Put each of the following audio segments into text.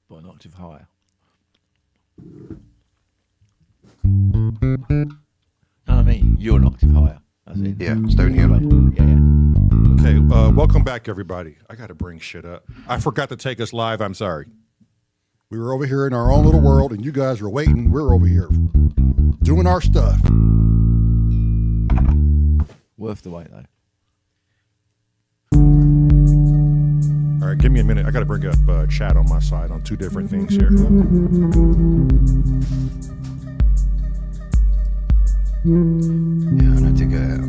But an octave higher. No, I mean, you're an octave higher. Yeah, it's down here. Yeah. Okay, welcome back, everybody. I got to bring shit up. I forgot to take us live. I'm sorry. We were over here in our own little world, and you guys were waiting. We're over here doing our stuff. Worth the wait, though. All right, give me a minute. I got to bring up chat on my side on two different things here. Yeah, I need to get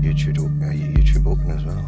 YouTube open as well.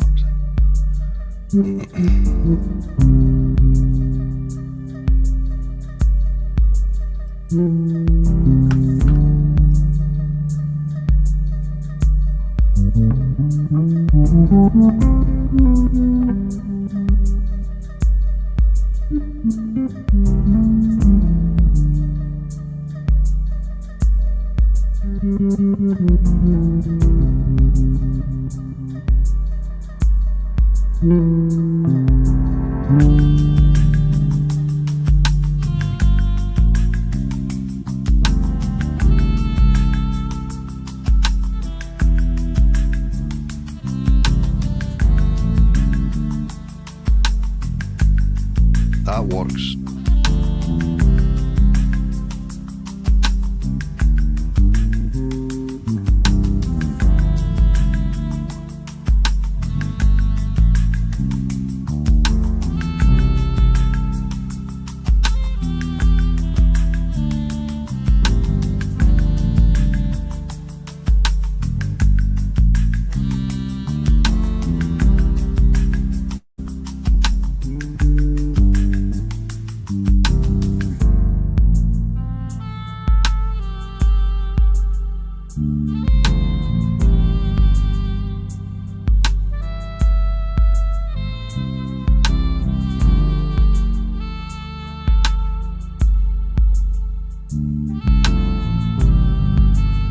That works.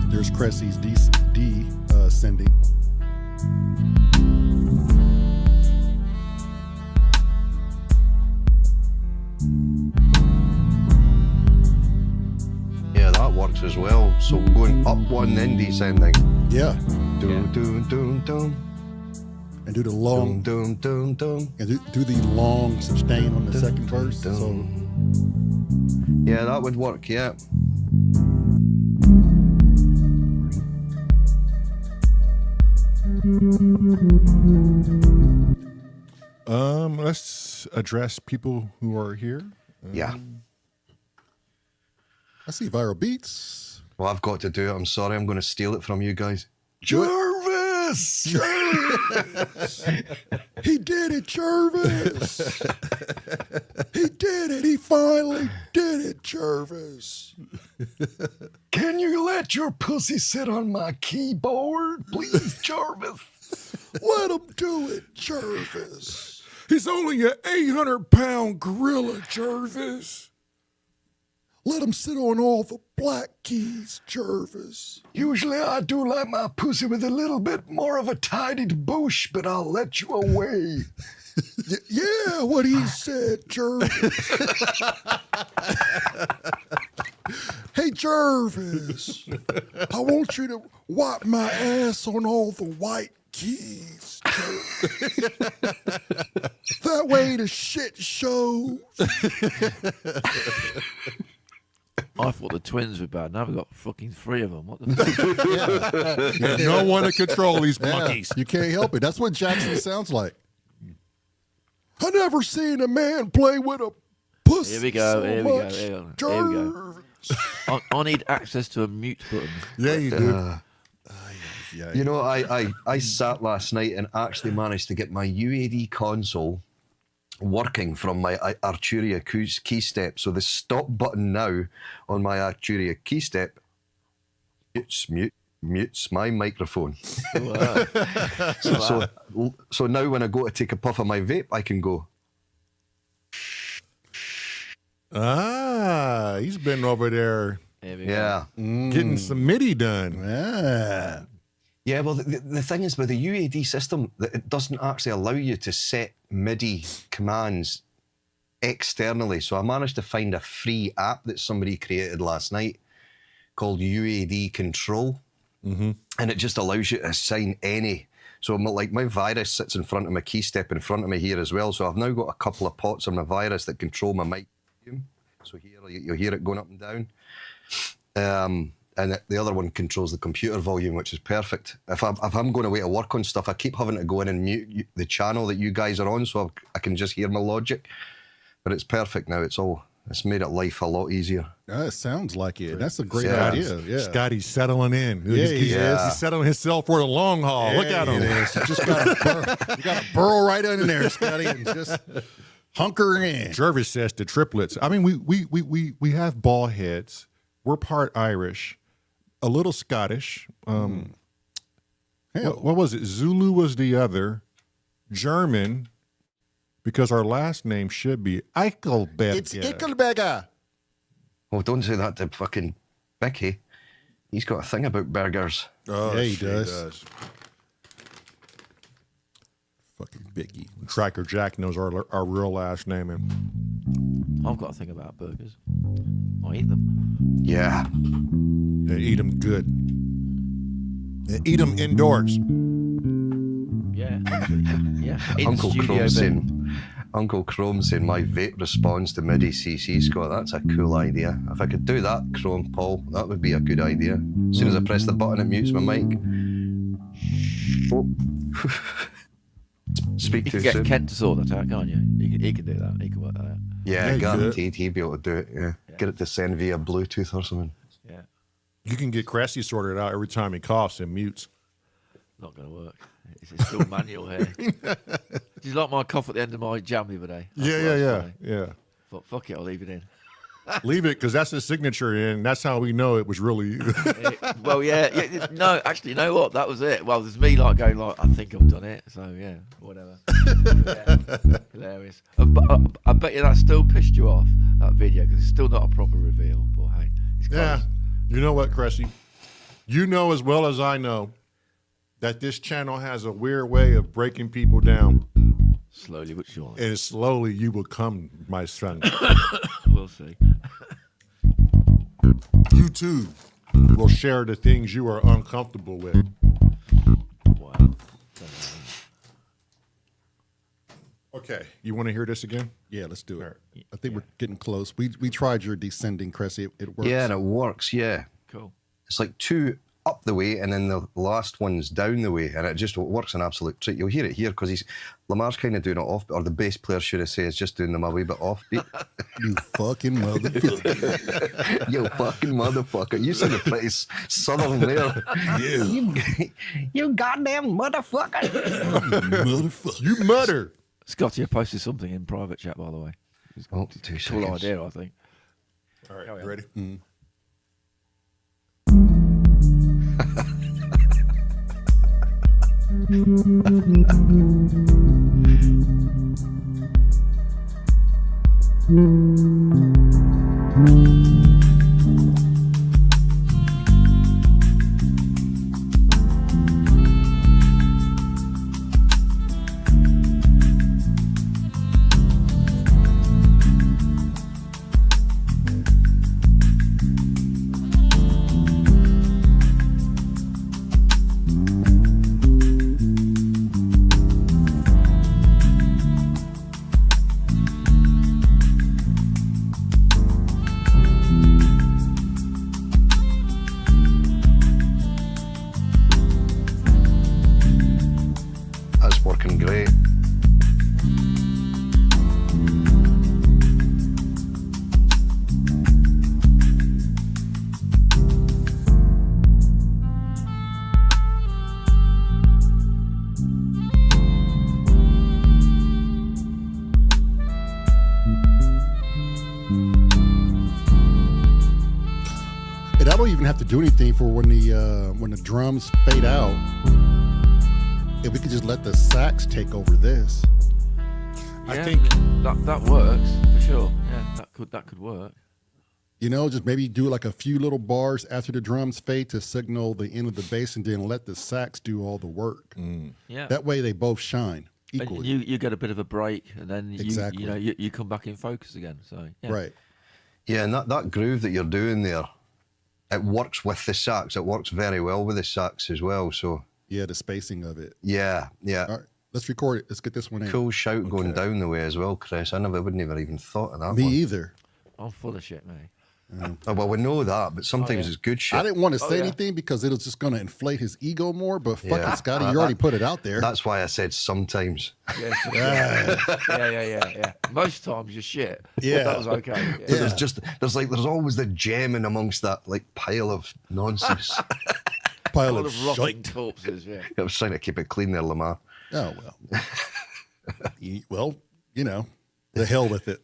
There's Cressy's descending. Yeah, that works as well. So we're going up one, then descending. Yeah. Doom, doom, doom, doom. And do the long, Doom, doom, doom, doom. and do the long sustain on the second verse. So Yeah, that would work, yeah. Let's address people who are here. Yeah. I see viral beats. Well, I've got to do it. I'm sorry. I'm going to steal it from you guys. Jarvis! Jarvis! He did it, Jarvis! He did it. He finally did it, Jarvis. Can you let your pussy sit on my keyboard, please, Jarvis? Let him do it, Jarvis. He's only an 800-pound gorilla, Jarvis. Let him sit on all the black keys, Jarvis. Usually I do like my pussy with a little bit more of a tidied bush, but I'll let you away. Yeah, what he said, Jarvis. Hey, Jarvis, I want you to wipe my ass on all the white keys, Jarvis. That way the shit shows. I thought the twins were bad. Now we've got fucking 3 of them. What the fuck? Yeah. No one to control these monkeys. You can't help it. That's what Jackson sounds like. I never seen a man play with a pussy. Here we go. So Here we go. much, Here we go. Here we go. I need access to a mute button. Yeah, you do. You know, I sat last night and actually managed to get my UAD console working from my Arturia key step. So the stop button now on my Arturia key step mutes my microphone. Wow. So now when I go to take a puff of my vape, I can go. Ah, he's been over there Here we Yeah. getting some MIDI done. Yeah. Yeah, well, the thing is with the UAD system, that it doesn't actually allow you to set MIDI commands externally. So I managed to find a free app that somebody created last night called UAD Control. And it just allows you to assign any. So like my virus sits in front of my key step in front of me here as well. So I've now got a couple of pots on my virus that control my mic. So here you'll hear it going up and down. And the other one controls the computer volume, which is perfect. If I'm going away to work on stuff, I keep having to go in and mute the channel that you guys are on so I can just hear my Logic. But it's perfect now. It's made it life a lot easier. It sounds like it. That's a great idea. Yeah. Scotty's settling in. Yeah, he's settling himself for the long haul. Look at him. You just got to burrow right in there, Scotty, and just hunker in. Jervis says the triplets. I mean, we have bald heads. We're part Irish, a little Scottish. What was it? Zulu was the other. German, because our last name should be Eichelberger. It's Eichelberger. Oh, don't say that to fucking Becky. He's got a thing about burgers. Oh, yeah, he does. Fucking Biggie. Tracker Jack knows our real last name. And I've got a thing about burgers. I eat them. Yeah. they eat them good. They eat them indoors. Yeah. Yeah. In Uncle studio, Chrome but- saying, Uncle Chrome saying my vape responds to MIDI CC, Scott. That's a cool idea. If I could do that, Chrome Paul, that would be a good idea. As soon as I press the button, it mutes my mic. Oh. Speak You too can get soon. Kent to sort that out, can't you? He can do that. He can work that out. Yeah, Yeah, you guaranteed he'd be able to do it. Yeah. Get it to send via Bluetooth or something. Yeah. You can get Cressy sorted out every time he coughs and mutes. Not going to work. It's still manual here. Did you like my cough at the end of my jam the other day? Yeah. Thought, fuck it, I'll leave it in. Leave it, because that's his signature, and that's how we know it was really you. Well, yeah. No, actually, you know what? That was it. Well, there's me like going like, I think I've done it. So yeah, whatever. Yeah. Hilarious. I bet you that still pissed you off, that video, because it's still not a proper reveal. But hey, it's close. Yeah. You know what, Cressy? You know as well as I know that this channel has a weird way of breaking people down. Slowly but surely. And slowly you will come, my son. We'll see. You too will share the things you are uncomfortable with. Wow. Okay, you want to hear this again? Yeah, let's do it. I think we're getting close. We tried your descending, Cressy. It works. Yeah, and it works, yeah. Cool. It's like two up the way and then the last one's down the way, and it just works an absolute treat. You'll hear it here because Lamar's kind of doing it off, or the bass player should have said is just doing them a wee bit offbeat. You fucking motherfucker. You fucking motherfucker. You sounded pretty southern there. You goddamn motherfucker. Motherfucker. You mutter. Scotty, I posted something in private chat, by the way. Oh, 2 Cool seconds. idea, I think. All right, you ready? That's working great. And I don't even have to do anything for when the drums fade out. If we could just let the sax take over this. I Yeah, think that works for sure. Yeah, that could work. You know, just maybe do like a few little bars after the drums fade to signal the end of the bass, and then let the sax do all the work. Yeah. That way they both shine And equally. you get a bit of a break, and then Exactly. you come back in focus again. So yeah. Right. Yeah, and that groove that you're doing there, it works with the sax. It works very well with the sax as well. So Yeah, the spacing of it. yeah. All right, let's record it. Let's get this one in. Cool shout going down the way as well, Chris. I wouldn't have even thought of that Me one. either. I'm full of shit, mate. Oh, well, we know that, but sometimes yeah. it's good shit. I didn't want to say yeah. anything because it was just going to inflate his ego more, but fucking Yeah. Scotty, you already put it out there. That's why I said sometimes. Yeah, yeah. Most times you're shit. Yeah. That was okay. Yeah. But there's always the gem in amongst that like pile of nonsense. Pile Full of of rotting shite. corpses. Yeah. I was trying to keep it clean there, Lamar. Oh, well. Well, you know, the hell with it.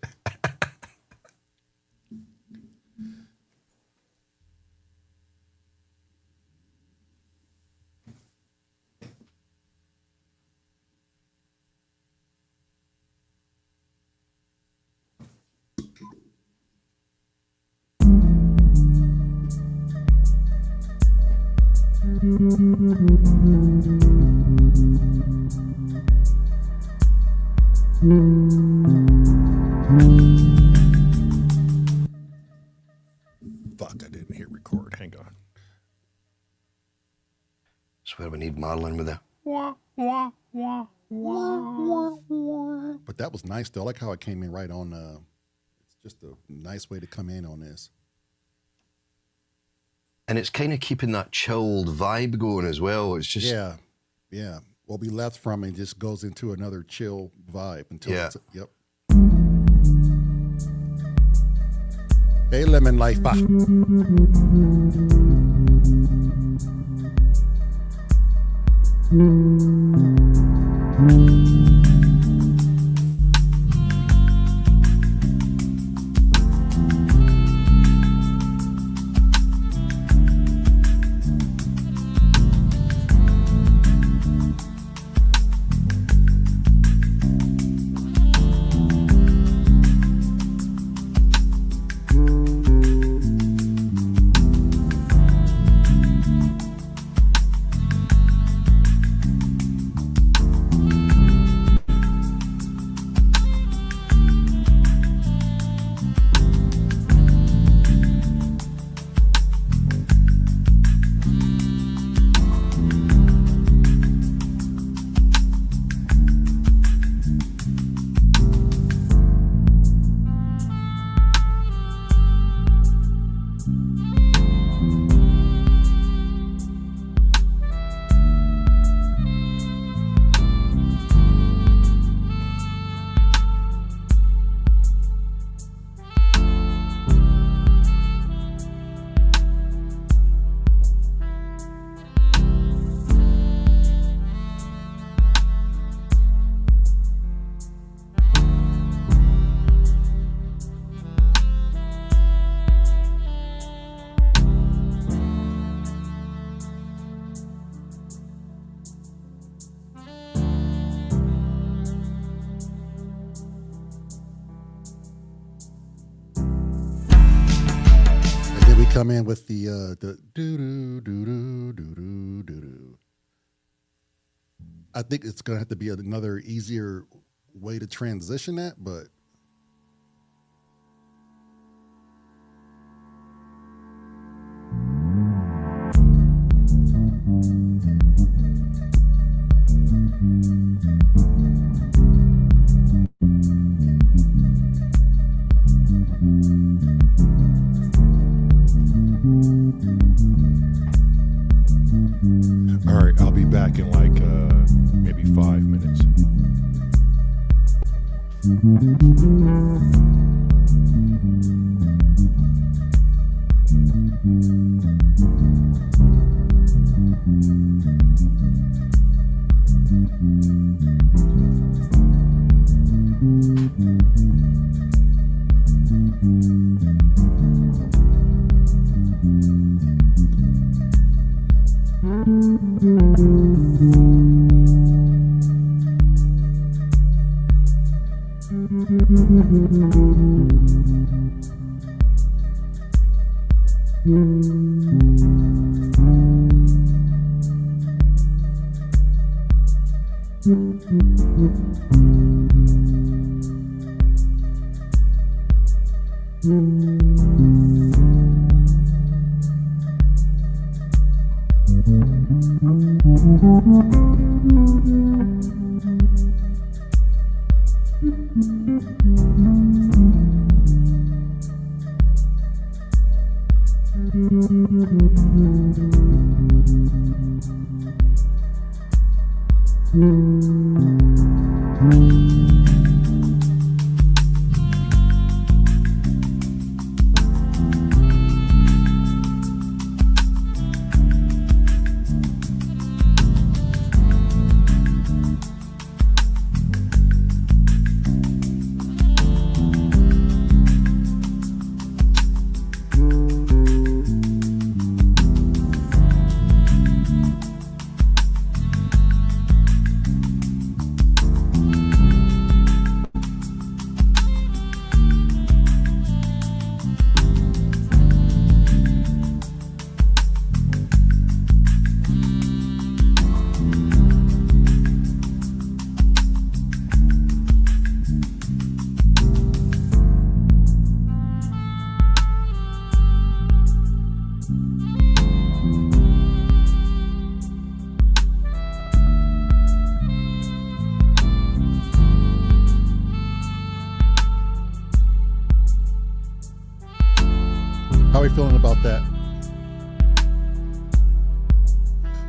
Fuck, I didn't hit record. Hang on. Swear we need Marlin with it. But that was nice, though. I like how it came in right on. It's just a nice way to come in on this. And it's kind of keeping that chilled vibe going as well. It's just Yeah, yeah. What we left from it just goes into another chill vibe until Yeah. it's, yep. Hey, Lemon Life. Come in with the doo doo doo doo doo doo doo. I think it's gonna have to be another easier way to transition that, but All right, I'll be back in like maybe 5 minutes. How are we feeling about that?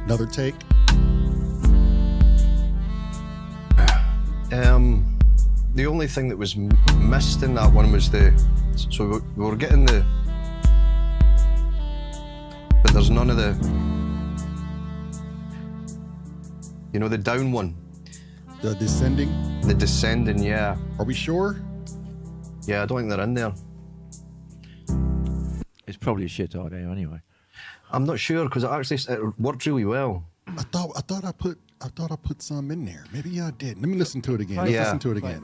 Another take? The only thing that was missed in that one was so we were getting but there's none of the down one. The descending? The descending, yeah. Are we sure? Yeah, I don't think they're in there. It's probably a shit idea anyway. I'm not sure because it worked really well. I thought I put some in there. Maybe I did. Let me listen to it again. Let's listen to it again.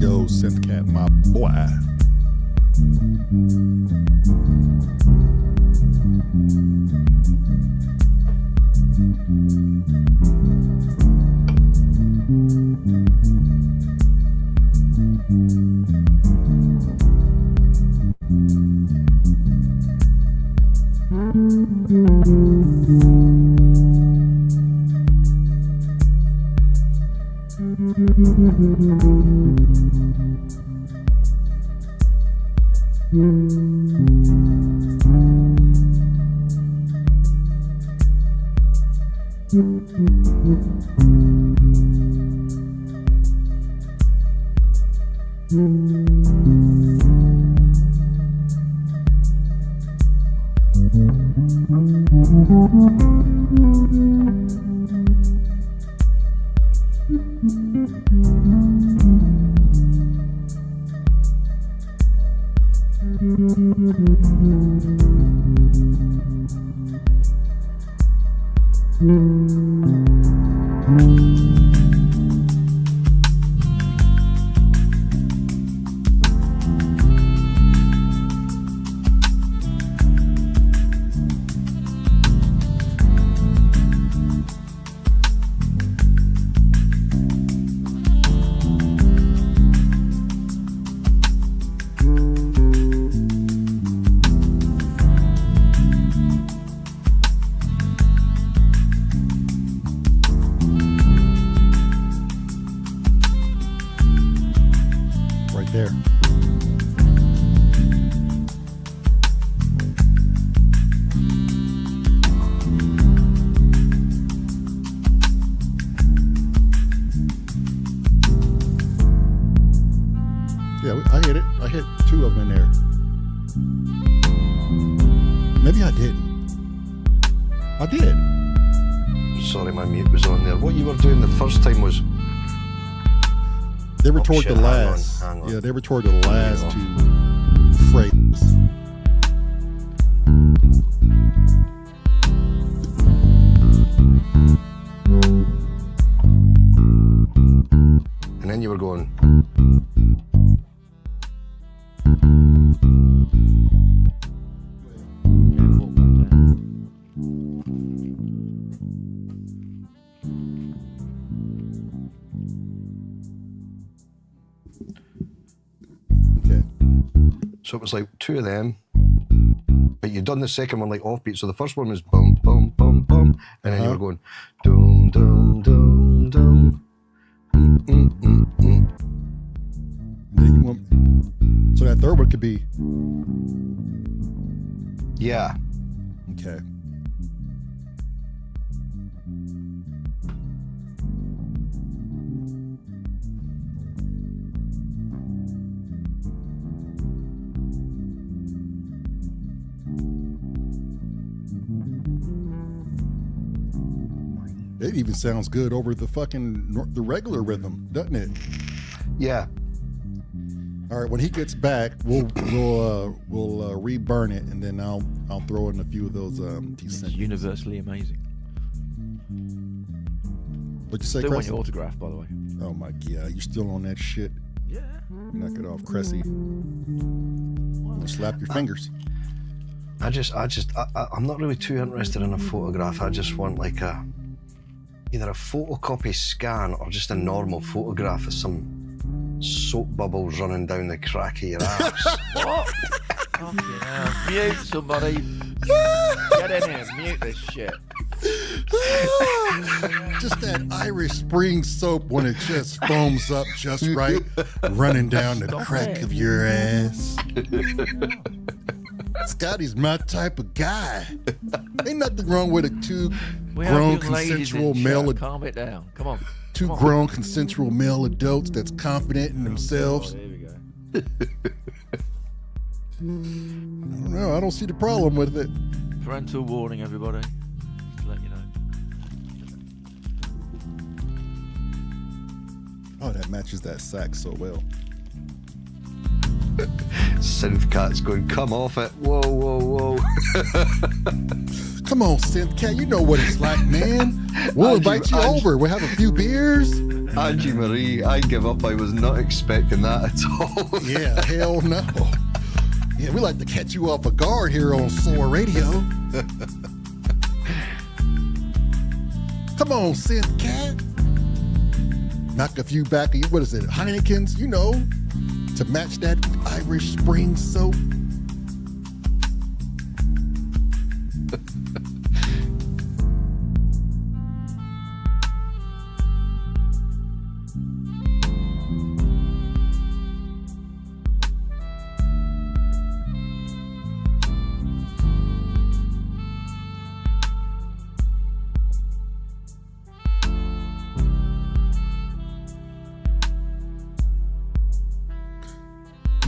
Yo, Synthcat, my boy. There. Yeah, I hit it. I hit two of them in there. Maybe I didn't. I did. sorry, my mute was on there. What you were doing the first time was... They were toward shit, the last. hang on. Yeah, they were toward the last two phrases. And then you were going... Okay. So it was like two of them, but you'd done the second one like offbeat. So the first one was bum, bum, bum, bum, and then you were going dum, dum, dum, dum. Then you want, so that third one could be Yeah. okay. It even sounds good over the fucking the regular rhythm, doesn't it? Yeah. All right, when he gets back, we'll reburn it, and then I'll throw in a few of those It's descent. universally amazing. What'd you say, Still want Cressy? your autograph, by the way. Oh my god, you still on that shit? Yeah. Knock it off, Cressy. I'm gonna slap your fingers. I'm not really too interested in a photograph. I just want like either a photocopy scan or just a normal photograph of some soap bubbles running down the crack of your ass. What? Fucking hell. Mute somebody. Get in here. Mute this shit. Just that Irish Spring soap when it just foams up just right, running down the Stop crack it. of your ass. Scotty's my type of guy. Ain't nothing wrong with two We have grown young ladies consensual in male chat. Calm it down. Come on. two Come on. grown consensual male adults that's confident in themselves. Oh, here we go. I don't know. I don't see the problem with it. Parental warning, everybody. Just to let you know. Oh, that matches that sax so well. Synth cat's going, come off it. Whoa, whoa, whoa. Come on, Synth Cat. You know what it's like, man. We'll invite you over. We'll have a few beers. Angie Marie, I give up. I was not expecting that at all. Yeah, hell no. Yeah, we like to catch you off a guard here on S.Or Radio. Come on, Synth Cat. Knock a few back of you. What is it? Heineken's, you know, to match that Irish Spring soap.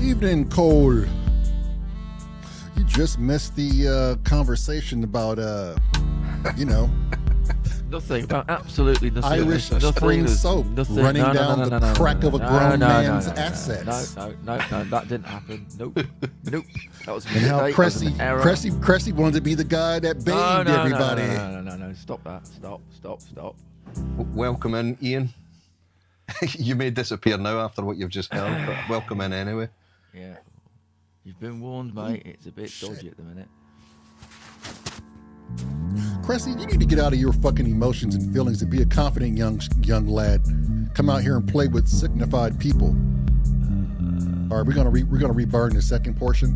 Evening, Cole. You just missed the conversation about, you know, Nothing about absolutely nothing. Irish Nothing, Spring soap nothing. running No, no, down no, the no, no, crack no, of a no, grown no, man's no, no, assets. No, that didn't happen. Nope. Nope. That was a And how mistake. That was an error. Cressy wanted to be the guy that No, bathed no, everybody. No. Stop that. Stop. Welcome in, Ian. You may disappear now after what you've just heard, but welcome in anyway. Yeah. You've been warned, mate. It's a bit dodgy at the minute. Cressy, you need to get out of your fucking emotions and feelings and be a confident young lad. Come out here and play with signified people. All right, we're gonna reburn the second portion.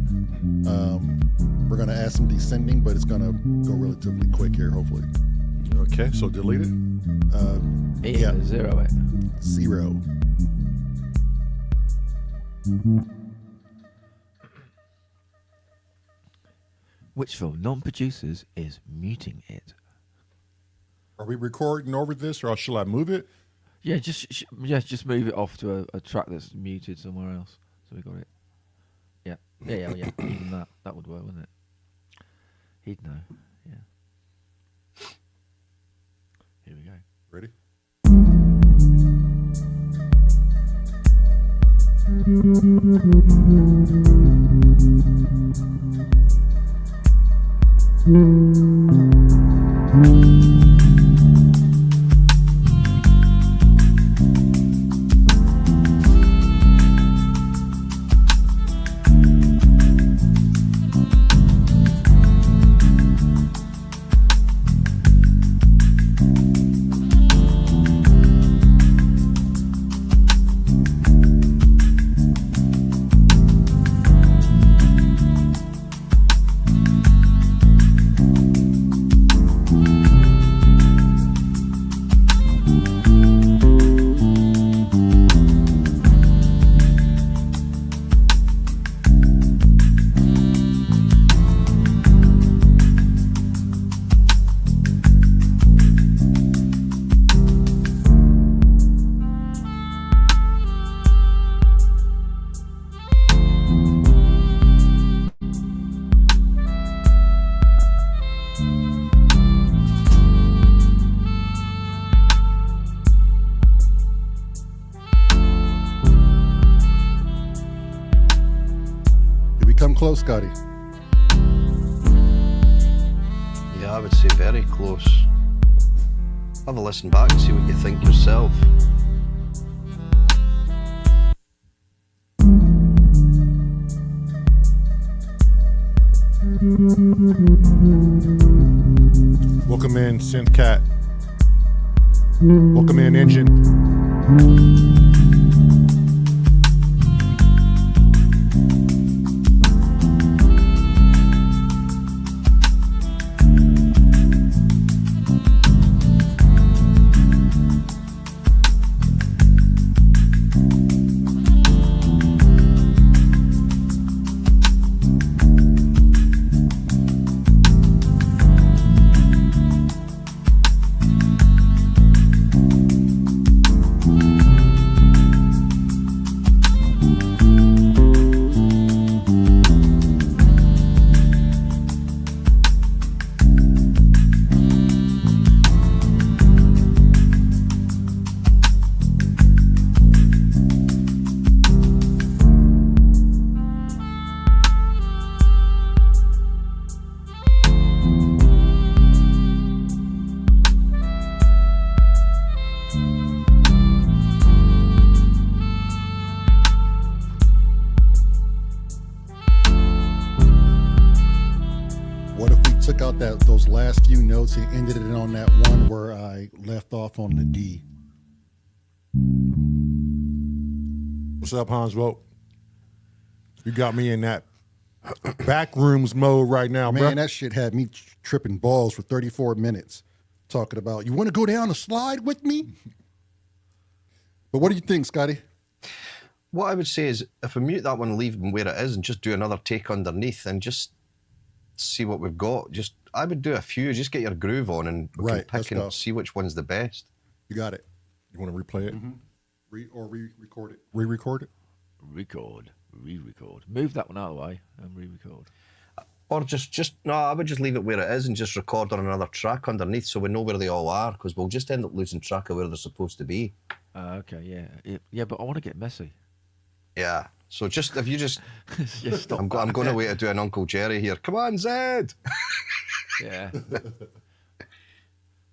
We're gonna add some descending, but it's gonna go relatively quick here, hopefully. Okay, so delete it. Yeah. Zero it. 0. Which for non-producers is muting it. Are we recording over this, or shall I move it? Yeah, just move it off to a track that's muted somewhere else. So we got it. Yeah. Even that would work, wouldn't it? He'd know. Yeah. Here we go. Ready? Come close, Scotty. Yeah, I would say very close. Have a listen back and see what you think yourself. Welcome in, Synth Cat. Welcome in, Engine. Took out those last few notes and ended it on that one where I left off on the D. What's up, Hans Vogt? You got me in that backrooms mode right now, Man, bro. that shit had me tripping balls for 34 minutes talking about, you want to go down a slide with me? But what do you think, Scotty? What I would say is, if we mute that one, leave them where it is, and just do another take underneath, and just see what we've got. I would do a few, just get your groove on, and we Right, can let's pick go. and see which one's the best. You got it. You want to replay it? Re-record it. Re-record it? Record, re-record. Move that one out of the way and re-record. Or no, I would just leave it where it is and just record on another track underneath so we know where they all are, because we'll just end up losing track of where they're supposed to be. Okay, yeah, but I want to get messy. Yeah. So if you just, Just stop. I'm going away to do an Uncle Jerry here. Come on, Zed. Yeah.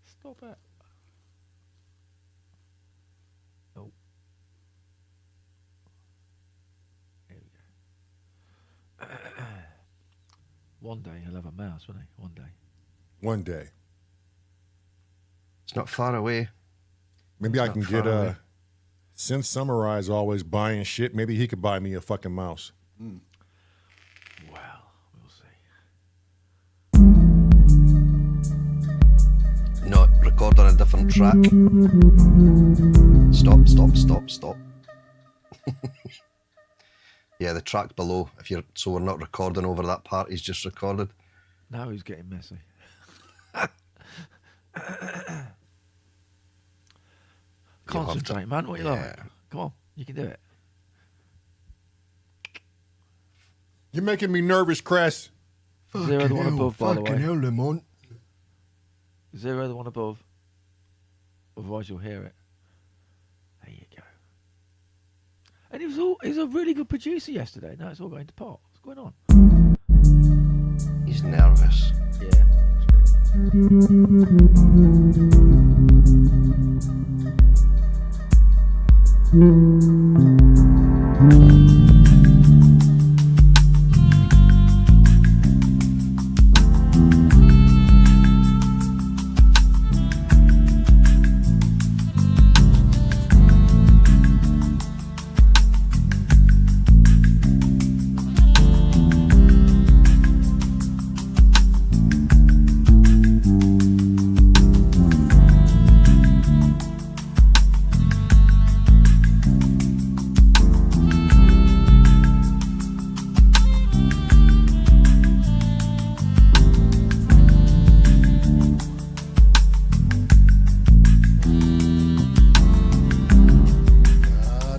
Stop it. Oh. Here we go. One day he'll have a mouse, won't he? One day. One day. It's not far away. Maybe I Not can far get away. since Summarize always buying shit, maybe he could buy me a fucking mouse. Well, we'll see. No, record on a different track. Stop. Yeah, the track below. So we're not recording over that part he's just recorded. Now he's getting messy. Concentrate, man. What you like? Come on, you can do it. You're making me nervous, Cress. Zero the one above, by the way. hell, Lamont. Zero the one above. otherwise you'll hear it. There you go. And he was a really good producer yesterday. Now it's all going to pot. What's going on? He's nervous. Yeah.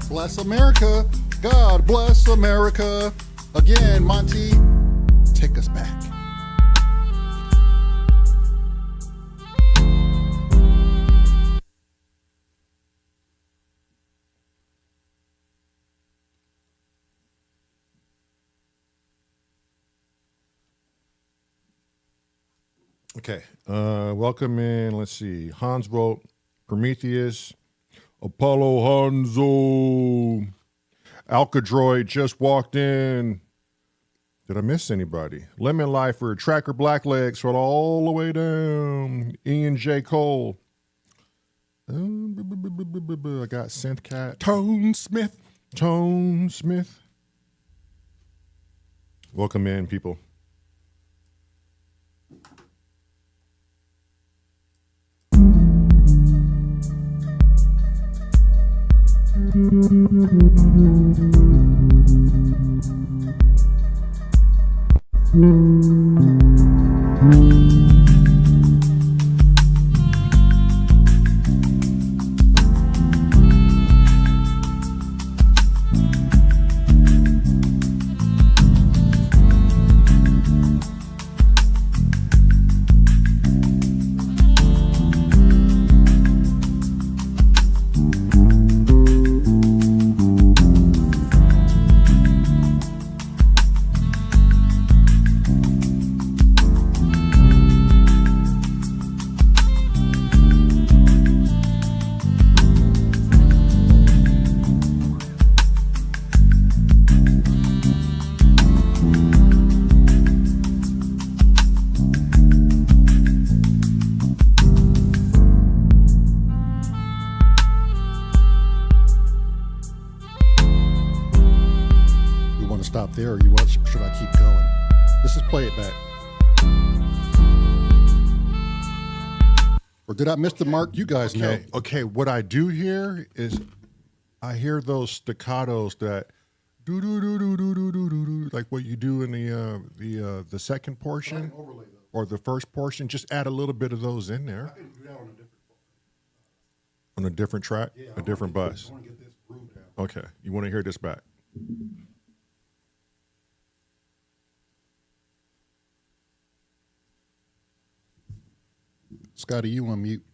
Bless America. God bless America. Again, Monty, take us back. Okay. Welcome in. Let's see. Hans wrote Prometheus, Apollo Hanzo, Alcadroid just walked in. Did I miss anybody? Lemon Lifer, Tracker Blacklegs, scroll all the way down. Ian J. Cole. I got Synthcat. Tone Smith. Tone Smith. Welcome in, people. Stop there, or should I keep going? Let's just play it back. Or did I miss the mark? You guys know. Okay, what I do hear is I hear those staccatos that do do do do do do do do, like what you do in the second portion or the first portion. Just add a little bit of those in there. I can do that on a different track, Yeah, a different bus. I want to get this groove down. Okay, you want to hear this back? Scotty, you on mute.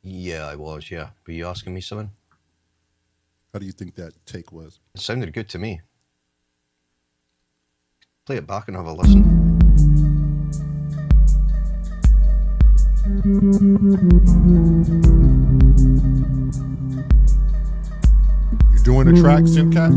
Yeah, I was, yeah. Were you asking me something? How do you think that take was? It sounded good to me. Play it back and have a listen. You doing a track, Synthcat?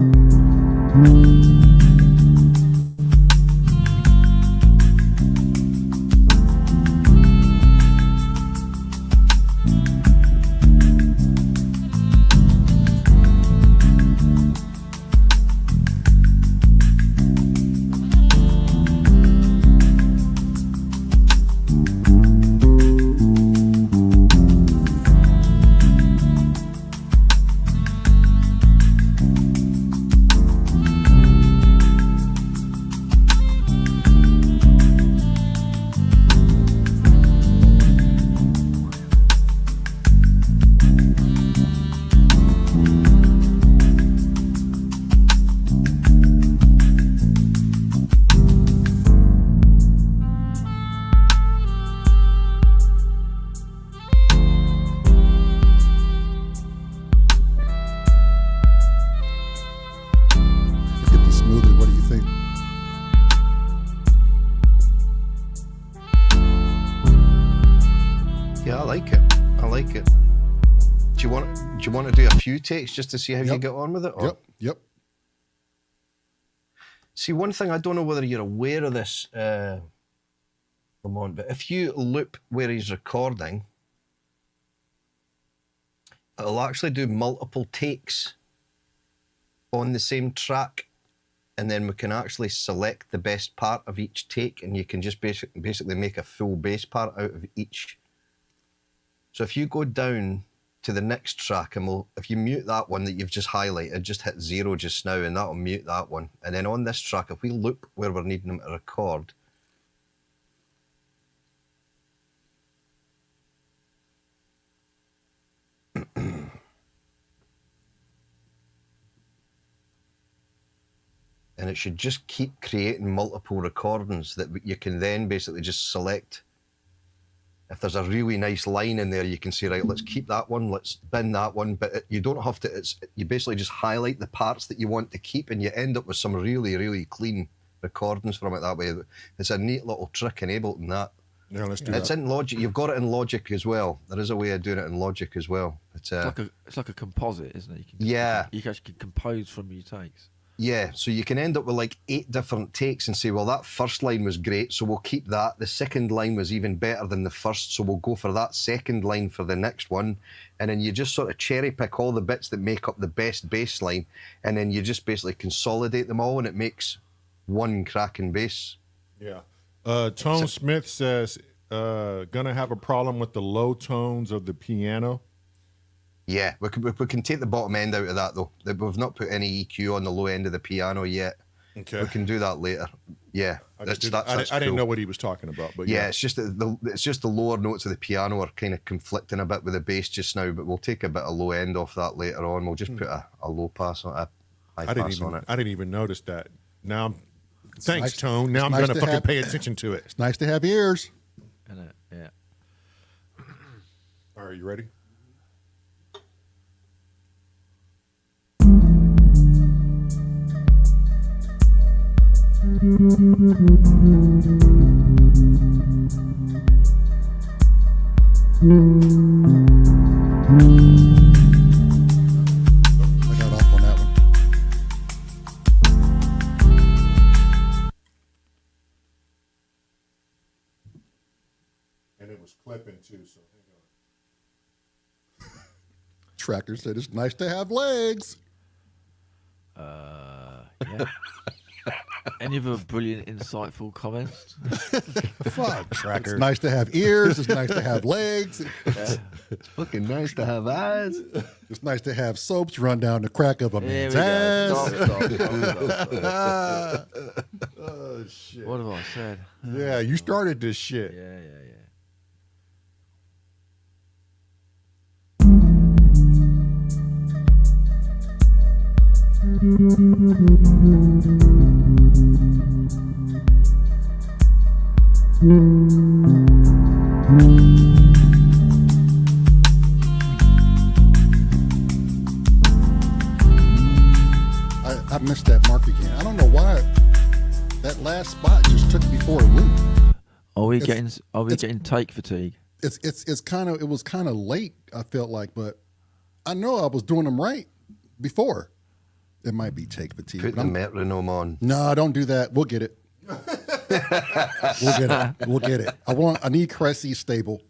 Do you want to do a few takes just to see how you Yep. get on with it? Or? Yep. See, one thing, I don't know whether you're aware of this, Lamont, but if you loop where he's recording, it'll actually do multiple takes on the same track, and then we can actually select the best part of each take, and you can just basically make a full bass part out of each. So if you go down to the next track, and if you mute that one that you've just highlighted, just hit 0 just now, and that'll mute that one. And then on this track, if we loop where we're needing them to record, and it should just keep creating multiple recordings that you can then basically just select. If there's a really nice line in there, you can say, right, let's keep that one, let's bin that one, but you don't have to, you basically just highlight the parts that you want to keep, and you end up with some really, really clean recordings from it that way. It's a neat little trick in Ableton, that. Yeah, let's do It's that. in Logic. You've got it in Logic as well. There is a way of doing it in Logic as well. It's like a composite, isn't it? You can actually compose from your takes. Yeah, so you can end up with like 8 different takes and say, well, that first line was great, so we'll keep that. The second line was even better than the first, so we'll go for that second line for the next one. And then you just sort of cherry pick all the bits that make up the best bass line, and then you just basically consolidate them all, and it makes one cracking bass. Yeah. Tone Smith says, gonna have a problem with the low tones of the piano. Yeah, we can take the bottom end out of that, though. We've not put any EQ on the low end of the piano yet. Okay. We can do that later. Yeah, I that's didn't cool. know what he was talking about, but Yeah, yeah. it's just the lower notes of the piano are kind of conflicting a bit with the bass just now, but we'll take a bit of low end off that later on. We'll just put a low pass on a high pass on it. I didn't even notice that. Now, thanks, nice- Tone. Now I'm nice gonna to fucking have- pay attention to it. It's nice to have ears. Isn't it? Yeah. All right, you ready? I got off on that one. And it was clipping too, so hang on. Tracker said it's nice to have legs. Yeah. Any other brilliant, insightful comments? Fuck, Tracker. It's nice to have ears. It's nice to have legs. It's fucking nice to have eyes. It's nice to have soaps run down the crack of a Here man's we go. ass. Stop. Oh shit. What have I said? Yeah, you started this shit. Yeah. I missed that mark again. I don't know why that last spot just took before a loop. Are we It's- getting take fatigue? It's kind of, it was kind of late, I felt like, but I know I was doing them right before. It might be take fatigue. Put but the I'm- metronome on. No, don't do that. We'll get it. We'll get it. We'll get it. I need Cressy stable.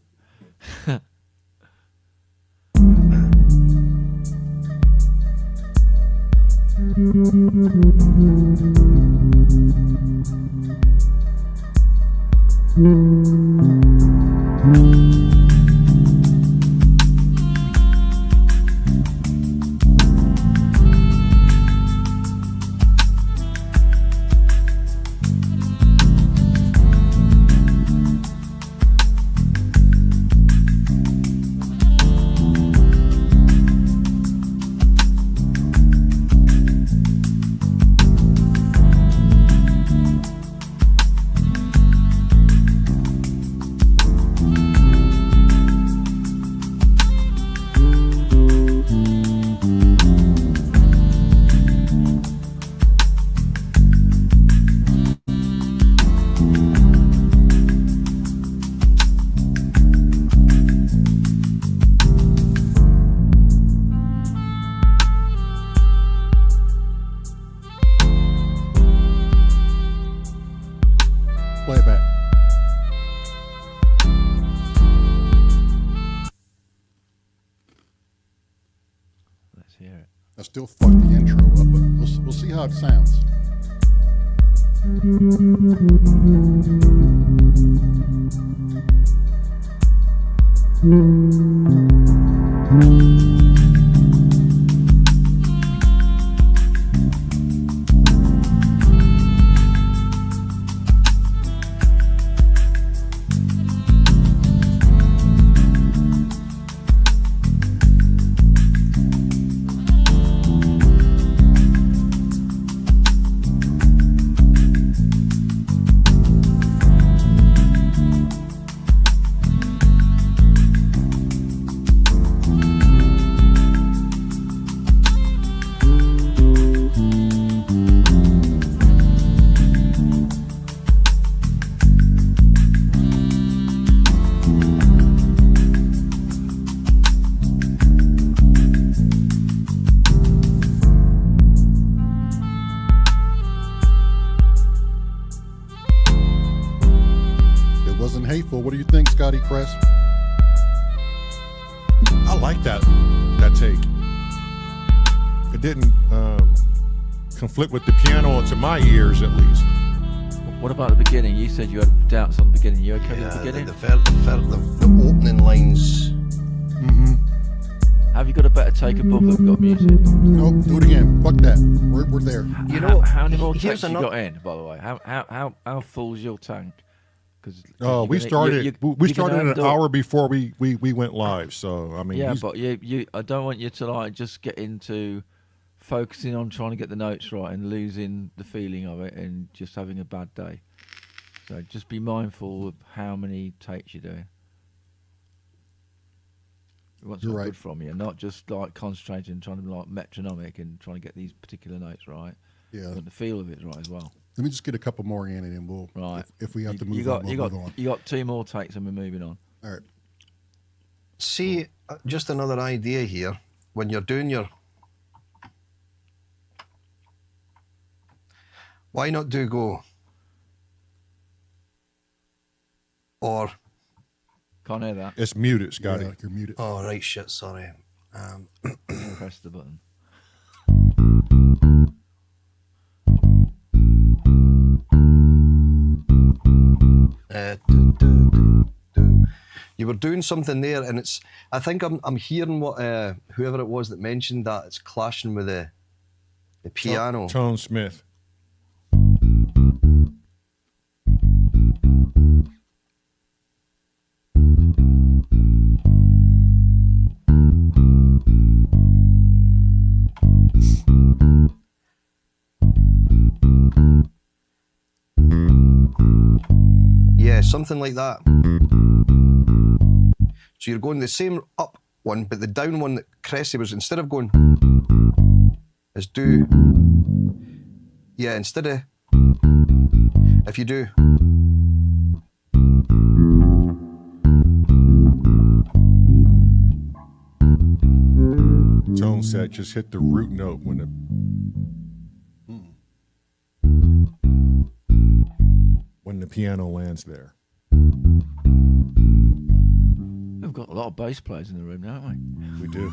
still fuck the intro up, but we'll see how it sounds. Hateful. What do you think, Scotty Press? I like that take. It didn't conflict with the piano into my ears, at least. What about the beginning? You said you had doubts on the beginning. You okay with the beginning? The opening lines. Mm-hmm. Have you got a better take above that got music? Nope. Do it again. Fuck that. We're there. You know, how many more here's takes you another- got in? By the way, how full's your tank? Because We started an hour before we went live. So I mean, yeah, but I don't want you to like just get into focusing on trying to get the notes right and losing the feeling of it and just having a bad day. So just be mindful of how many takes you're doing. We want something You're right. good from you, not just like concentrating and trying to be like metronomic and trying to get these particular notes right. Yeah. But the feel of it's right as well. Let me just get a couple more in, and then we'll. Right. If we have to move on, we'll move on. You got 2 more takes and we're moving on. All right. See, just another idea here. When you're doing your... Why not do go? Or... Can't hear that. it's muted, Scotty. Yeah, you're muted. Oh, right, shit, sorry. Press the button. You were doing something there, and it's... I think I'm hearing what whoever it was that mentioned that it's clashing with the piano. Tone Smith. Yeah, something like that. So you're going the same up one, but the down one that Cressy was, instead of going, is do. Yeah, instead of, if you do. Tone said just hit the root note when the piano lands there. We've got a lot of bass players in the room now, haven't we? We do.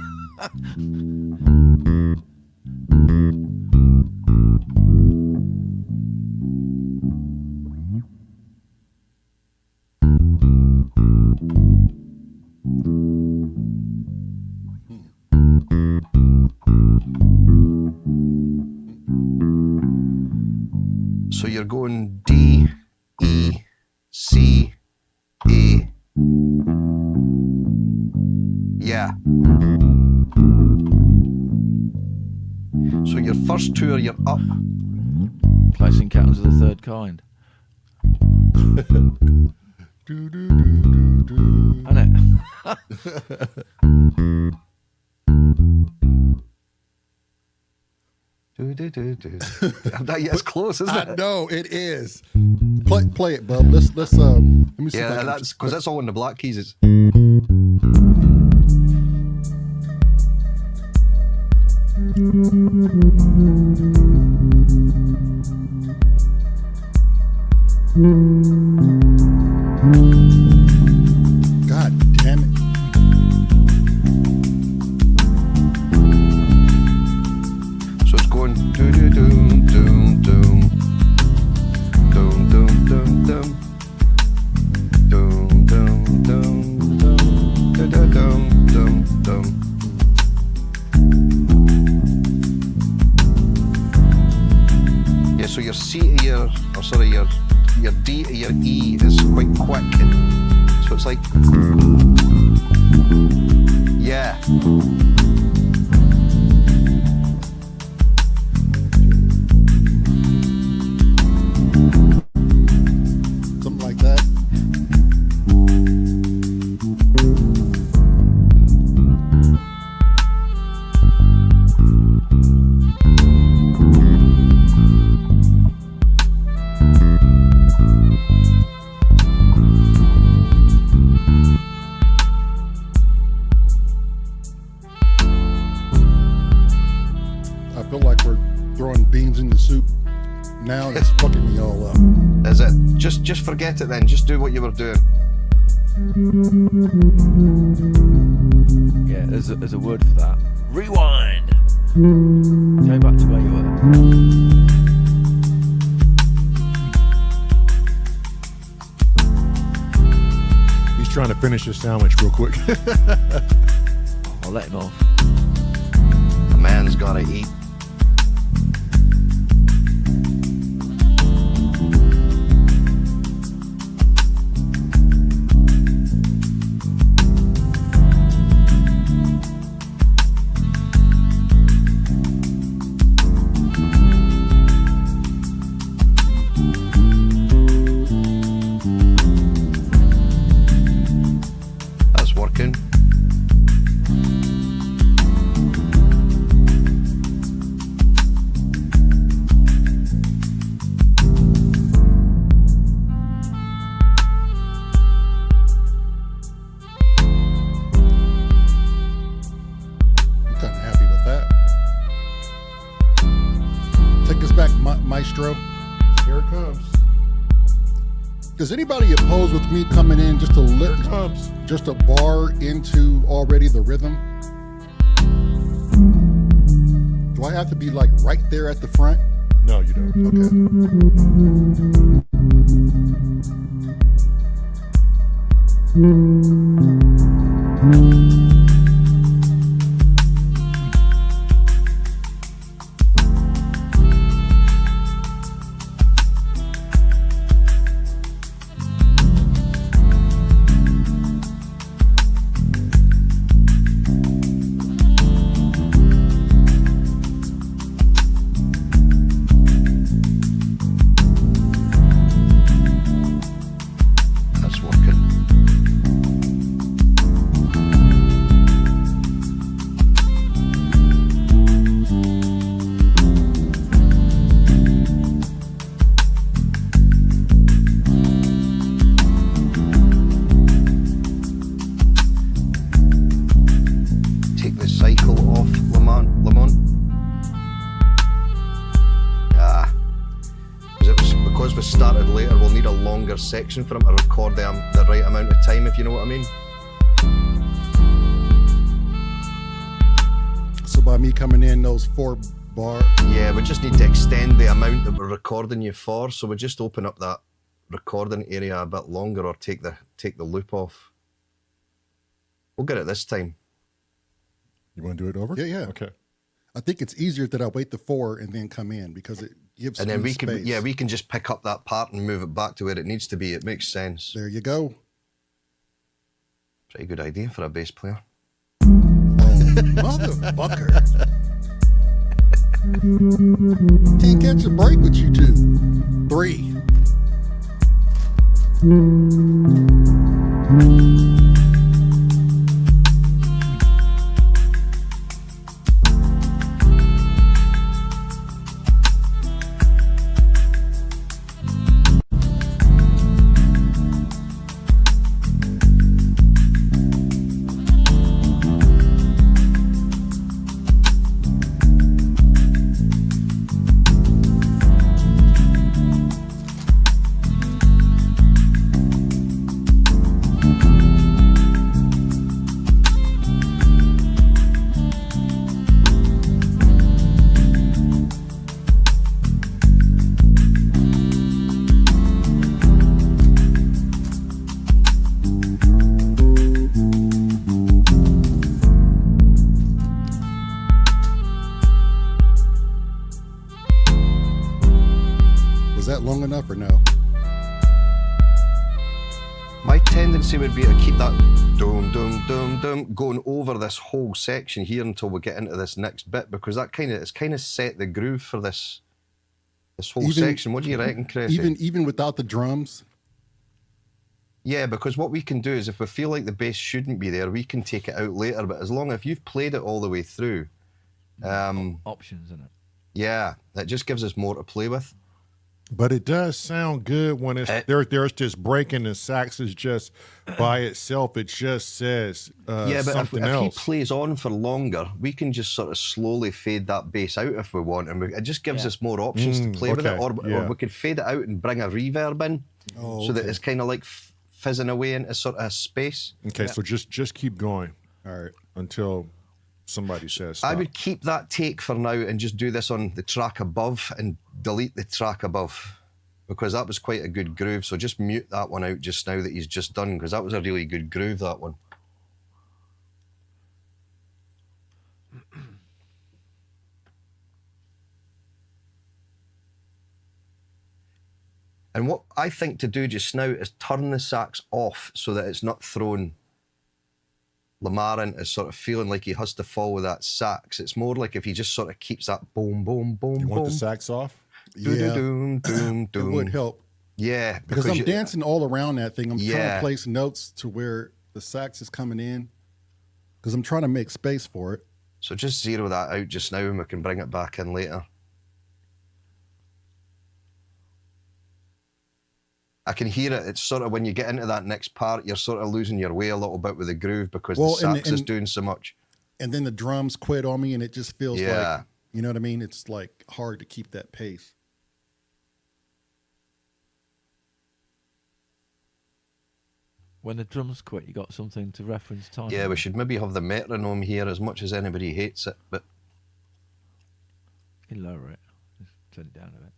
So you're going D, E, C, A. Yeah. So your first two are you're up. Placing captains of the third kind. Do, do, do, do, do. Isn't it? It's close, isn't I it? know it is. Play it, bub. Let's let me see. if I Yeah, can- that's because that's all in the black keys. It's God damn it. R, or sorry, your D to your E is quite quick. So it's like, yeah. Something like that. I feel like we're throwing beans in the soup now, and it's fucking me all up. Is it? Just forget it then. Just do what you were doing. Yeah, there's a word for that. Rewind. Go back to where you were. He's trying to finish his sandwich real quick. I'll let him off. A man's gotta eat. That's working. I'm kind of happy with that. Take us back, Maestro. Here it comes. Does anybody oppose with me coming in just a Here it little, comes. just a bar into already the rhythm? Do I have to be like right there at the front? No, you don't. Okay. That's working. Take the cycle off, Lamont. Ah. Because we started later, we'll need a longer section for him to record the right amount of time, if you know what I mean. So by me coming in those 4 bars, Yeah, we just need to extend the amount that we're recording you for, so we just open up that recording area a bit longer, or take the loop off. We'll get it this time. You want to do it over? Yeah, yeah. Okay. I think it's easier that I wait the 4 and then come in because it gives And then me we can, space. yeah, we can just pick up that part and move it back to where it needs to be. It makes sense. There you go. Pretty good idea for a bass player. Motherfucker. Can't catch a break with you two. 3. enough or no? My tendency would be to keep that dum dum dum dum going over this whole section here until we get into this next bit, because that it's kind of set the groove for this whole section. What do you reckon, Chris? Even without the drums? Yeah, because what we can do is if we feel like the bass shouldn't be there, we can take it out later. But as long as you've played it all the way through, options, isn't it? Yeah, that just gives us more to play with. But it does sound good when it's there's just breaking the sax is just by itself. It just says yeah, but something if else. he plays on for longer, we can just sort of slowly fade that bass out if we want, and it just gives us more options to play with it. Or we could fade it out and bring a reverb in, so that it's kind of like fizzing away into sort of space. Okay, so just keep going. All right, until somebody says stop. I would keep that take for now and just do this on the track above and delete the track above, because that was quite a good groove. So just mute that one out just now that he's just done, because that was a really good groove, that one. And what I think to do just now is turn the sax off so that it's not thrown Lamar into sort of feeling like he has to follow that sax. It's more like if he just sort of keeps that boom, boom, boom, You boom. want the sax off? Yeah, doom, doom, it would help. Yeah. Because I'm dancing all around that thing. I'm trying Yeah. to place notes to where the sax is coming in, because I'm trying to make space for it. So just zero that out just now and we can bring it back in later. I can hear it. It's sort of when you get into that next part, you're sort of losing your way a little bit with the groove because the sax is doing so much. And then the drums quit on me and it just feels Yeah. like, you know what I mean? It's like hard to keep that pace. When the drums quit, you got something to reference time. Yeah, we should maybe have the metronome here, as much as anybody hates it, but You can lower it. Just turn it down a bit.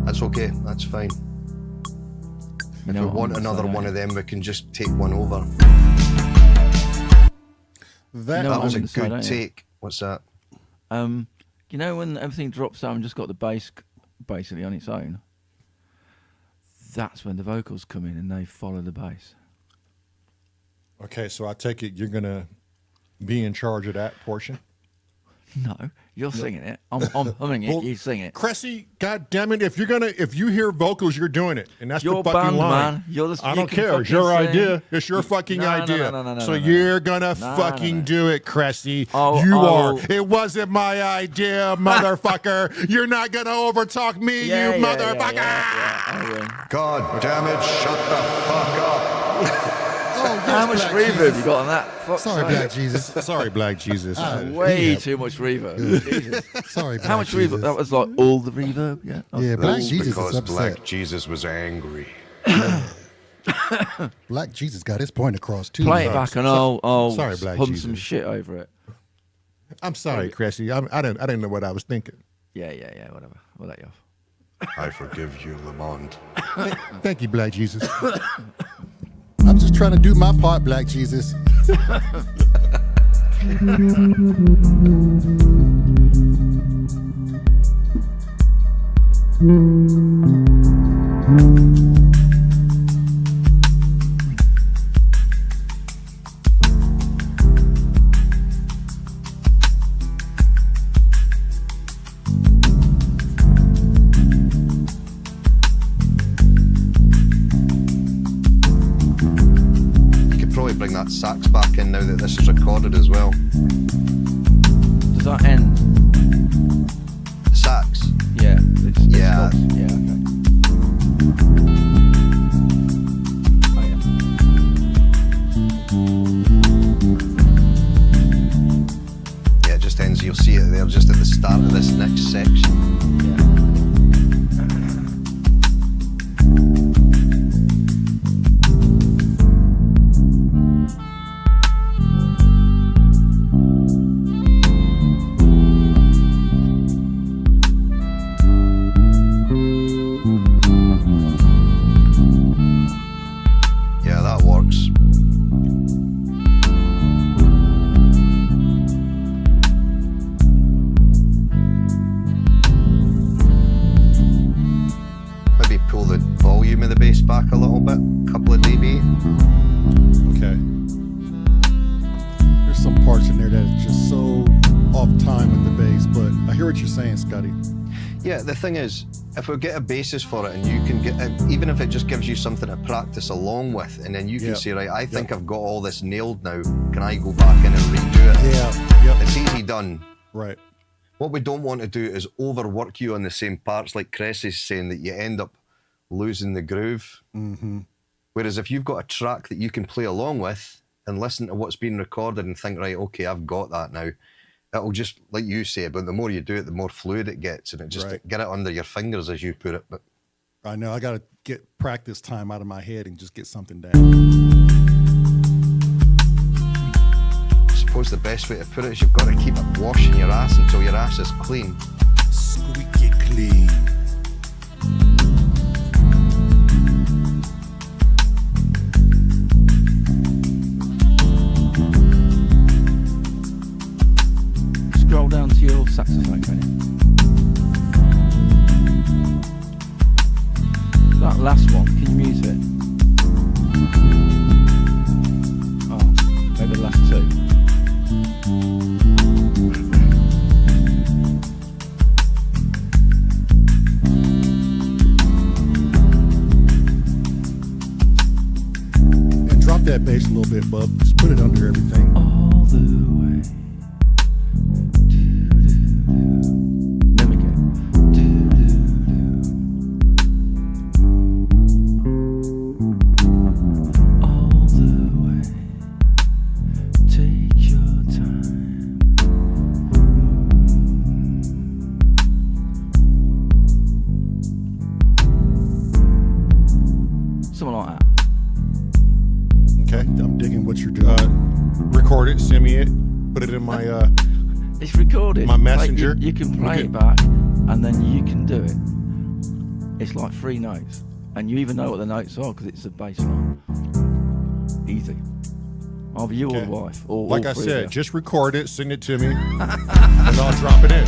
that's okay. That's fine. You If know we what, want I'm another upside one down. of them, we can just take one over. That, No, That was a I'm upside good down. take. What's that? You know when everything drops down and just got the bass basically on its own? That's when the vocals come in and they follow the bass. Okay, so I take it you're gonna be in charge of that portion. No, You're singing it. I'm humming it. Well, You sing it. Cressy, God damn it! If you hear vocals, you're doing it, and that's Your the fucking band, line. man. You're the, I you don't can care. It's fucking your sing. idea. It's your fucking idea. No, so you're gonna fucking do it, Cressy. You are. It wasn't my idea, motherfucker. You're not gonna overtalk me, you motherfucker. Yeah. God damn it, shut the fuck up. How much reverb you got on that? Fuck's Sorry, sake. Black Jesus. Sorry, Black Jesus. Way too much reverb. Jesus. Sorry, Black How much Jesus. reverb? That was like all the reverb, yeah? Yeah, Black That's Jesus because is upset. Black Jesus was angry. Black Jesus got his point across too. Play it back and I'll Sorry, Black hum Jesus. some shit over it. I'm sorry, Cressy. I didn't know what I was thinking. Yeah, whatever. We'll let you off. I forgive you, Lamont. Thank you, Black Jesus. I'm just trying to do my part, Black Jesus. You could probably bring that sax back in now that this is recorded as well. Does that end? Sax. Yeah. Yeah. Yeah, okay. Oh, yeah. Yeah, it just ends. You'll see it there just at the start of this next section. Yeah, that works. Maybe pull the volume of the bass back a little bit, couple of dB. Okay. There's some parts in there that are just so off time with the bass, but I hear what you're saying, Scotty. Yeah, the thing is, if we get a basis for it and you can get, even if it just gives you something to practice along with, and then you can Yep. say, right, I think I've got all this nailed now, can I go back in and redo it? Yeah. Yep. It's easy done. Right. What we don't want to do is overwork you on the same parts, like Cressy's saying, that you end up losing the groove. Mm-hmm. Whereas if you've got a track that you can play along with and listen to what's been recorded and think, right, okay, I've got that now, it'll just, like you say, but the more you do it, the more fluid it gets, and it just get it under your fingers, as you put it. But I know. I got to get practice time out of my head and just get something down. I suppose the best way to put it is you've got to keep it washing your ass until your ass is clean. Squeaky clean. Scroll down to your saxophone, can you? That last one, can you mute it? Oh, maybe the last two. And drop that bass a little bit, bub. Just put it under everything. All the way. Do-do-do. Mimic it. Do-do-do. All the way. Take your time. Something like that. Okay. I'm digging what you're doing. Record it, send me it, put it in my It's recorded. My Like, messenger. you can play Okay. it back, and then you can do it. It's like 3 notes, and you even know what the notes are because it's a bass line. Easy. Either you or Okay. the wife, or like all I three of said, you. just record it, send it to me, and I'll drop it in.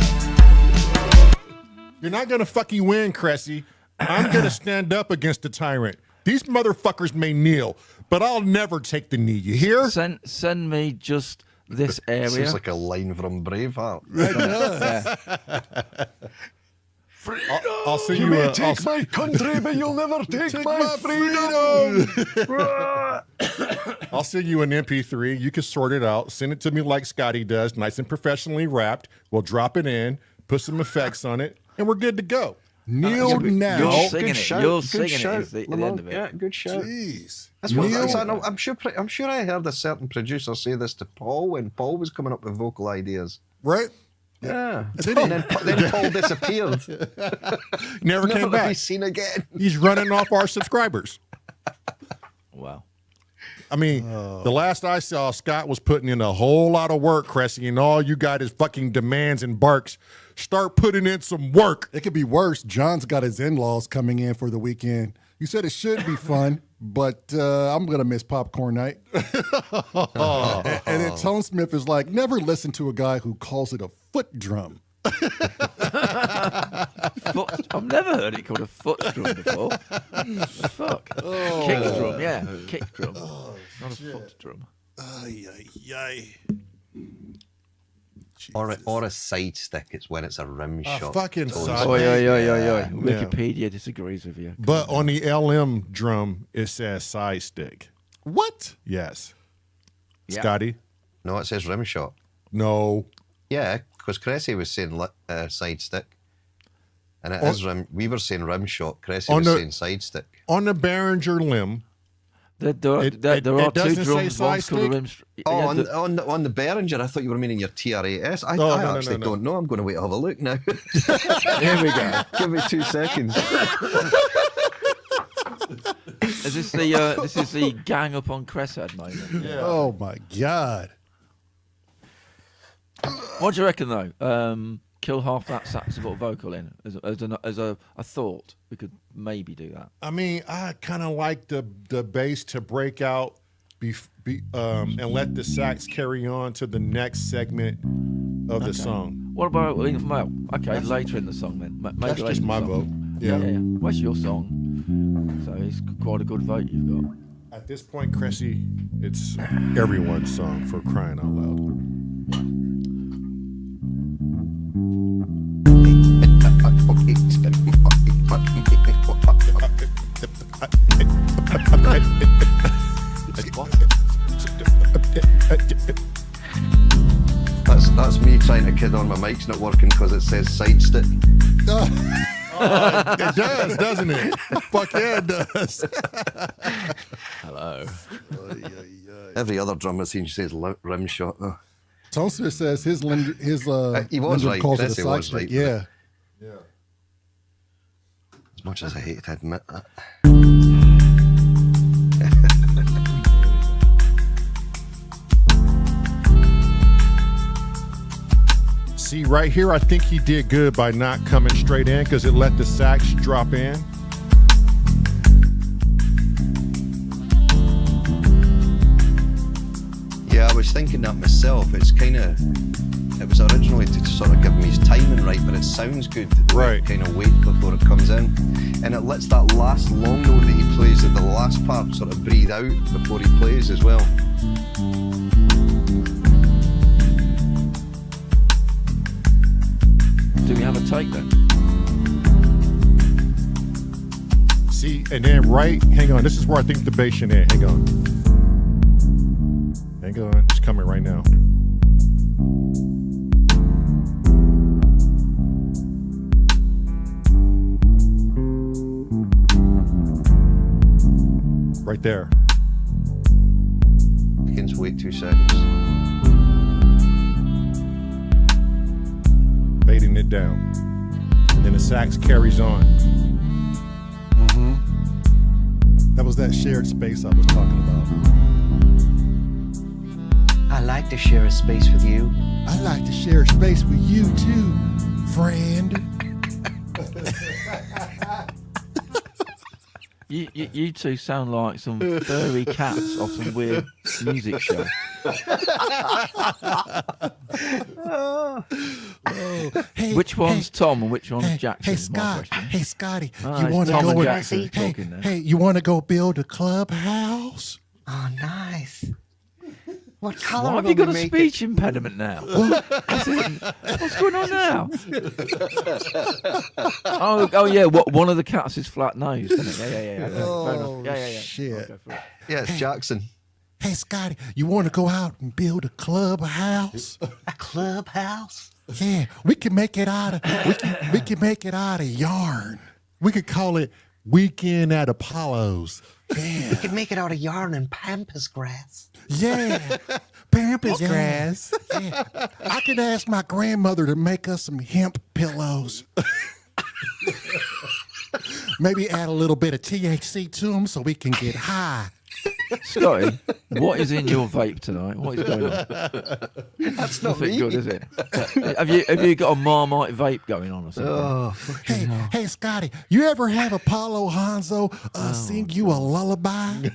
You're not gonna fucking win, Cressy. I'm gonna stand up against the tyrant. These motherfuckers may kneel, but I'll never take the knee. You hear? Send me just this area. Seems like a line from Braveheart. Yeah. I'll send you a. my country, but you'll never take, my I'll send you an MP3. You can sort it out. Send it to me like Scotty does, nice and professionally wrapped. We'll drop it in, put some effects on it, and we're good to go. Kneel now. You're singing it. shout, You're good singing shout, it. Is the Lamont. end of it. Yeah, good shout. Jeez. That's what, Kneel. I'm sure I heard a certain producer say this to Paul when Paul was coming up with vocal ideas. Right? Yeah. Did he? And then Paul disappeared. Never came Never to be back. seen again. He's running off our subscribers. Wow. I mean, the last I saw, Scott was putting in a whole lot of work, Cressy, and all you got is fucking demands and barks. Start putting in some work. It could be worse. John's got his in-laws coming in for the weekend. You said it should be fun, but I'm going to miss popcorn night. And then Tone Smith is like, never listen to a guy who calls it a foot drum. I've never heard it called a foot drum before. Fuck. Kick drum, yeah. Kick drum. Not a foot drum. Ay, ay, ay. Or a side stick. It's when it's a rim shot. Fucking side. Oi. Wikipedia disagrees with you. But on the LM drum, it says side stick. What? Yes. Yeah. Scotty? No, it says rim shot. No. Yeah, because Cressy was saying side stick. And it is rim. We were saying rim shot. Cressy was saying side stick. On the Behringer limb, There are it two doesn't say drums. side One's called a stick? rim. Oh, on the Behringer, I thought you were meaning your TRAS. I no, actually no. don't know. I'm going to wait and have a look now. Here we go. Give me 2 seconds. Is this is the gang up on Cresshead moment? Yeah. Oh, my God. What do you reckon though? Kill half that saxophone vocal in as a thought. We could maybe do that. I mean, I kind of like the bass to break out and let the sax carry on to the next segment of the song. What about well? Okay, later in the song then. Maybe That's later just in the my song. vote. Yeah. Well, it's your song, so it's quite a good vote you've got. At this point, Cressy, it's everyone's song, for crying out loud. That's me trying to kid on my mic's not working because it says side stick. It does, doesn't it? Fuck yeah, it does. Hello. Every other drummer seems to say rim shot though. Tone Smith says his he was Linder right. calls it a Cressy side was stick. right. Yeah. As much as I hate to admit that. See, right here, I think he did good by not coming straight in because it let the sax drop in. Yeah, I was thinking that myself. It was originally to sort of give him his timing right, but it sounds good. Right. Kind of wait before it comes in. And it lets that last long note that he plays at the last part sort of breathe out before he plays as well. Do we have a take then? See, and then hang on, this is where I think the bass should end. Hang on, it's coming right now. Right there. You can just wait 2 seconds. Fading it down. And then the sax carries on. That was that shared space I was talking about. I like to share a space with you. I like to share space with you too, friend. You two sound like some furry cats off some weird music show. Hey, Which one's Tom and which one's Jackson? Hey, is my Scott. question. Hey, Scotty. Ah, You it's want to Tom go and and Jackson talking there. Hey, you want to go build a clubhouse? Oh, nice. What colour Why have will you got we a make speech impediment now? What's going on now? Oh yeah. What? One of the cats is flat nosed, isn't it? Yeah. Okay, fair enough. Yeah. Shit. I'll go for it. Yeah, it's Jackson. Hey, Scotty, you want to go out and build a clubhouse? A clubhouse? Yeah, we can make it out of we can make it out of yarn. We could call it Weekend at Apollo's. We could make it out of yarn and pampas grass. Yeah, pampas grass. Yeah. I could ask my grandmother to make us some hemp pillows. Maybe add a little bit of THC to them so we can get high. Scotty, what is in your vape tonight? What is going on? That's not Nothing me. good, is it? Have you got a Marmite vape going on or something? Oh, Hey, Scotty, you ever have Apollo Hanzo sing you a lullaby?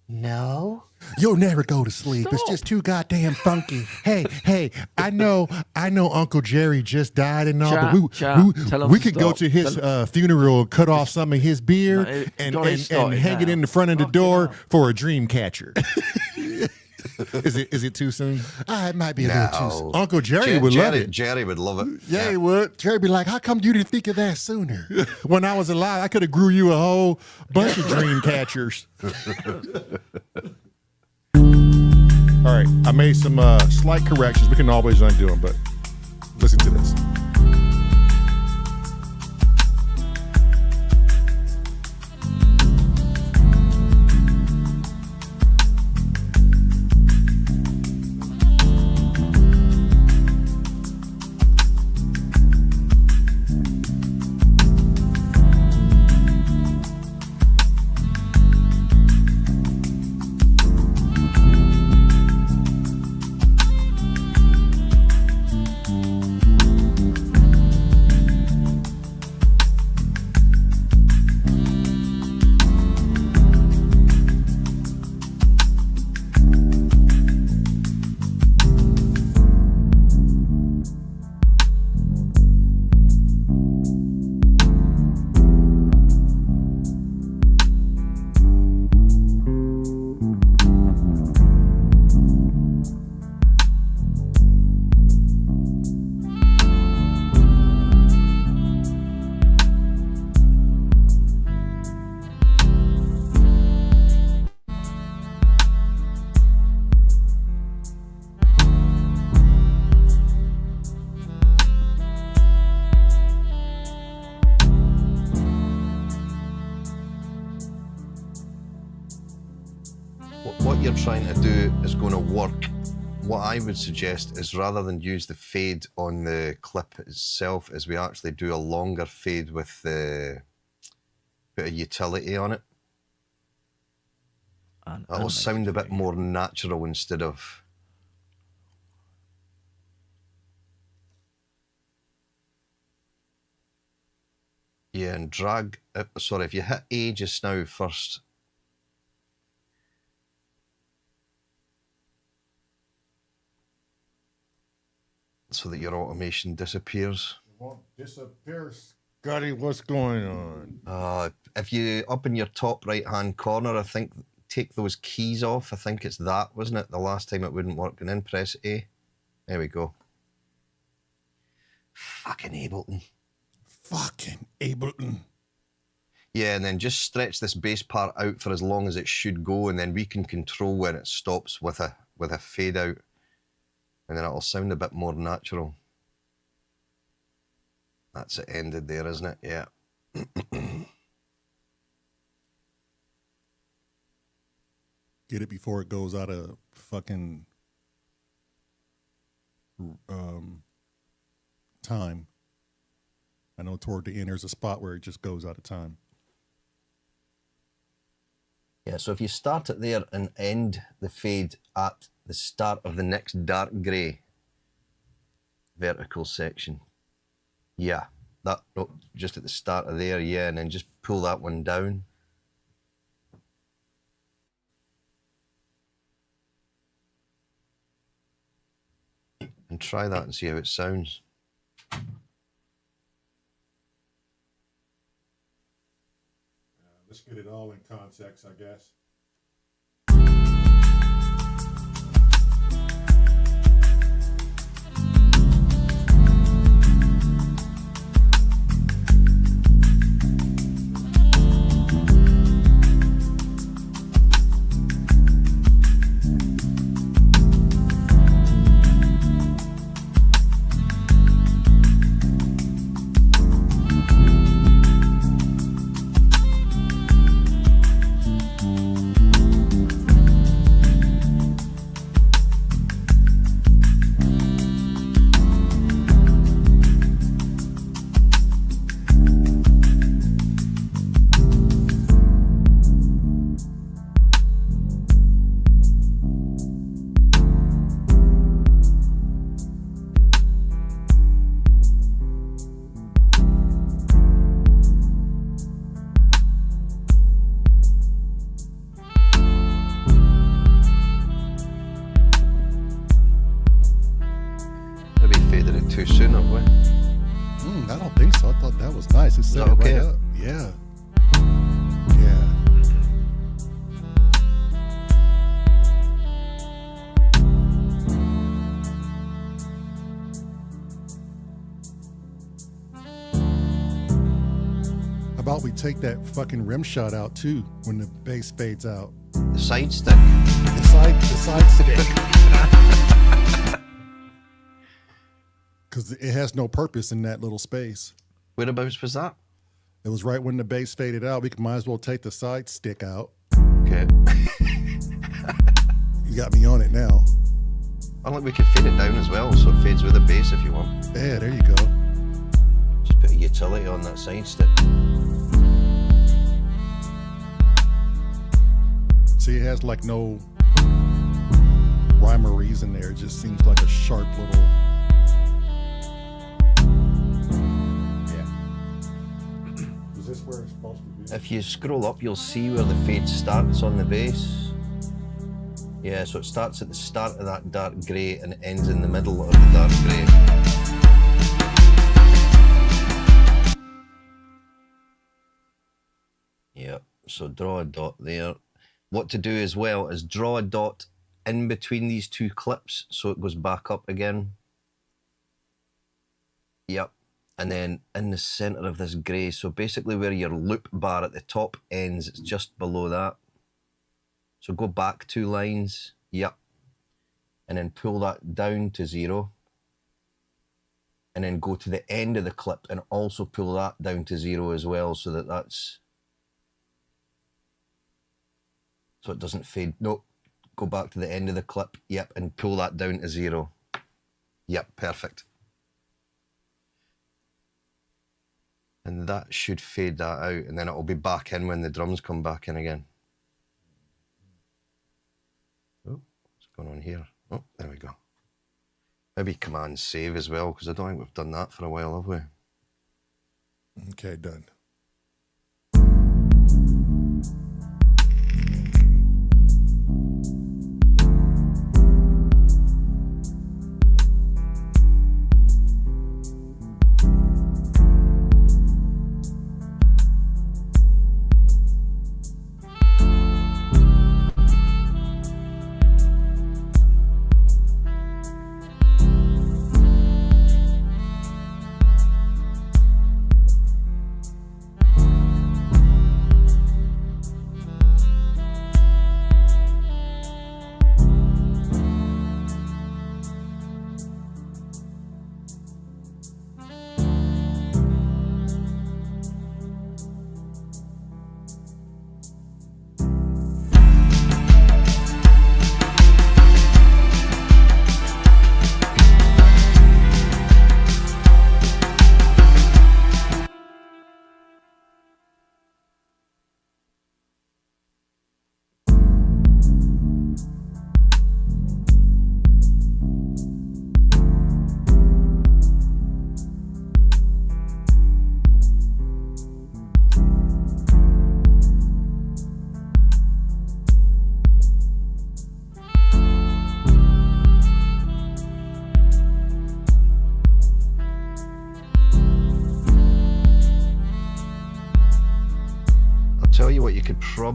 no. You'll never go to sleep. It's just too goddamn funky. Hey, I know Uncle Jerry just died and all, but Tell him we to could go stop. to his funeral and cut off some of his beard No, and God, it's started hang it now. in the front of the Fuck it door up. for a dream catcher. Is it too soon? It might be a little too soon. Uncle Jerry would love it. Jerry would love it. Yeah, he would. Jerry be like, how come you didn't think of that sooner? When I was alive, I could have grew you a whole bunch of dream catchers. All right, I made some slight corrections. We can always undo them, but listen to this. What you're trying to do is going to work. What I would suggest is rather than use the fade on the clip itself, is we actually do a longer fade with the bit of utility on it. That'll sound a bit more natural instead of... Yeah, and drag... sorry, if you hit A just now first... so that your automation disappears. Won't disappear, Scotty. What's going on? If you, up in your top right-hand corner, I think, take those keys off. I think it's that, wasn't it? The last time it wouldn't work. And then press A. There we go. Fucking Ableton. Fucking Ableton. Yeah, and then just stretch this bass part out for as long as it should go, and then we can control when it stops with a fade out. And then it'll sound a bit more natural. That's it ended there, isn't it? Yeah. Get it before it goes out of fucking time. I know toward the end there's a spot where it just goes out of time. Yeah, so if you start it there and end the fade at the start of the next dark grey vertical section. Yeah, that, no, just at the start of there, yeah, and then just pull that one down. And try that and see how it sounds. Let's get it all in context, I guess. Too soon, have we? I don't think so. I thought that was nice. It set that it okay? right up. Yeah. Yeah. How about we take that fucking rim shot out too when the bass fades out? The side stick. The side stick. Because it has no purpose in that little space. Whereabouts was that? It was right when the bass faded out. We might as well take the side stick out. Okay. You got me on it now. I think we could fade it down as well, so it fades with the bass if you want. Yeah, there you go. Just put a utility on that side stick. See, it has like no rhyme or reason there. It just seems like a sharp little. Is this where it's supposed to be? If you scroll up, you'll see where the fade starts on the bass. Yeah, so it starts at the start of that dark grey and it ends in the middle of the dark grey. Yep, so draw a dot there. What to do as well is draw a dot in between these two clips so it goes back up again. Yep. And then in the center of this grey, so basically where your loop bar at the top ends, it's just below that. So go back 2 lines, yep. And then pull that down to 0. And then go to the end of the clip and also pull that down to 0 as well, so that that's, so it doesn't fade. No, go back to the end of the clip, yep, and pull that down to 0. Yep, perfect. And that should fade that out, and then it'll be back in when the drums come back in again. Oh, what's going on here? Oh, there we go. Maybe Command Save as well, because I don't think we've done that for a while, have we? Okay, done.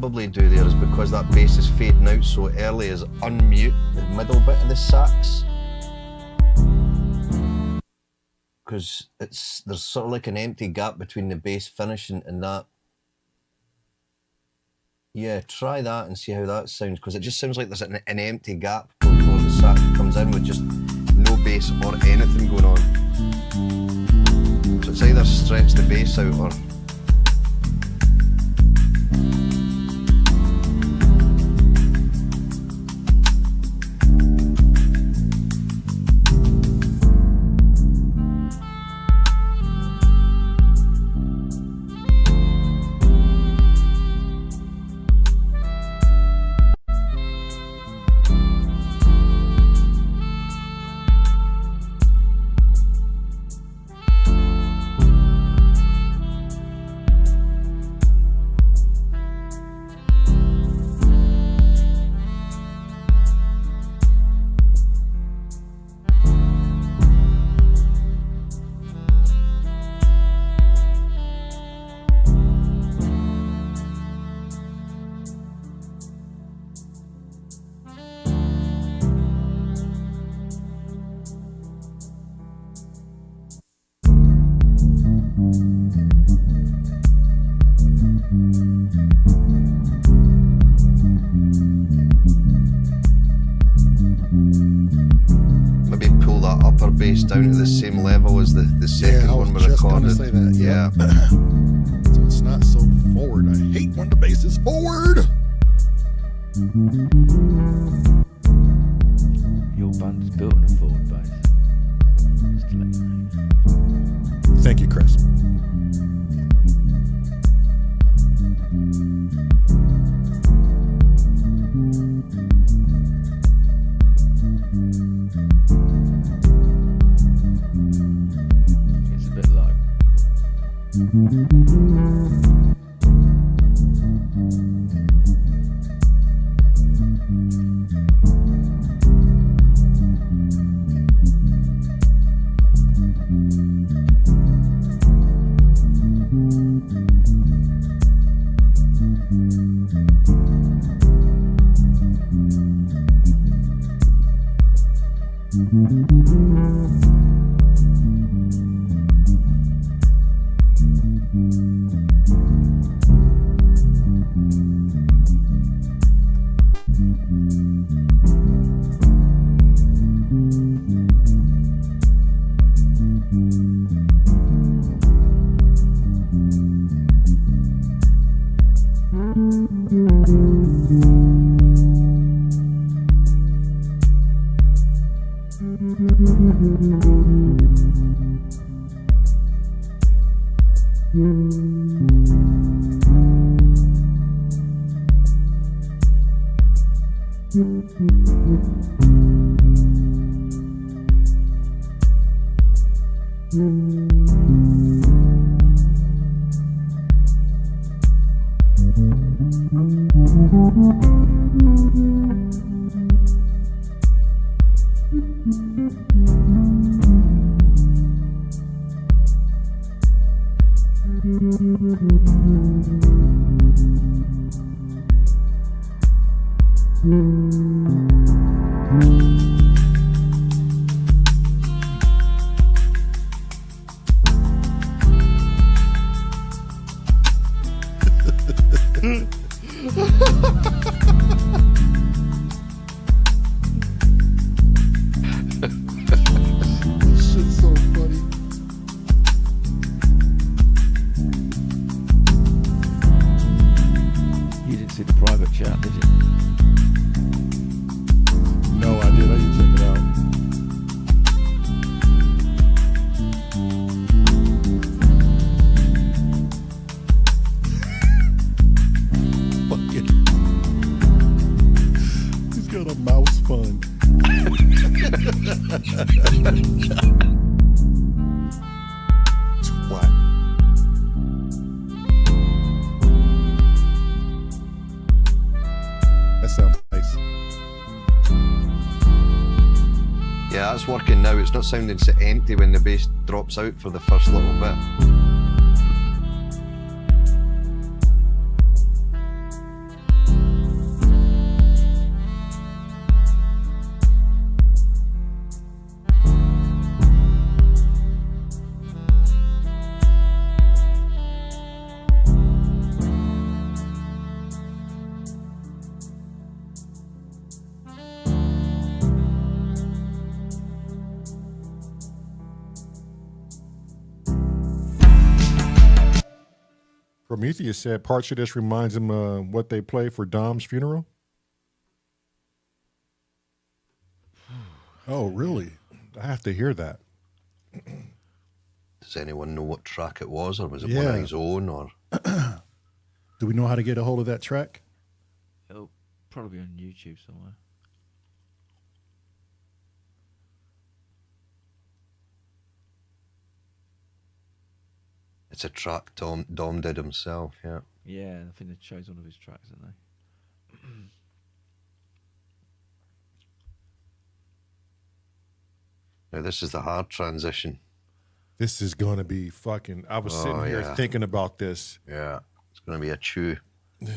probably do there is because that bass is fading out so early is unmute the middle bit of the sax. Because there's sort of like an empty gap between the bass finishing and that. Yeah, try that and see how that sounds, because it just sounds like there's an empty gap before the sax comes in with just no bass or anything going on. So it's either stretch the bass out or... Maybe pull that upper bass down to the same level as the second one we recorded. Say that. Yeah. So it's not so forward. I hate when the bass is forward. Your band is built on a forward bass. Just to let you know. Thank you, Chris. It's a bit low. Shit's so funny. You didn't see the private chat, did you? No, I did. I didn't check it out. Fuck it. He's got a mouse fund. Twat. That sounds nice. Yeah, that's working now. It's not sounding so empty when the bass drops out for the first little bit. Prometheus said parts of this reminds him of what they play for Dom's funeral. Oh, really? I have to hear that. Does anyone know what track it was, or was it one Yeah. of his own, or? Do we know how to get a hold of that track? It'll probably be on YouTube somewhere. It's a track Dom did himself, yeah. Yeah, I think they chose one of his tracks, didn't they? Now this is the hard transition. This is going to be fucking... I was sitting here yeah. thinking about this. Yeah, it's going to be a chew. Yeah.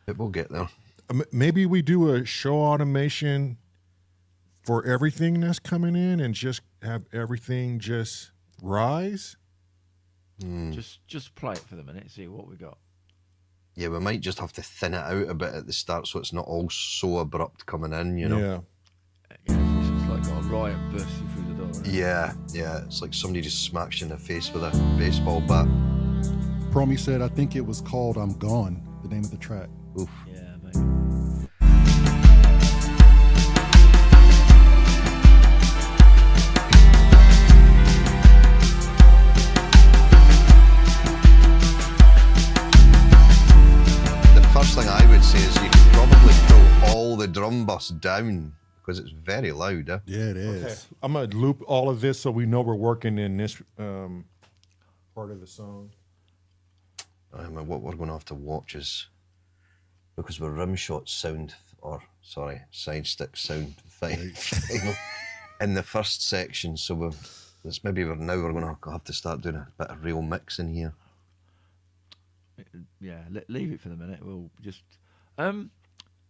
But we'll get there. Maybe we do a show automation for everything that's coming in and just have everything just rise. Just play it for the minute, see what we got. Yeah, we might just have to thin it out a bit at the start so it's not all so abrupt coming in, you know? Yeah. It's like got a riot bursting through the door. Right? Yeah. It's like somebody just smacks you in the face with a baseball bat. Promi said, I think it was called I'm Gone, the name of the track. Oof. Yeah, maybe. First thing I would say is you could probably pull all the drum bus down because it's very loud. Eh? Yeah, it is. Okay. I'm going to loop all of this so we know we're working in this part of the song. What we're going to have to watch is, because we're rimshot sound, or sorry, side stick sound final in the first section, so we're going to have to start doing a bit of real mixing here. Yeah, leave it for the minute. We'll just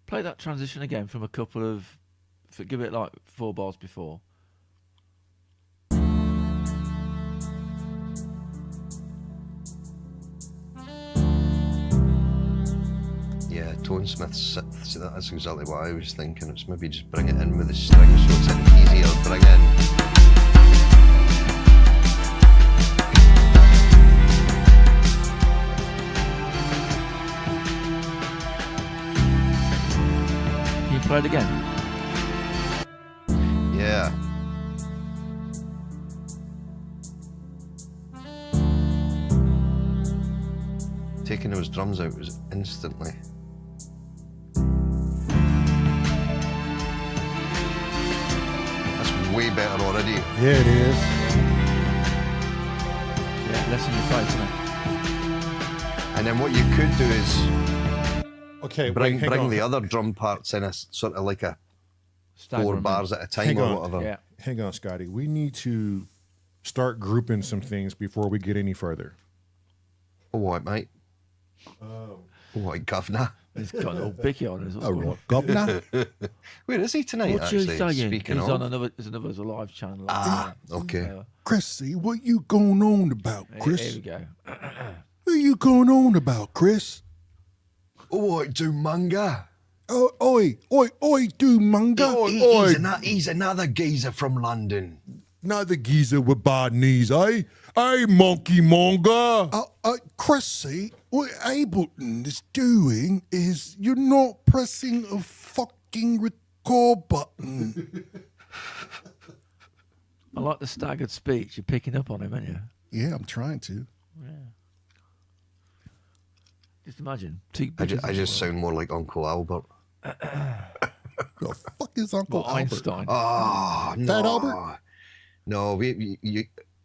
play that transition again from a couple of, give it like 4 bars before. Yeah, Tonesmiths, so that's exactly what I was thinking. It's maybe just bring it in with the strings so it's an easier bring in. Play it again. Yeah. Taking those drums out was instantly. That's way better already. Yeah, it is. Yeah, less in your face, isn't it? And then what you could do is Okay, bring hang on. the other drum parts in a sort of like a Stagger 4 them in. bars at a time Hang or on. whatever. Yeah. Hang on, Scotty. We need to start grouping some things before we get any further. Oh, what, mate? Oh, what, governor? He's got a little bicky on us. All right, Governor. Where is he tonight, What you actually? saying? Speaking He's of. on another live channel. Okay. Chrissy, what you going on about, Here Chris? we go. What you going on about, Chris? Oh, what, do manga? Oh, oi, do manga. He's another geezer from London. Not the geezer with bad knees, eh? Hey, monkey monga. Chrissy, what Ableton is doing is you're not pressing a fucking record button. I like the staggered speech. You're picking up on him, aren't you? Yeah, I'm trying to. Yeah. Just imagine. Two I just sound more like Uncle Albert. The fuck is Uncle Well, Albert? Einstein. Oh, no. Fat Albert? No, you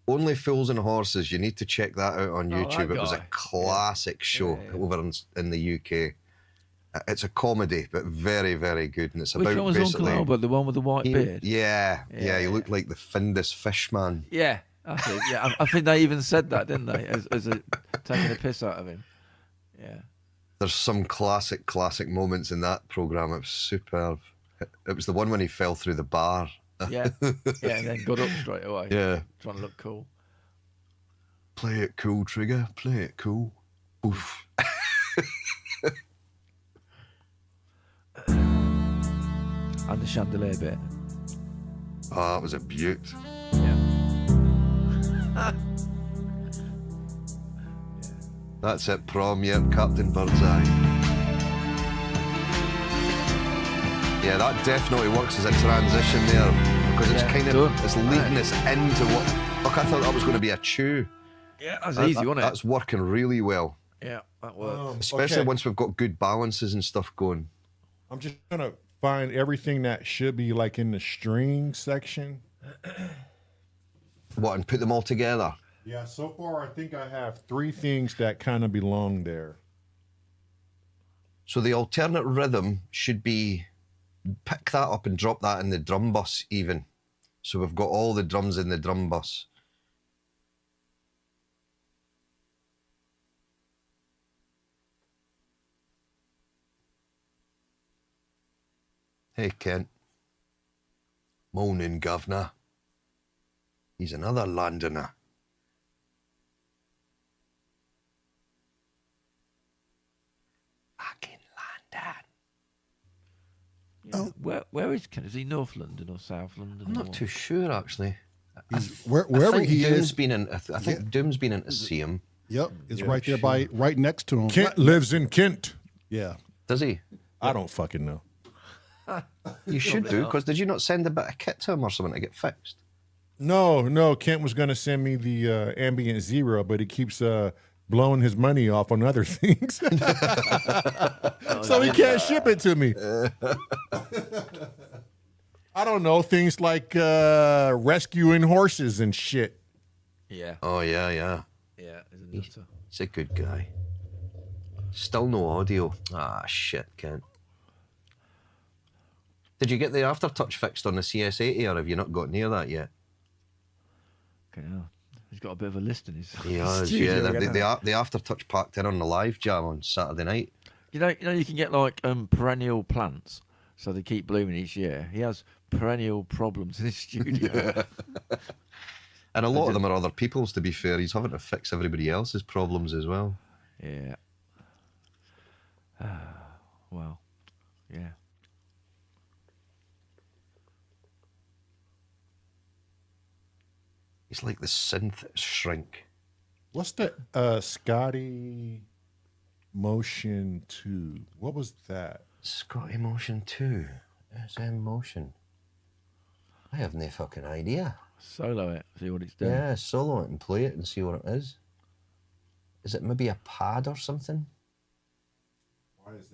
Only Fools and Horses. You need to check that out on Oh, YouTube. that It was a guy. classic show over in the UK. It's a comedy, but very, very good. And it's Which about one was basically... Uncle Albert? The one with the white beard? Yeah, he Yeah. looked like the Findus Fishman. Yeah. That's it. Yeah, I think they even said that, didn't they? As taking a piss out of him. Yeah. There's some classic moments in that programme. It was superb. It was the one when he fell through the bar. Yeah. Yeah, and then got up straight away. Yeah. Trying to look cool. Play it cool, Trigger. Play it cool. Oof. And the chandelier bit. Oh, that was a beaut. Yeah. That's it, prom, yeah, Captain Birdseye. Yeah, that definitely works as a transition there because it's kind of it's leading us into what. Fuck, I thought that was going to be a chew. Yeah, that's easy, wasn't it? That's working really well. Yeah, that works. Especially once we've got good balances and stuff going. I'm just gonna find everything that should be like in the string section. What, and put them all together? Yeah, so far I think I have 3 things that kind of belong there. So the alternate rhythm should be pick that up and drop that in the drum bus even. So we've got all the drums in the drum bus. Hey, Kent. Morning, governor. He's another Londoner. Fucking London. Where is Kent? Is he North London or South London? I'm not too sure, actually. Wherever I think he Doom's is. been in. I think Doom's been in to see him. Yep, it's right there right next to him. Kent lives in Kent. Yeah. Does he? I don't fucking know. You should do, because did you not send a bit of kit to him or something to get fixed? No. Kent was gonna send me the Ambient Zero, but he keeps blowing his money off on other things, so he can't ship it to me. I don't know, things like rescuing horses and shit. Yeah. Oh, yeah. Yeah, he's a nutter. He's a good guy. Still no audio. Ah, shit, Kent. Did you get the aftertouch fixed on the CS80, or have you not got near that yet? Okay, he's got a bit of a list in his. He has, studio, yeah. The aftertouch packed in on the live jam on Saturday night. You know, you can get like perennial plants, so they keep blooming each year. He has perennial problems in his studio. And a lot of them are other people's, to be fair. He's having to fix everybody else's problems as well. Yeah. Well, yeah. He's like the synth shrink. What's the Scotty Motion 2? What was that? Scotty Motion 2. SM Motion. I have no fucking idea. Solo it, see what it's doing. Yeah, solo it and play it and see what it is. Is it maybe a pad or something? Why is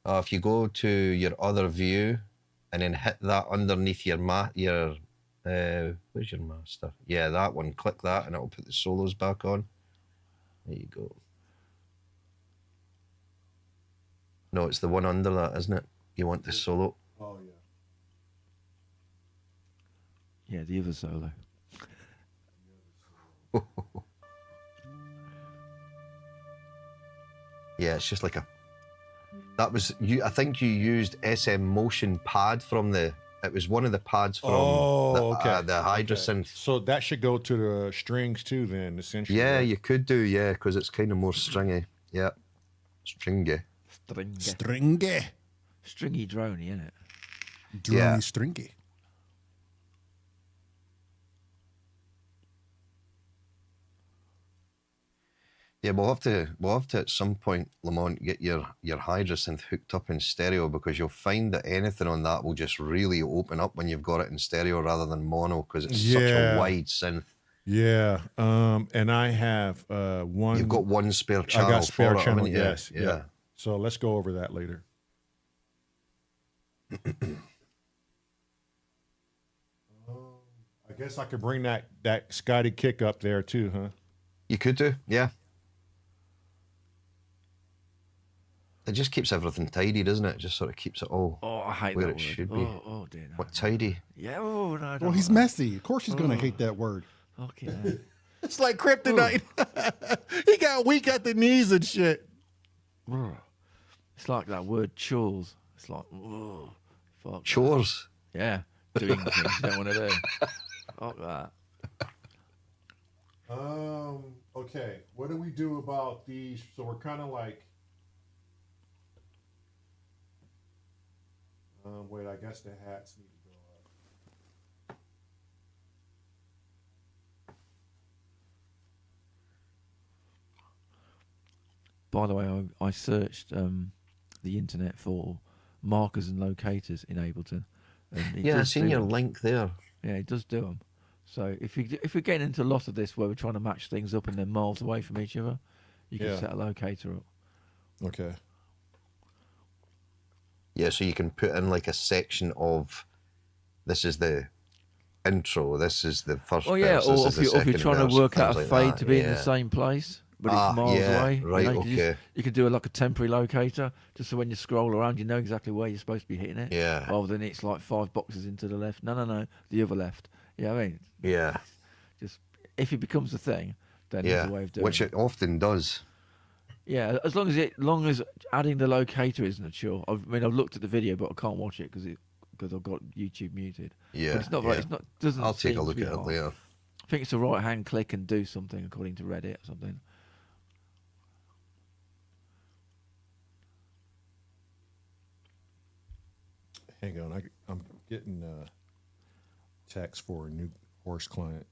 that? If you go to your other view and then hit that underneath your where's your master? Yeah, that one. Click that and it'll put the solos back on. There you go. No, it's the one under that, isn't it? You want the solo. Oh, yeah. Yeah, the other solo. Yeah, it's just like a. That was you. I think you used SM Motion pad from the. It was one of the pads from the Hydrosynth. Okay. So that should go to the strings too, then, essentially. Yeah, right? you could do, yeah, because it's kind of more stringy. Yeah, stringy. Stringy. Stringy droney, isn't it? Drony Yeah. stringy. Yeah, we'll have to at some point, Lamont, get your Hydrosynth hooked up in stereo, because you'll find that anything on that will just really open up when you've got it in stereo rather than mono, because it's such a wide synth. Yeah, and I have one. You've got one spare channel. I got spare for it, channel. haven't you? Yes, yeah. So let's go over that later. I guess I could bring that Scotty kick up there too, huh? You could do, yeah. It just keeps everything tidy, doesn't it? It just sort of keeps it all I hate where that it word. should be. Oh dear. No, What, tidy? Yeah. Oh no. Well, he's messy. Of course, he's gonna hate that word. Fucking hell. It's like kryptonite. He got weak at the knees and shit. It's like that word chores. It's like, fuck. Chores. Yeah, doing things you don't want to do. Fuck that. Okay. What do we do about these? So we're kind of like. Wait, I guess the hats need to go up. By the way, I searched the internet for markers and locators in Ableton. And it Yeah, I've does seen do your them. link there. Yeah, it does do them. So if we're getting into a lot of this where we're trying to match things up and they're miles away from each other, you can set a locator up. Okay. Yeah, so you can put in like a section of this is the intro, this is the first Oh yeah, verse, or this if is the you're second trying verse, to work out a things fade like to that, be in the yeah. same place, but it's miles yeah, away. right, you know, okay. You can do like a temporary locator, just so when you scroll around, you know exactly where you're supposed to be hitting it. Yeah. Rather than it's like 5 boxes into the left. No, the other left. Yeah, I mean, Yeah, just if it becomes a thing, then there's yeah, a way of doing which it often does. Yeah, as long as adding the locator isn't a chore. I mean, I've looked at the video, but I can't watch it because I've got YouTube muted. Yeah, but it's not. Very, yeah. It's not. Doesn't. I'll take seem a to look be at it hard. later. I think it's a right hand click and do something according to Reddit or something. Hang on, I'm getting text for a new horse client.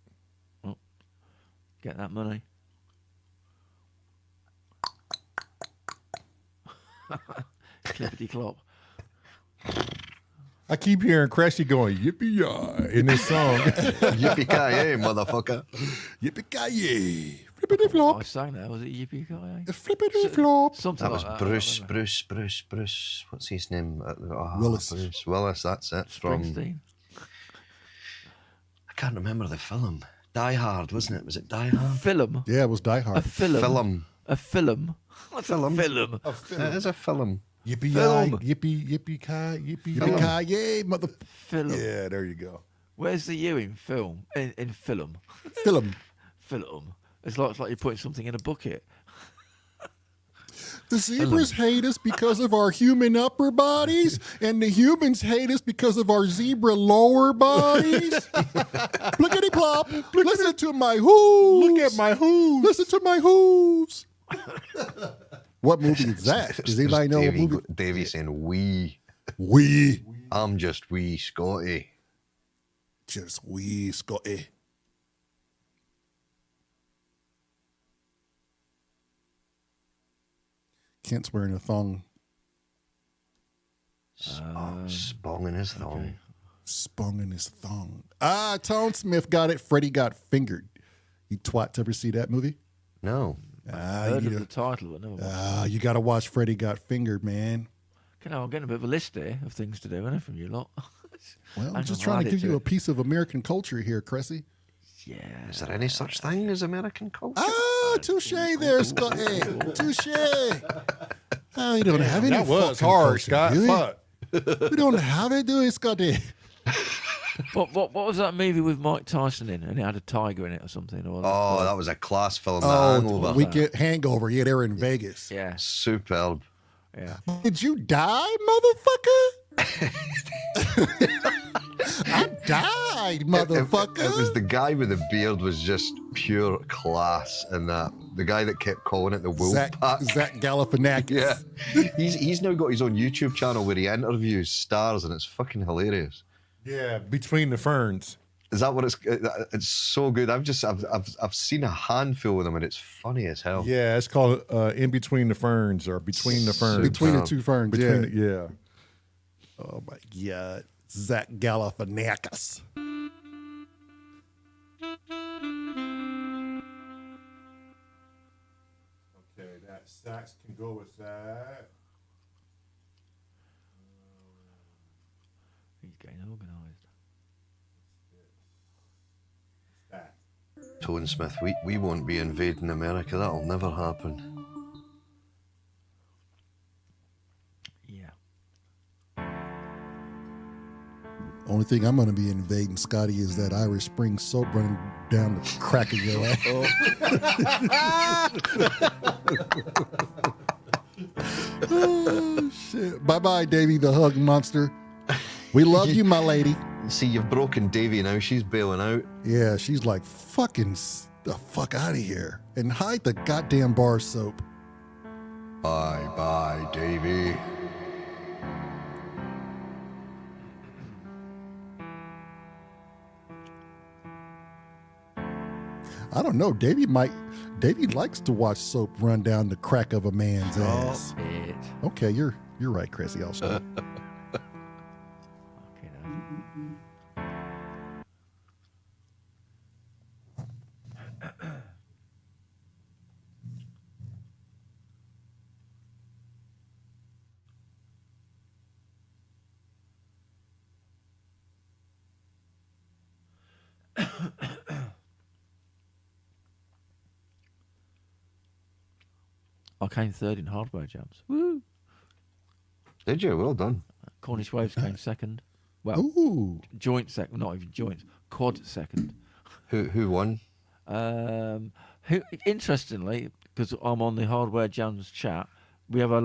Get that money. Clippity clop. I keep hearing Cressy going yippee in this song. Yippee-ki-yay, motherfucker. Yippee-ki-yay. Flippity flop. I sang that. Was it Yippee Ki? Flippity flop. Something That was like that. I don't Bruce. remember. What's his name? Willis. Bruce Willis, that's it. From Springsteen. I can't remember the film. Die Hard, wasn't it? Was it Die Hard? Film. Yeah, it was Die A Hard. film. Film. A film. What's a film? It is a film. Yippee Film. yippee yay, mother. Film. Yeah, there you go. Where's the U in film? In film. Film. Film. It's like you're putting something in a bucket. The zebras hate us because of our human upper bodies, and the humans hate us because of our zebra lower bodies. Blickety plop. Listen to my hooves. Look at my hooves. Listen to my hooves. What movie is that? Does anybody know what movie? Davey saying we. We. I'm just wee Scotty. Just we, Scotty. Kent's wearing a thong. Spong in his thong. Okay. Spung in his thong. Tone Smith got it. Freddie got fingered. You twats ever see that movie? No. Heard of the title, but never watched. You got to watch Freddie got fingered, man. I'm getting a bit of a list here of things to do, isn't it, from you lot? Well, Hang I'm just on, trying I'll to add give it you to a piece of American culture here, Cressy. Yeah. Is there any such thing as American culture? Touche there, Scotty. Touche. You don't have any That was fucking hard, culture, Scott. do we? Fuck. We don't have it, do we, Scotty? What was that movie with Mike Tyson in? And it had a tiger in it or something? Oh, that was a class film. The Hangover. we get Hangover. Yeah, they're in Vegas. yeah, Superb. yeah. Did you die, motherfucker? I died, motherfucker. It was the guy with the beard was just pure class, and that the guy that kept calling it the Wolf Pack. Zach Galifianakis. Yeah, he's now got his own YouTube channel where he interviews stars, and it's fucking hilarious. Yeah, Between the Ferns. Is that what it's? It's so good. I've seen a handful of them, and it's funny as hell. Yeah, it's called In Between the Ferns or Between the Ferns. Between the two ferns. Between yeah. yeah. Oh my God, Zach Galifianakis. Okay, that sax can go with that. He's getting organised. That. Tone Smith, we won't be invading America. That'll never happen. Yeah. Only thing I'm going to be invading, Scotty, is that Irish Spring soap running down the crack of your ass. Oh, shit. Bye-bye, Davy the Hug Monster. We love you, my lady. See, you've broken Davy now. She's bailing out. Yeah, she's like, fucking the fuck out of here. And hide the goddamn bar soap. Bye, Davy. I don't know. Davey likes to watch soap run down the crack of a man's ass. Stop it. Okay, you're right, Chrissy. I'll stop. Okay, now. I came third in hardware jams. Woo! Did you? Well done. Cornish Waves came second. Well, Ooh. joint second, not even joint, quad second. Who won? Who interestingly, because I'm on the hardware jams chat, we have a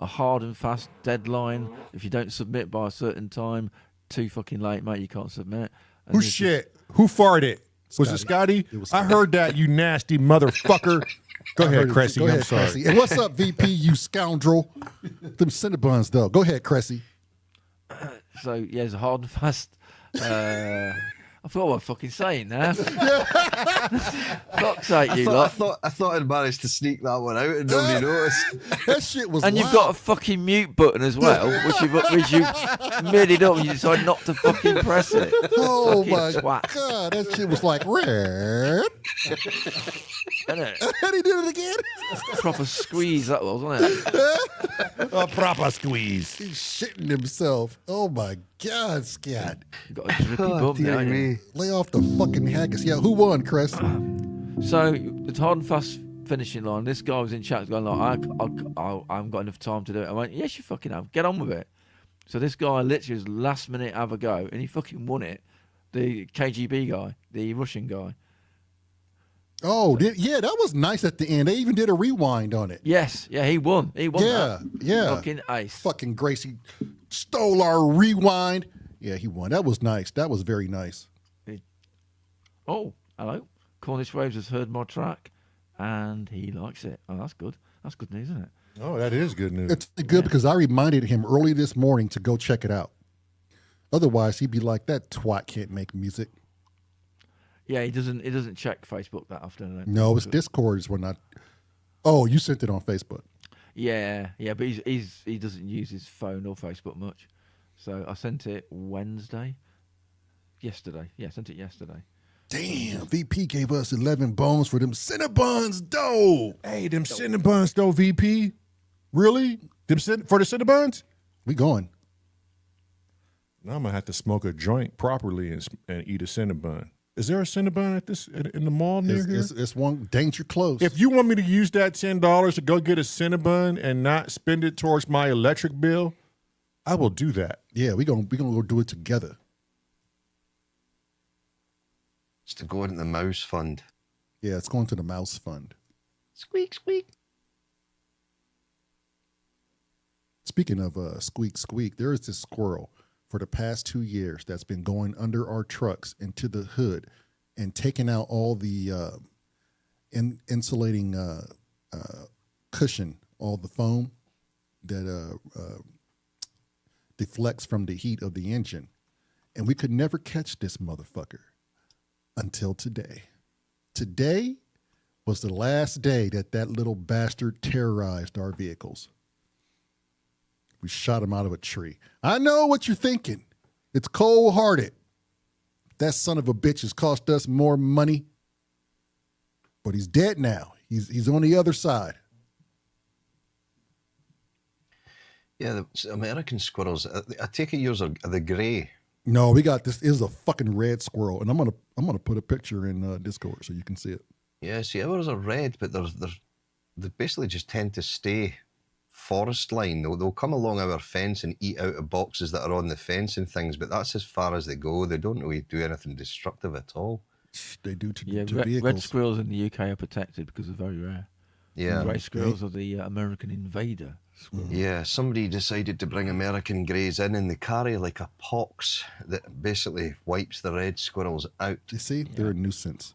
hard and fast deadline. If you don't submit by a certain time, too fucking late, mate. You can't submit. And Who there's shit? Who farted? Was it Scotty? It was I heard that, you nasty motherfucker. Go ahead, Cressy. Go I'm ahead, sorry. Cressy. And what's up, VP, you scoundrel? Them Cinnabons, though. Go ahead, Cressy. So yeah, it's a hard and fast. I forgot what I'm fucking saying now. Fuck's sake, you lot. I thought I'd managed to sneak that one out and nobody noticed. That shit was And you've loud. got a fucking mute button as well, which you made it up and you decide not to fucking press it. Oh Fucking my twat. God, that shit was like red. Isn't it? And he did it again. Proper squeeze that was, wasn't it? A proper squeeze. He's shitting himself. Oh my God, Scott. You got a drippy Oh, bum dear there. ain't you? me. Lay off the fucking haggis. Yeah, who won, Chris? So it's hard and fast finishing line. This guy was in chat going like, I haven't got enough time to do it. I went, yes, you fucking have. Get on with it. So this guy literally was last minute have a go, and he fucking won it. The KGB guy, the Russian guy. Oh, yeah, that was nice at the end. They even did a rewind on it. Yes, yeah, he won. He won. Yeah, that. yeah. Fucking ace. Fucking Gracie stole our rewind. Yeah, he won. That was nice. That was very nice. Oh, hello. Cornish Waves has heard my track, and he likes it. Oh, that's good. That's good news, isn't it? Oh, that is good news. It's good because I reminded him early this morning to go check it out. Otherwise, he'd be like, that twat can't make music. Yeah, he doesn't check Facebook that often. I don't No, think. it's Discord is when I. Oh, you sent it on Facebook. Yeah, but he doesn't use his phone or Facebook much. So I sent it yesterday. Yeah, I sent it yesterday. Damn, VP gave us 11 bones for them Cinnabons, dough. Hey, them Cinnabons though, VP. Really? For the Cinnabons? We going. Now I'm gonna have to smoke a joint properly and eat a Cinnabon. Is there a Cinnabon in the mall near here? It's one danger close. If you want me to use that $10 to go get a Cinnabon and not spend it towards my electric bill, I will do that. Yeah, we gonna go do it together. It's to go into the mouse fund. Yeah, it's going to the mouse fund. Squeak, squeak. Speaking of squeak, squeak, there is this squirrel for the past 2 years that's been going under our trucks into the hood and taking out all the insulating cushion, all the foam that deflects from the heat of the engine. And we could never catch this motherfucker until today. Today was the last day that little bastard terrorized our vehicles. We shot him out of a tree. I know what you're thinking. It's cold-hearted. That son of a bitch has cost us more money. But he's dead now. He's on the other side. Yeah, the American squirrels. I take it yours are the grey. No, we got this. It is a fucking red squirrel, and I'm gonna put a picture in Discord so you can see it. Yeah, see, ours are red, but they basically just tend to stay forest line. They'll come along our fence and eat out of boxes that are on the fence and things, but that's as far as they go. They don't really do anything destructive at all. They do to Red vehicles. squirrels in the UK are protected because they're very rare. Yeah. Grey squirrels are the American invader squirrel. Yeah, somebody decided to bring American greys in, and they carry like a pox that basically wipes the red squirrels out. You see, they're a nuisance.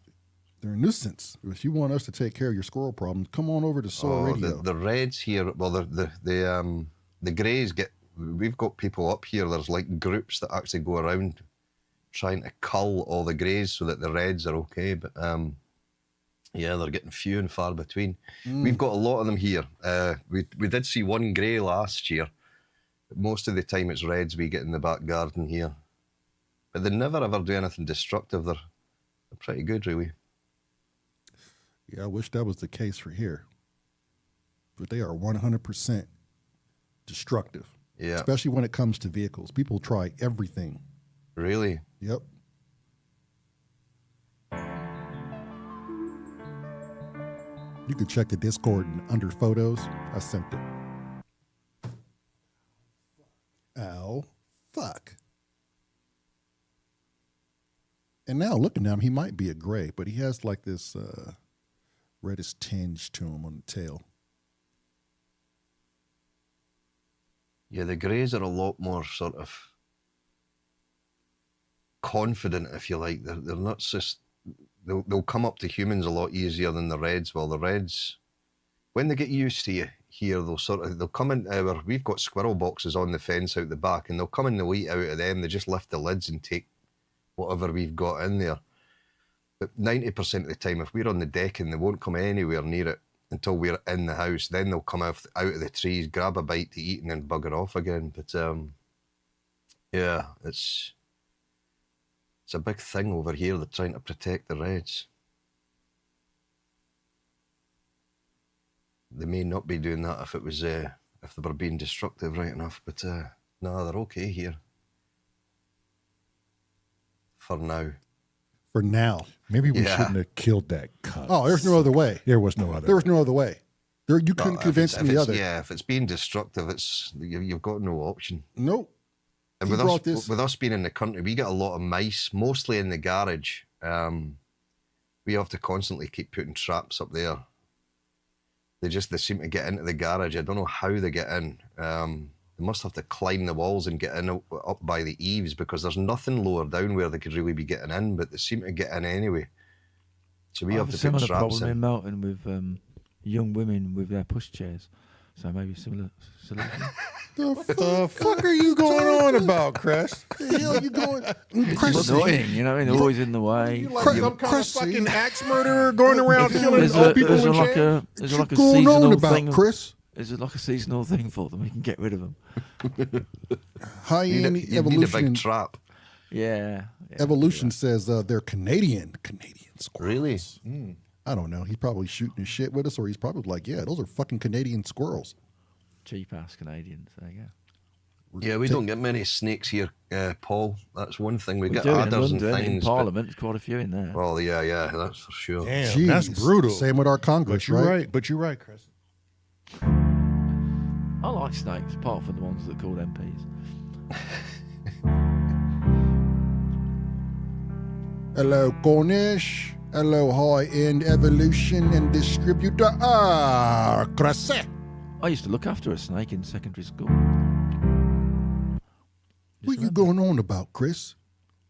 They're a nuisance. If you want us to take care of your squirrel problems, come on over to S.Or Radio. The reds here, well, the greys we've got people up here, there's like groups that actually go around trying to cull all the greys so that the reds are okay. But yeah, they're getting few and far between. We've got a lot of them here. We did see one grey last year. But most of the time it's reds we get in the back garden here. But they never ever do anything destructive. They're pretty good, really. Yeah, I wish that was the case for here. But they are 100% destructive. Yeah. Especially when it comes to vehicles. People try everything. Really? Yep. You can check the Discord and under photos. I sent it. Ow. Fuck. And now looking at him, he might be a gray, but he has like this reddish tinge to him on the tail. Yeah, the greys are a lot more sort of confident, if you like. They're not just... They'll come up to humans a lot easier than the reds. Well, the reds, when they get used to you here, they'll come in our... We've got squirrel boxes on the fence out the back, and they'll come in, they'll eat out of them. They just lift the lids and take whatever we've got in there. But 90% of the time, if we're on the deck and they won't come anywhere near it until we're in the house, then they'll come out of the trees, grab a bite to eat, and then bugger off again. But yeah, it's a big thing over here. They're trying to protect the reds. They may not be doing that if it was if they were being destructive right enough, but no, they're okay here. For now. For now. Maybe we shouldn't have killed that cunt. Oh, there's no other way. There was no other. There was no other way. You couldn't convince me other. Yeah, if it's being destructive, you've got no option. Nope. And with us being in the country, we get a lot of mice, mostly in the garage. We have to constantly keep putting traps up there. They seem to get into the garage. I don't know how they get in. They must have to climb the walls and get in up by the eaves, because there's nothing lower down where they could really be getting in, but they seem to get in anyway. So we have to put traps in. Similar problem in Melton with young women with their pushchairs. So maybe similar solution. The fuck are you going on about, Chris? The hell you going? It's annoying, you know, they're always in the way. You like some kind of fucking axe murderer going around killing old people in chairs? There's like a What's going on seasonal about, thing. Chris? Is it like a seasonal thing for them? We can get rid of them. You need a big trap. Yeah. Evolution says they're Canadian squirrels. Really? I don't know. He's probably shooting his shit with us, or he's probably like, yeah, those are fucking Canadian squirrels. Cheap ass Canadians. There you go. Yeah, we don't get many snakes here, Paul. That's one thing. We get do in adders and London, things. in Parliament, there's quite a few in there. Well, yeah, that's for sure. Damn, Jeez. that's brutal. Same with our Congress, But you're right? right. But you're right, Chris. I like snakes, apart from the ones that are called MPs. Hello, Cornish. Hello, high-end evolution and distributor. Chris. I used to look after a snake in secondary school. What you going on about, Chris?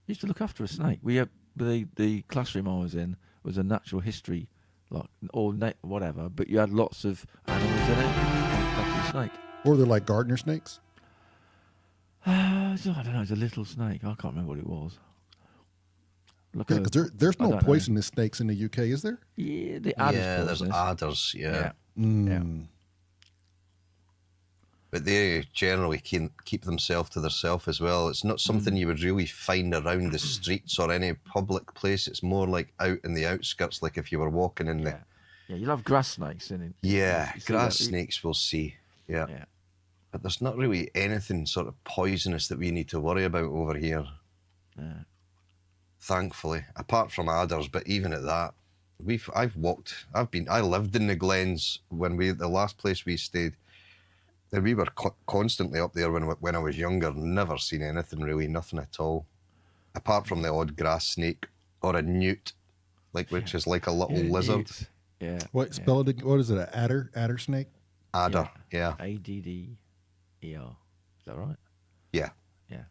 Used to look after a snake. We had the classroom I was in was a natural history, whatever. But you had lots of animals in it. Looked after a snake. Or they're like gardener snakes? I don't know. It's a little snake. I can't remember what it was. Yeah, because there's no poisonous snakes in the UK, is there? Yeah, the adders. Yeah, there's poisonous. adders. Yeah. Yeah. But they generally keep themselves to themselves as well. It's not something you would really find around the streets or any public place. It's more like out in the outskirts, like if you were walking in the... Yeah, you'll have grass snakes in it. Yeah, grass snakes we'll see. Yeah. Yeah. But there's not really anything sort of poisonous that we need to worry about over here. Yeah. Thankfully, apart from adders, but even at that, I lived in the Glens the last place we stayed. And we were constantly up there when I was younger. Never seen anything really, nothing at all. Apart from the odd grass snake or a newt, which is like a little lizard. Newts. Yeah. What spell it? What is it? An adder snake? Adder, yeah. ADDER. Is that right? Yeah. Yeah.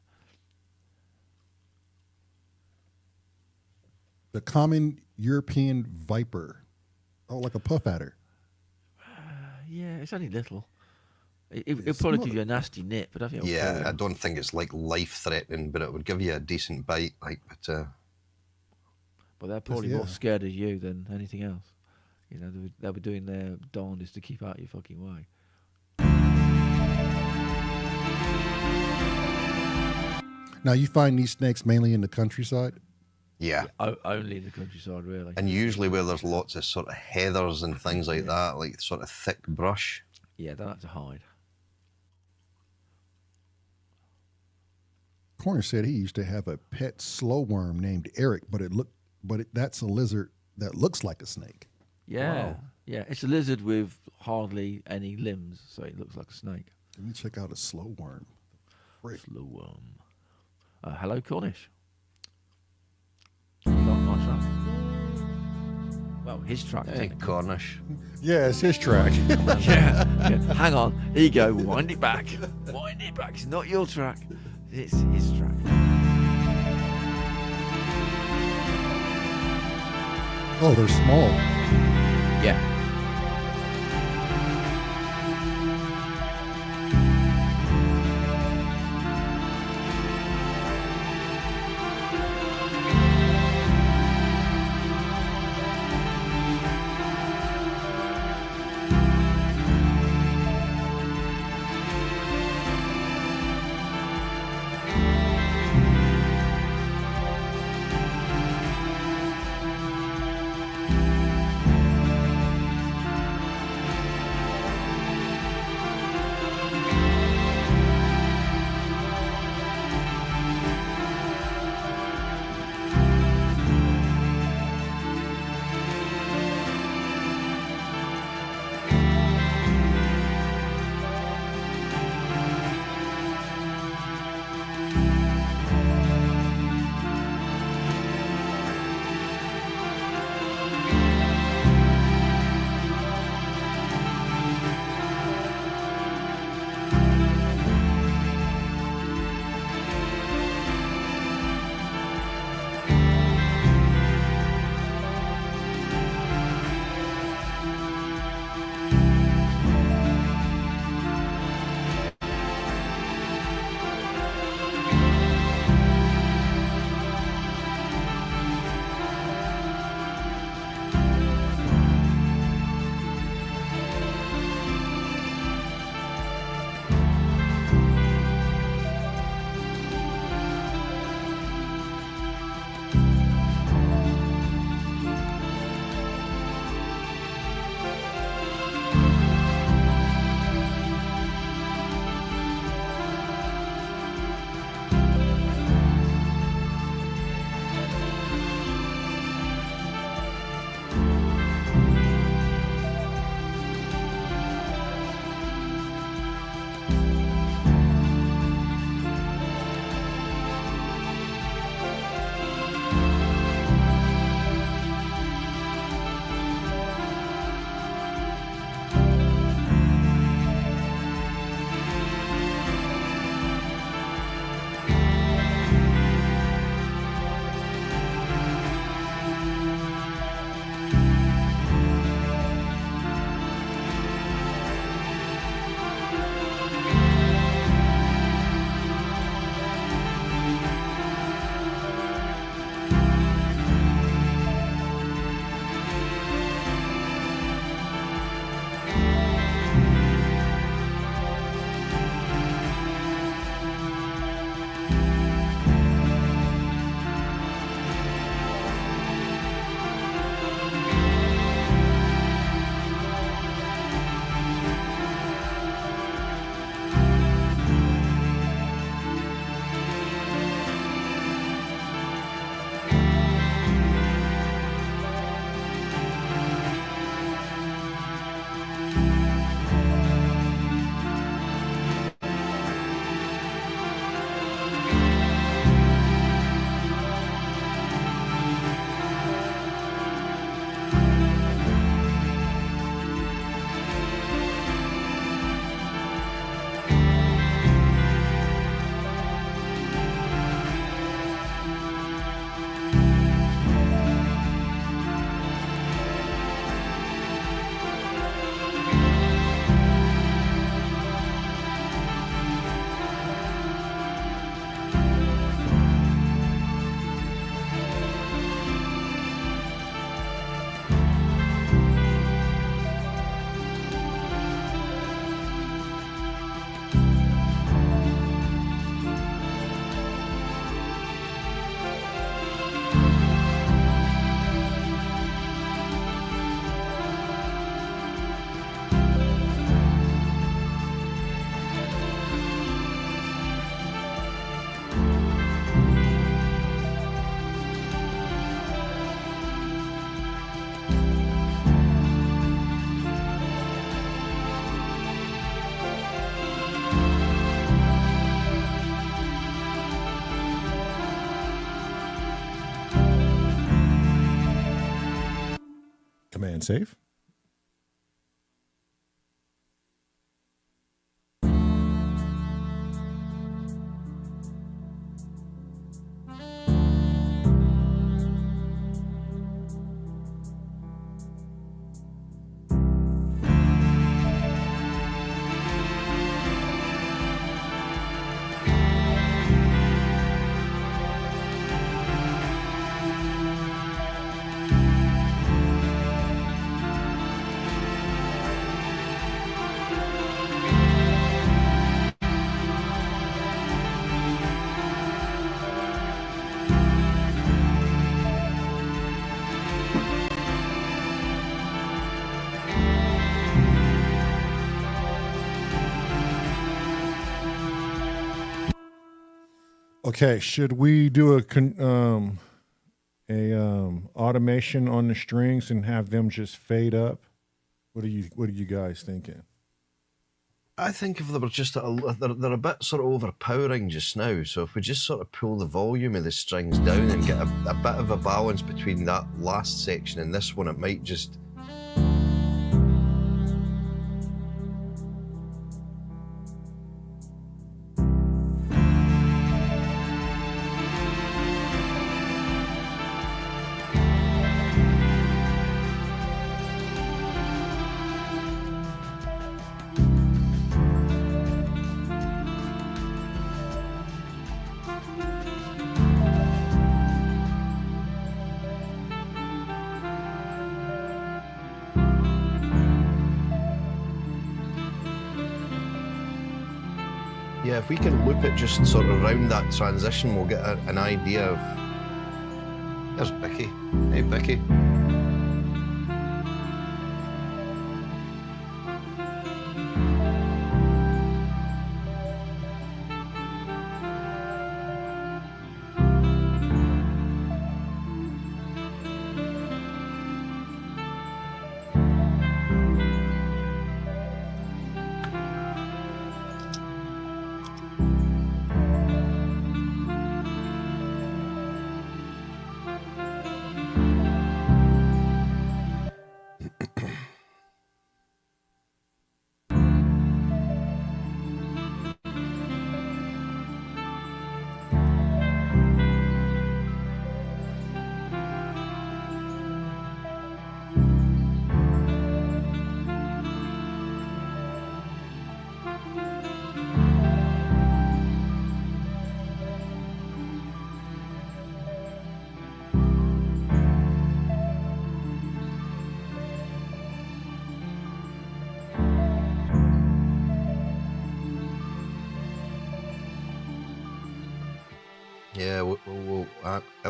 The common European viper. Oh, like a puff adder. Yeah, it's only little. It'll probably give you a nasty nip, but I think it'll Yeah, kill I you. don't think it's like life-threatening, but it would give you a decent bite. Like, But they're probably more scared of you than anything else. You know, they'll be doing their darndest to keep out your fucking way. Now, you find these snakes mainly in the countryside? yeah. Only in the countryside, really. And usually where there's lots of sort of heathers and things like that, like sort of thick brush. Yeah, they like to hide. Cornish said he used to have a pet slow worm named Eric, that's a lizard that looks like a snake. Yeah, yeah. It's a lizard with hardly any limbs, so it looks like a snake. Let me check out a slow worm. Slow worm. Hello, Cornish. You like my track? Well, his track. Hey, technically. Cornish. Yeah, it's his track. Yeah. Hang on. Here you go. Wind it back. Wind it back. It's not your track. It's his track. Oh, they're small. Yeah. safe? Okay, should we do a automation on the strings and have them just fade up? What are you guys thinking? I think if they were just they're a bit sort of overpowering just now. So if we just sort of pull the volume of the strings down and get a bit of a balance between that last section and this one, it might just. Yeah, if we can loop it just sort of around that transition, we'll get an idea of. There's Becky. Hey, Becky. Yeah,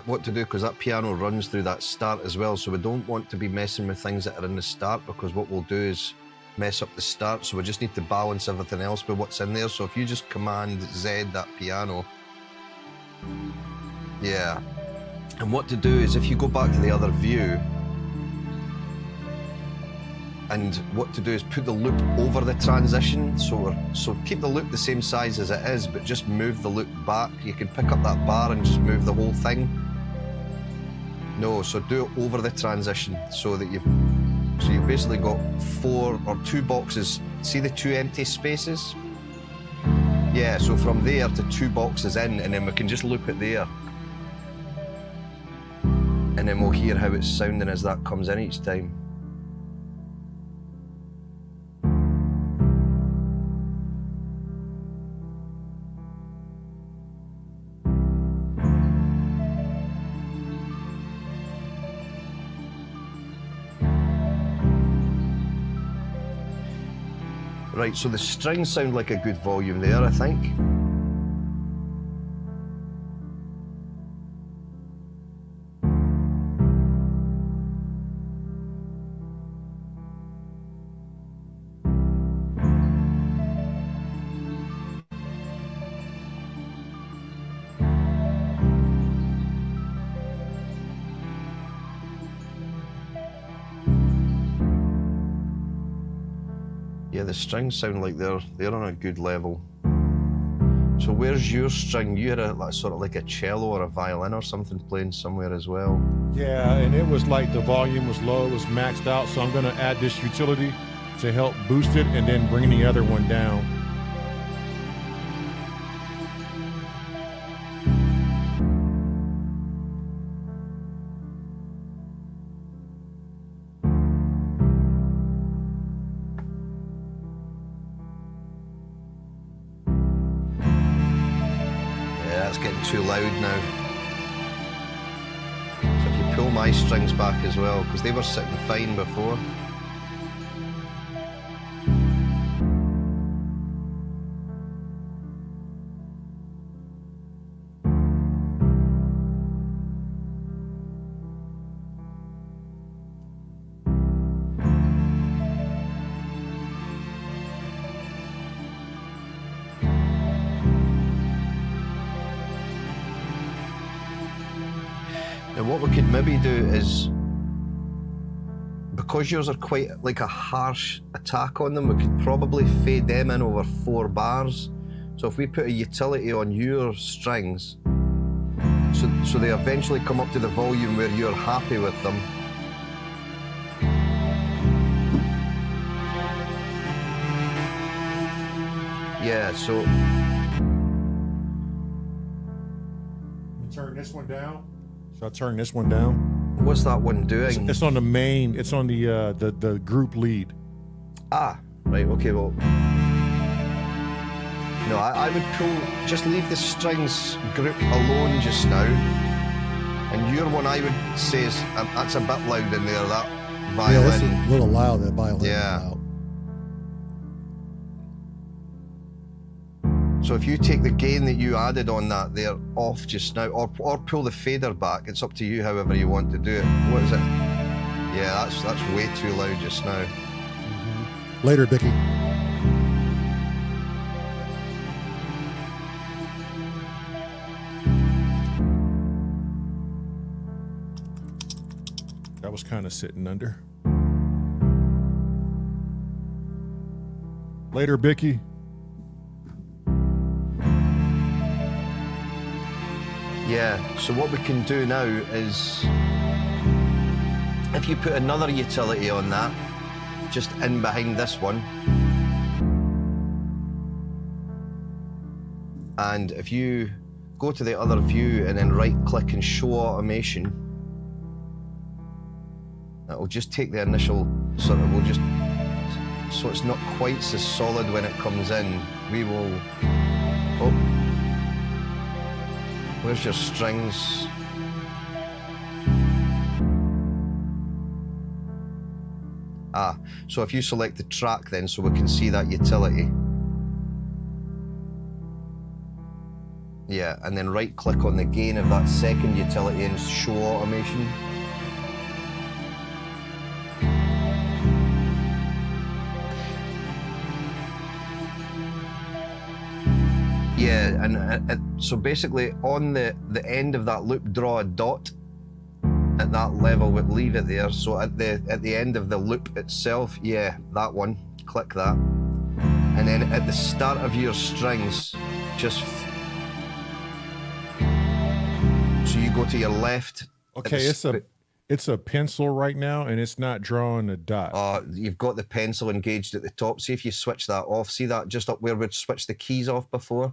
what to do, because that piano runs through that start as well, so we don't want to be messing with things that are in the start, because what we'll do is mess up the start, so we just need to balance everything else with what's in there. So if you just Command Z that piano, yeah, and what to do is if you go back to the other view, and what to do is put the loop over the transition, so keep the loop the same size as it is, but just move the loop back. You can pick up that bar and just move the whole thing. No, so do it over the transition, so that you've basically got 4 or 2 boxes. See the 2 empty spaces? Yeah, so from there to 2 boxes in, and then we can just loop it there. And then we'll hear how it's sounding as that comes in each time. Right, so the strings sound like a good volume there, I think. Yeah, the strings sound like they're on a good level. So where's your string? You had a sort of like a cello or a violin or something playing somewhere as well. Yeah, and it was like the volume was low, it was maxed out, so I'm gonna add this utility to help boost it and then bring the other one down. That's getting too loud now. So if you pull my strings back as well, because they were sitting fine before. And what we could maybe do is, because yours are quite like a harsh attack on them, we could probably fade them in over 4 bars. So if we put a utility on your strings, so they eventually come up to the volume where you're happy with them. Yeah, so... Turn this one down. Should I turn this one down? What's that one doing? It's on the main. It's on the group lead. Ah, right. Okay. Well, no, I would pull. Just leave the strings group alone just now. And your one, I would say, is that's a bit loud in there. That violin. Yeah, that's a little loud. That violin. Yeah. Loud. So if you take the gain that you added on that there off just now, or pull the fader back, it's up to you however you want to do it. What is it? Yeah, that's way too loud just now. Mm-hmm. Later, Vicky. That was kind of sitting under. Later, Bicky. Yeah, so what we can do now is, if you put another utility on that, just in behind this one, and if you go to the other view and then right-click and show automation, that will just take the initial sort of, we'll just, so it's not quite so solid when it comes in, we will, oh, where's your strings? Ah, so if you select the track then, so we can see that utility. Yeah, and then right-click on the gain of that second utility and show automation. Yeah, and so basically on the end of that loop, draw a dot at that level, but leave it there. So at the end of the loop itself, yeah, that one, click that. And then at the start of your strings, just so you go to your left. Okay, it's a pencil right now, and it's not drawing a dot. You've got the pencil engaged at the top. See if you switch that off. See that just up where we'd switched the keys off before?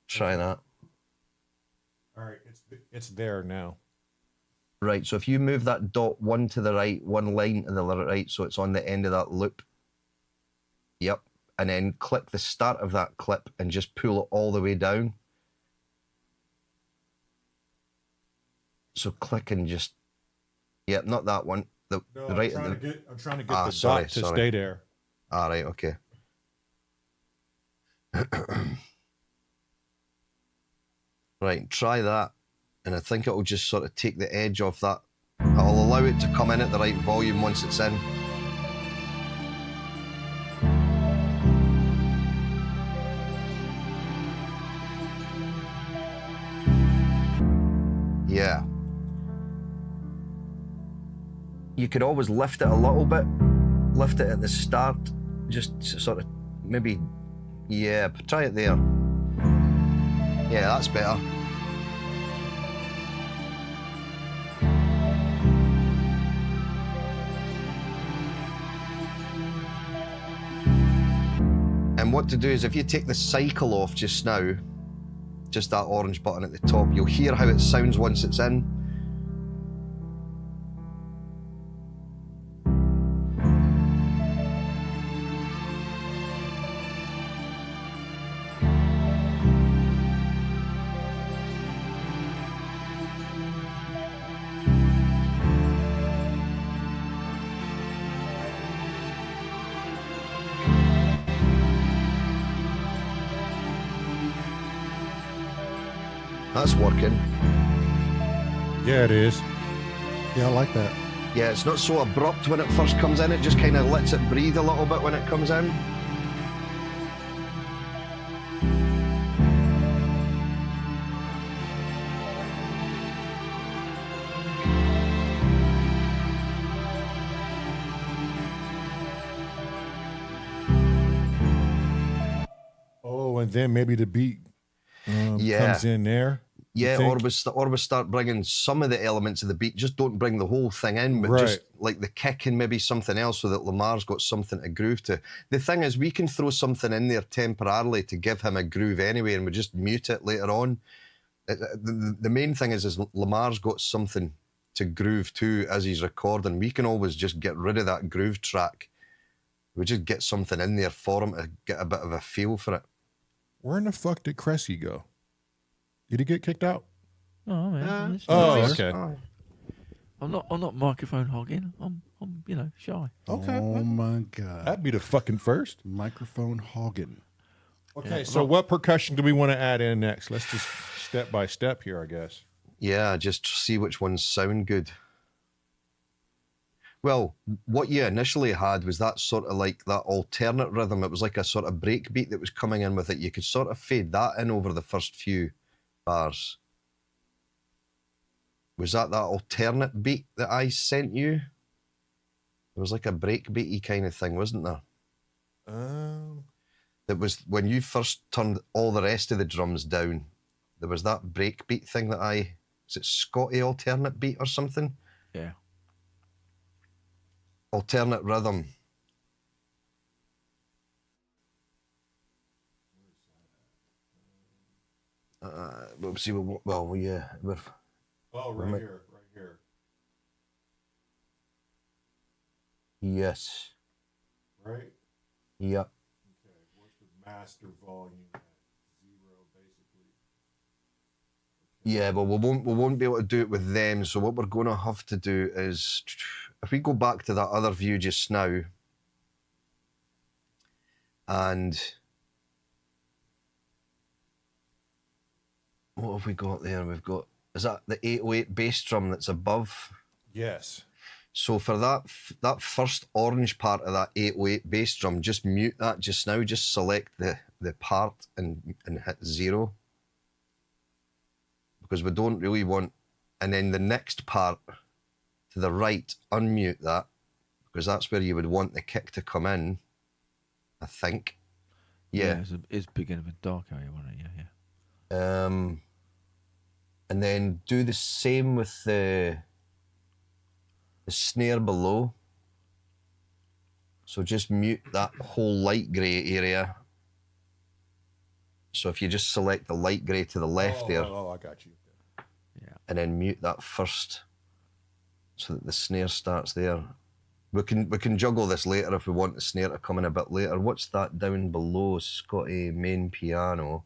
Try that. All right, it's there now. Right, so if you move that dot one to the right, one line to the right, so it's on the end of that loop. Yep, and then click the start of that clip and just pull it all the way down. So click and just, yep, not that one. The right. I'm trying to get the dot to stay there. All right, okay. Right, try that, and I think it'll just sort of take the edge off that. I'll allow it to come in at the right volume once it's in. Yeah. You could always lift it a little bit, lift it at the start, just sort of maybe, yeah, try it there. Yeah, that's better. And what to do is if you take the cycle off just now, just that orange button at the top, you'll hear how it sounds once it's in. That's working. Yeah, it is. Yeah, I like that. Yeah, it's not so abrupt when it first comes in, it just kind of lets it breathe a little bit when it comes in. Oh, and then maybe the beat comes in there. Yeah, or we start bringing some of the elements of the beat. Just don't bring the whole thing in, but just like the kick and maybe something else so that Lamar's got something to groove to. The thing is, we can throw something in there temporarily to give him a groove anyway, and we just mute it later on. The main thing is Lamar's got something to groove to as he's recording. We can always just get rid of that groove track. We just get something in there for him to get a bit of a feel for it. Where in the fuck did Cressy go? Did he get kicked out? Oh man. Okay. I'm not microphone hogging. I'm shy. Okay. Oh my God. That'd be the fucking first. Microphone hogging. Okay, so what percussion do we want to add in next? Let's just step by step here, I guess. Yeah, just see which ones sound good. Well, what you initially had was that sort of like that alternate rhythm. It was like a sort of break beat that was coming in with it. You could sort of fade that in over the first few bars. Was that alternate beat that I sent you? There was like a break beaty kind of thing, wasn't there? That was when you first turned all the rest of the drums down. There was that break beat thing that is it Scotty alternate beat or something? Yeah. Alternate rhythm. We'll see. Well, yeah. Oh, right here. Yes. Right? Yep. Okay, what's the master volume at? 0, basically. Yeah, but we won't be able to do it with them. So what we're going to have to do is, if we go back to that other view just now, and what have we got there? We've got, is that the 808 bass drum that's above? Yes. So for that first orange part of that 808 bass drum, just mute that just now. Just select the part and hit 0. Because we don't really want, and then the next part to the right, unmute that, because that's where you would want the kick to come in, I think. Yeah. It's beginning with dark area, wasn't it? Yeah. And then do the same with the snare below. So just mute that whole light grey area. So if you just select the light grey to the left there. Oh, I got you. Yeah. And then mute that first so that the snare starts there. We can juggle this later if we want the snare to come in a bit later. What's that down below? Scotty main piano.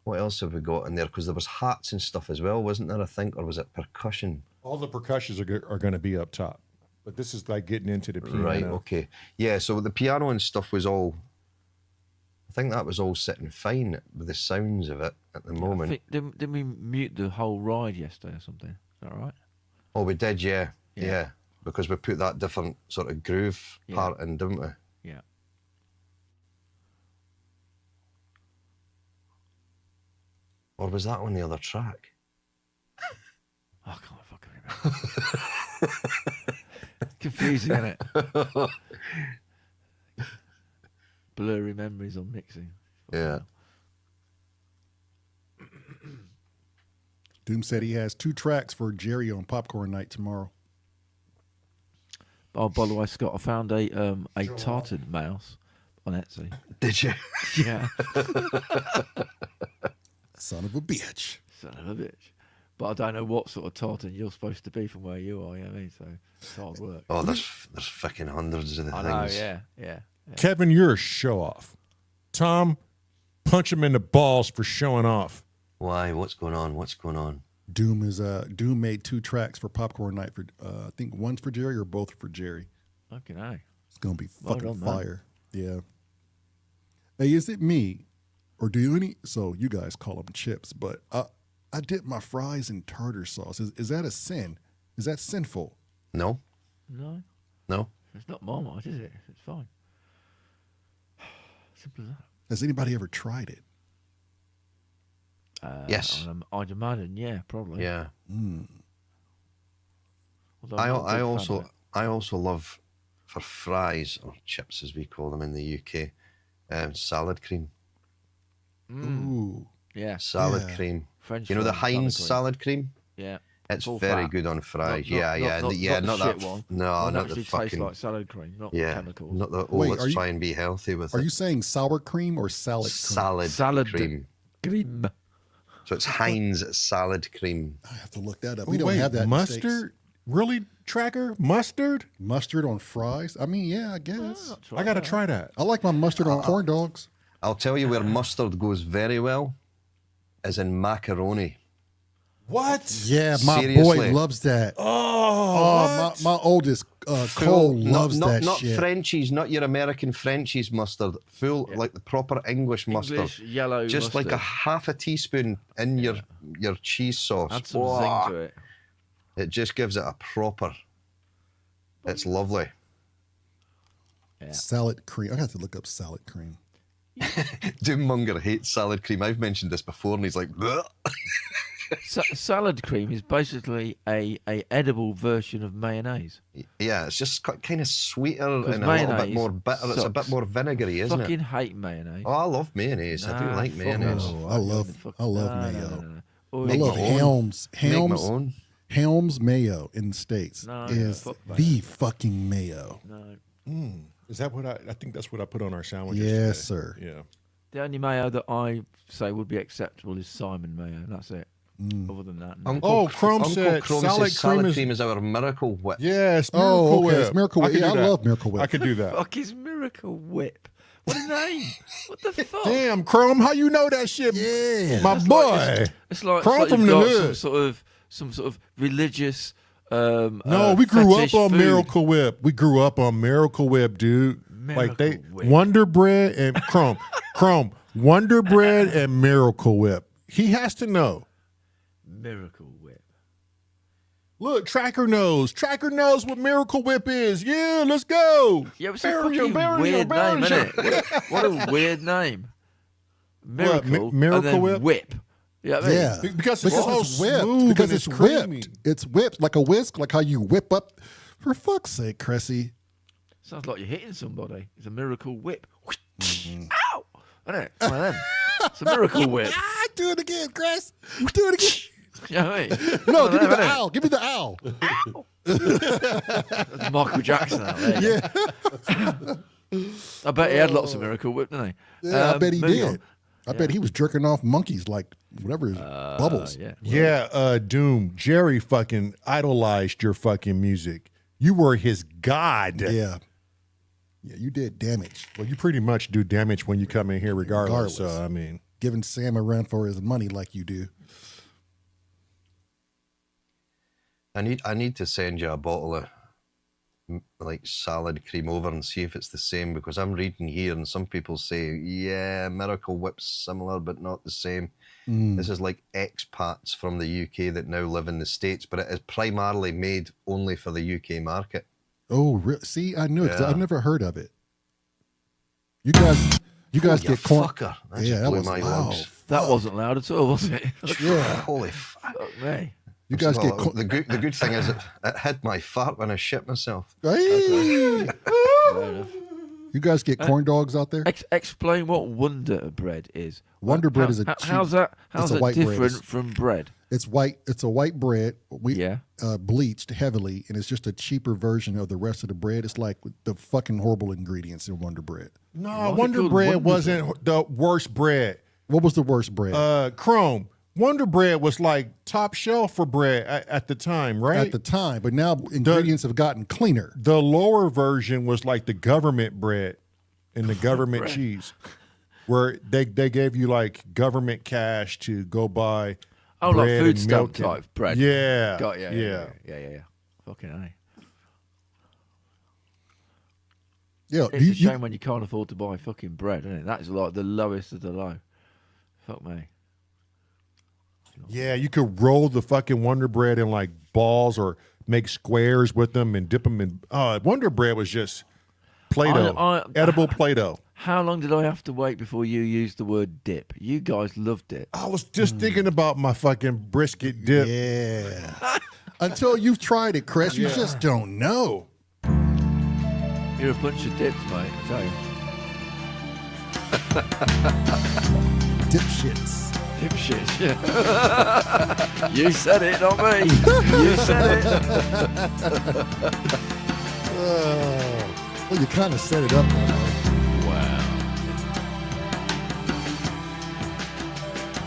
What else have we got in there? Because there was hats and stuff as well, wasn't there, I think? Or was it percussion? All the percussions are going to be up top. But this is like getting into the piano. Right, okay. Yeah, so the piano and stuff was all, I think that was all sitting fine with the sounds of it at the moment. I think, didn't we mute the whole ride yesterday or something? Is that right? Oh, we did, yeah. Yeah. Because we put that different sort of groove part in, didn't we? Yeah. Or was that on the other track? I can't fucking remember. Confusing, isn't it? blurry memories on mixing. Yeah. Doom said he has 2 tracks for Jerry on Popcorn Night tomorrow. Oh, by the way, Scott, I found a tartan mouse on Etsy. Did you? Yeah. Son of a bitch. Son of a bitch. But I don't know what sort of tartan you're supposed to be from where you are, you know what I mean? So it's hard work. Oh, there's fucking hundreds of the I things. know, yeah. Kevin, you're a show off. Tom, punch him in the balls for showing off. Why? What's going on? Doom made 2 tracks for Popcorn Night for I think one's for Jerry or both for Jerry. Okay, no. It's gonna be Well fucking done, man. fire. Yeah. Hey, is it me, or do you so you guys call them chips, but I dip my fries in tartar sauce. Is that a sin? Is that sinful? No. No. No. It's not Marmite, is it? It's fine. Simple as that. Has anybody ever tried it? Yes. I'd imagine, yeah, probably. Yeah. Although I'm not a big fan of it. I also love, for fries or chips as we call them in the UK, salad cream. Ooh. Yeah. Salad Yeah. cream. French You know the fries, Heinz cream. salad cream? Yeah. It's Full very fat. good on fries. Not Not the that. shit one. No, One not actually the fucking. tastes like salad cream, not Yeah, chemicals. not the. Wait, Let's are you- try and be healthy with Are it. you saying sour cream or salad cream? Salad cream. cream. So it's Heinz salad cream. I have to look that up. Oh, We don't wait, have that in the States. mustard? Really, Tracker? Mustard? Mustard on fries? I mean, yeah, I guess. I got to try that. I like my mustard on corn dogs. I'll tell you where mustard goes very well, is in macaroni. What? Yeah, my Seriously. boy loves that. Oh, My oldest Cole loves not, that not shit. Frenchies, not your American Frenchies mustard. Full, like the proper English mustard. English yellow Just like a mustard. half a teaspoon in your cheese sauce. Add some Whoa. zing to it. It just gives it a proper. It's lovely. Salad cream. I have to look up salad cream. Doommonger hates salad cream. I've mentioned this before, and he's like, "Bleh." Salad cream is basically a edible version of mayonnaise. Yeah, it's just kind of sweeter 'Cause and a little bit mayonnaise more bitter. It's a bit sucks. more vinegary, isn't Fucking it? hate mayonnaise. Oh, I love mayonnaise. I do Nah, like fuck mayonnaise. off. Oh, I love mayo. Oh, I Make love my own. Helms. Make my Helms. own. Helms mayo in the States No, is fuck the fucking mayo. No. Is that what I think that's what I put on our sandwiches Yes, today. sir. Yeah. The only mayo that I say would be acceptable is Simon mayo, and that's it. Other than that, no. Oh, Chrome said salad cream is- our miracle whip. Yes, Miracle Oh, okay. Whip. It's Miracle Whip. could Yeah, do I that. love Miracle Whip. I could do that. Fuck is Miracle Whip? What a name! What the fuck? Damn, Chrome, how you know that shit? Yeah. My It's boy. like- It's like, Chrome you've from the got hood. some sort of religious. No, we grew up fetish on food. Miracle Whip. We grew up on Miracle Whip, dude. Like they Miracle Whip. Wonder Bread and Chrome, Wonder Bread and Miracle Whip. He has to know. Miracle Whip. Look, Tracker knows. Tracker knows what Miracle Whip is. Yeah, let's go. Yeah, it's a fucking weird name, isn't it? What a weird name. Miracle, Miracle and then Whip? Whip. You know what I mean? Yeah. Because it's so it's whipped. smooth Because and it's creamy. whipped. It's whipped like a whisk, like how you whip up. For fuck's sake, Cressy. Sounds like you're hitting somebody. It's a Miracle Whip. Ow! Isn't it? One of them. It's a Miracle Whip. Ah, do it again, Chris. Do it again. You know what I mean? No, One give of me them, the innit? owl. Give me the owl. That's Michael Jackson out there. Yeah. I bet he had lots of Miracle Whip, didn't he? Yeah, I bet he moving did. on. I bet he was jerking off monkeys like whatever his bubbles. Yeah. Yeah, Doom. Jerry fucking idolized your fucking music. You were his god. Yeah. Yeah, you did damage. Well, you pretty much do damage when you come in here regardless. Regardless. So, I mean. Giving Sam a run for his money like you do. I need to send you a bottle of like salad cream over and see if it's the same, because I'm reading here and some people say, yeah, Miracle Whip's similar but not the same. This is like expats from the UK that now live in the States, but it is primarily made only for the UK market. Oh, see, I knew it 'cause Yeah. I've never heard of it. You guys You get corn. fucker. That Yeah, just that blew was my loud. lungs. That wasn't loud at all, was it? Yeah. Holy fuck. Fuck me. You guys get corn. the good thing is it hid my fart when I shit myself. Hey! Fair enough. You guys get corn dogs out there? Explain what Wonder Bread is. Wonder Bread is a cheap, how's that it's a different white bread. from bread? It's white. It's a white bread. Yeah. Bleached heavily, and it's just a cheaper version of the rest of the bread. It's like the fucking horrible ingredients in Wonder Bread. No, Why is it Wonder called Bread Wonder wasn't the worst bread. What was the worst bread? Chrome. Wonder Bread was like top shelf for bread at the time, right? At the time, but now ingredients have gotten cleaner. The lower version was like the government bread and the government cheese, where they gave you like government cash to go buy. Oh, like bread food and stamp milk type bread. Yeah. Got you. Yeah. Fucking A. Yeah, It's a shame when you can't afford to buy fucking bread, isn't it? That is like the lowest of the low. Fuck me. Yeah, you could roll the fucking Wonder Bread in like balls or make squares with them and dip them in. Wonder Bread was just Play-Doh, edible Play-Doh. How long did I have to wait before you used the word dip? You guys loved it. I was just thinking about my fucking brisket dip. Yeah. Until you've tried it, Chris, you just don't know. You're a bunch of dips, mate. I tell you. Dipshits. Dipshit. Yeah. You said it, not me. You said it. Well, you kind of set it up that way. Wow.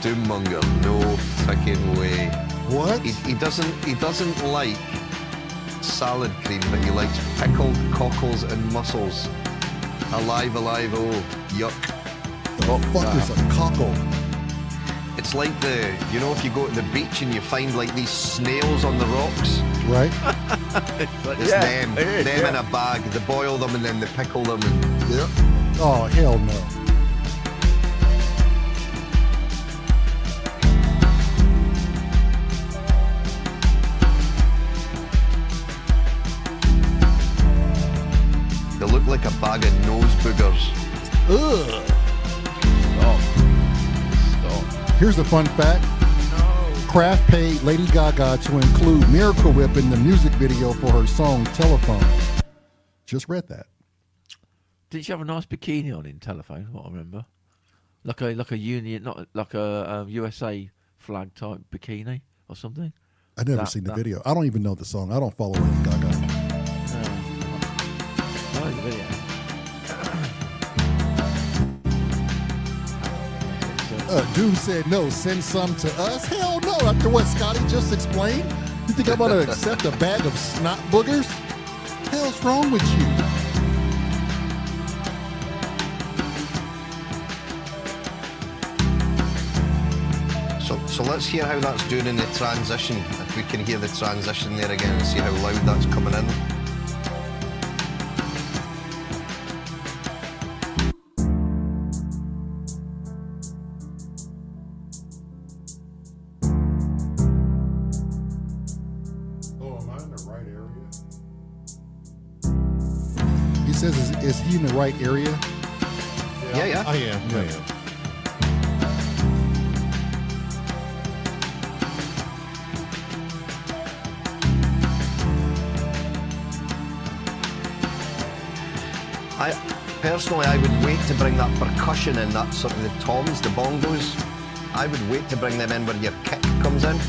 Doommonger, no fucking way. What? He doesn't like salad cream, but he likes pickled cockles and mussels. Alive, oh, yuck. The fuck is a cockle? It's like if you go to the beach and you find like these snails on the rocks. Right? It's them in a bag. They boil them and then they pickle them. Yep. Oh, hell no. They look like a bag of nose boogers. Ugh. Stop. Here's a fun fact. Kraft paid Lady Gaga to include Miracle Whip in the music video for her song Telephone. Just read that. Didn't she have a nice bikini on in Telephone? What I remember, like a Union, not like a USA flag type bikini or something. I've never seen the video. I don't even know the song. I don't follow Lady Gaga. I know the video. Doom said no, send some to us. Hell no, after what Scotty just explained. You think I'm gonna accept a bag of snot boogers? Hell's wrong with you? So let's hear how that's doing in the transition. If we can hear the transition there again and see how loud that's coming in. Oh, am I in the right area? He says, is he in the right area? Yeah. I am. I would wait to bring that percussion in, that sort of the toms, the bongos. I would wait to bring them in where your kick comes in.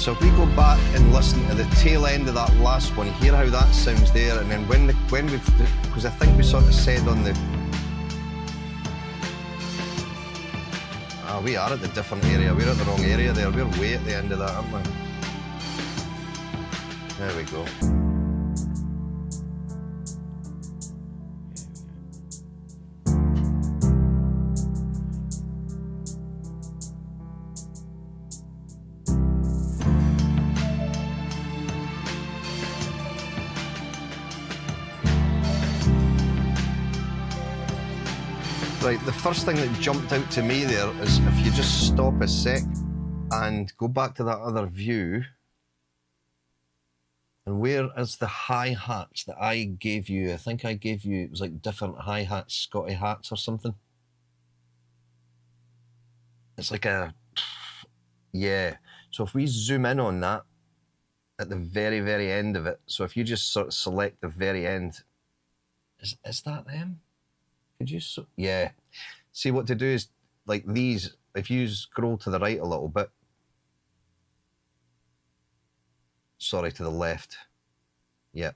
So if we go back and listen to the tail end of that last one, hear how that sounds there, and then when we've, because I think we sort of said on the, we are at the different area. We're at the wrong area there. We're way at the end of that, aren't we? There we go. Right, the first thing that jumped out to me there is if you just stop a sec and go back to that other view, and where is the hi-hats that I gave you? I think I gave you, it was like different hi-hats, Scotty hats or something. It's like a, yeah. So if we zoom in on that at the very, very end of it, so if you just sort of select the very end, is that them? Could you, yeah. See, what to do is, like these, if you scroll to the right a little bit, sorry, to the left. Yeah.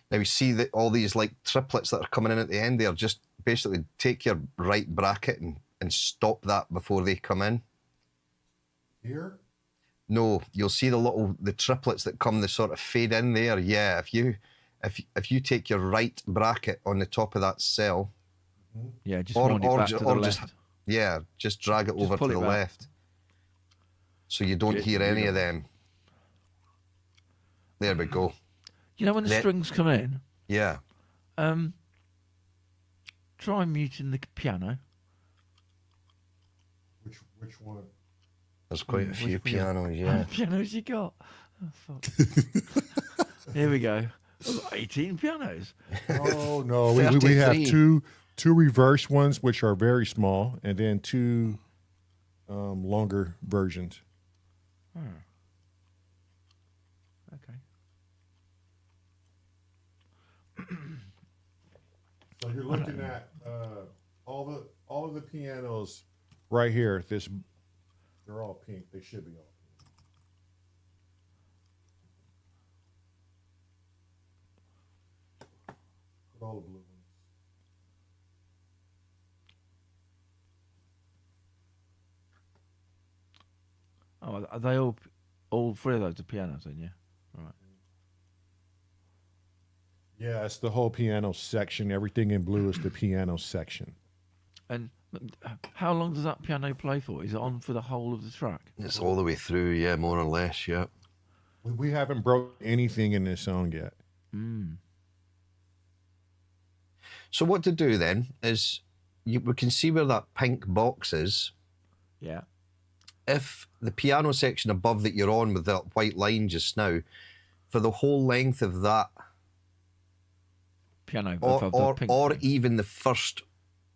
Now you see that all these like triplets that are coming in at the end there, just basically take your right bracket and stop that before they come in. Here? No, you'll see the triplets that come, they sort of fade in there. Yeah, if you take your right bracket on the top of that cell, yeah, just wind it back to the left. Just drag it over to the left, so you don't hear any of them. There we go. You know when the strings come in? Yeah. Try muting the piano. Which one? There's quite a few pianos, yeah. How many pianos you got? Oh, fuck. Here we go. I've got 18 pianos. Oh no, we have two reverse ones which are very small, and then two longer versions. Okay. So you're looking at all of the pianos right here. They're all pink. They should be all pink. Put all the blue ones. Oh, are they all three of those are pianos then, yeah? Right. Yeah, it's the whole piano section. Everything in blue is the piano section. And how long does that piano play for? Is it on for the whole of the track? It's all the way through, yeah, more or less, yeah. We haven't broke anything in this song yet. So what to do then is, we can see where that pink box is. Yeah. If the piano section above that you're on with that white line just now, for the whole length of that, piano, or even the first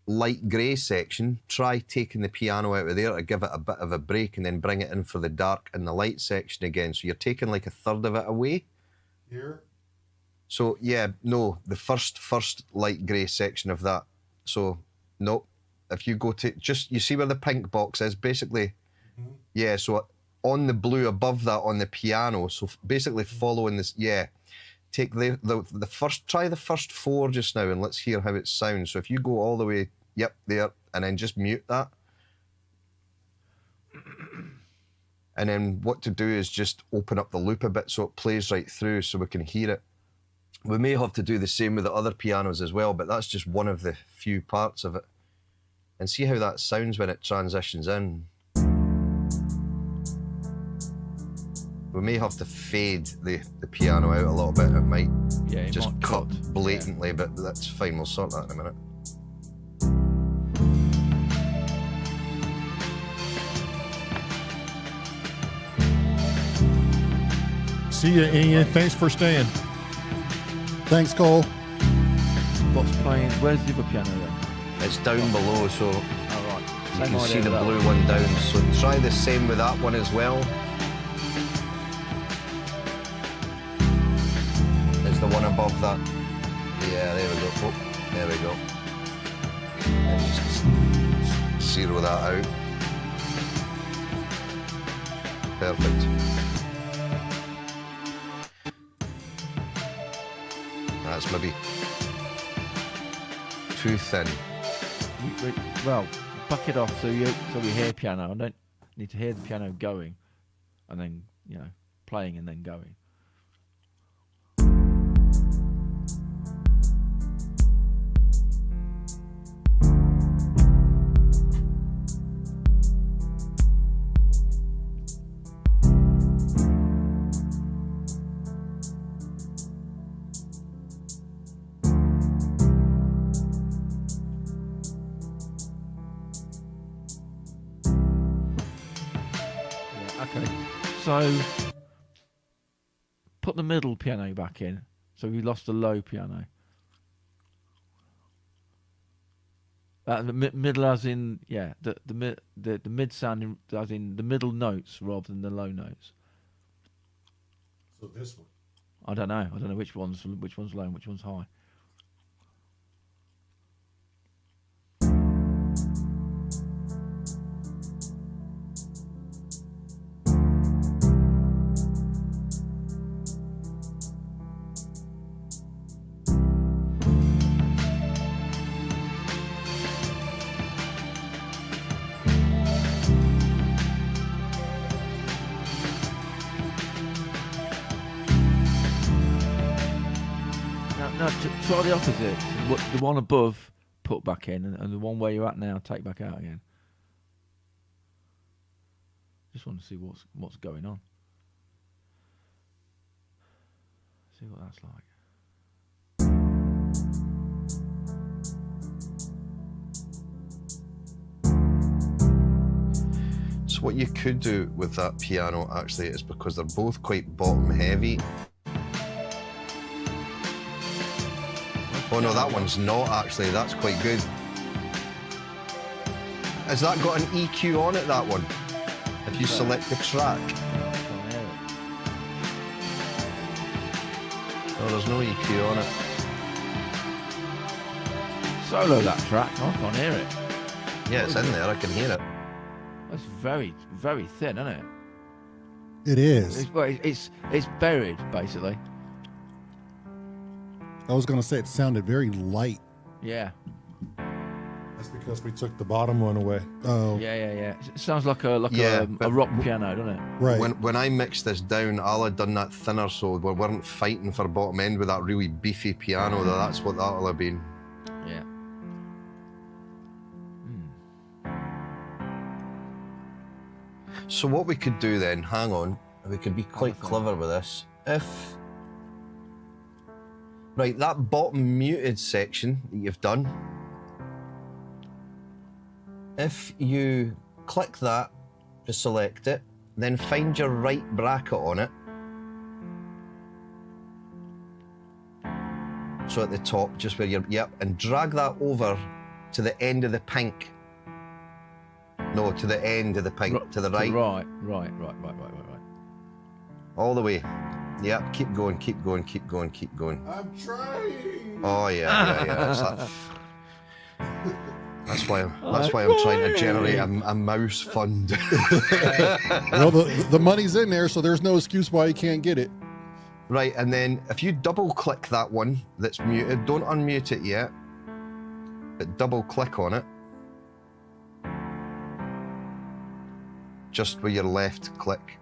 light grey section, try taking the piano out of there to give it a bit of a break and then bring it in for the dark and the light section again. So you're taking like a third of it away. Here? So yeah, no, the first light grey section of that. So no, if you go to you see where the pink box is, basically. Yeah, so on the blue above that on the piano, so basically following this, yeah, take the first, try the first four just now and let's hear how it sounds. So if you go all the way, yep, there, and then just mute that. And then what to do is just open up the loop a bit so it plays right through so we can hear it. We may have to do the same with the other pianos as well, but that's just one of the few parts of it. And see how that sounds when it transitions in. We may have to fade the piano out a little bit. It might just cut blatantly, but that's fine. We'll sort that in a minute. See you, Ian. Thanks for staying. Thanks, Cole. What's playing? Where's the other piano then? It's down below, so Oh, right. you can see the blue one down. So try the same with that one as well. The one above that. Yeah, there we go. Oh, there we go. And just zero that out. Perfect. That's maybe too thin. Well, buck it off so we hear piano. I don't need to hear the piano going, and then playing and then going. So, put the middle piano back in. So we lost the low piano. The middle, as in the mid sound, as in the middle notes rather than the low notes. So this one. I don't know which one's low and which one's high. Try the opposite. The one above, put back in, and the one where you're at now, take back out again. Just want to see what's going on. See what that's like. So what you could do with that piano actually is, because they're both quite bottom heavy. Oh no, that one's not actually. That's quite good. Has that got an EQ on it, that one? If you select the track. Oh, there's no EQ on it. Solo that track. I can't hear it. Yeah, it's in there. I can hear it. That's very, very thin, isn't it? It is. It's buried, basically. I was going to say it sounded very light. Yeah. That's because we took the bottom one away. Oh. Yeah. It sounds like a rock piano, doesn't it? Right. When I mixed this down, Al had done that thinner, so we weren't fighting for bottom end with that really beefy piano. That's what that'll have been. Yeah. So what we could do then, hang on, we could be quite clever with this. Right, that bottom muted section that you've done, if you click that to select it, then find your right bracket on it. So at the top, just where you're, and drag that over to the end of the pink. No, to the end of the pink, to the right. Right. All the way. Yep, keep going. I'm trying. Oh yeah. That's why I'm trying to generate a mouse fund. Well, the money's in there, so there's no excuse why you can't get it. Right, and then if you double click that one that's muted, don't unmute it yet, but double click on it. Just with your left click.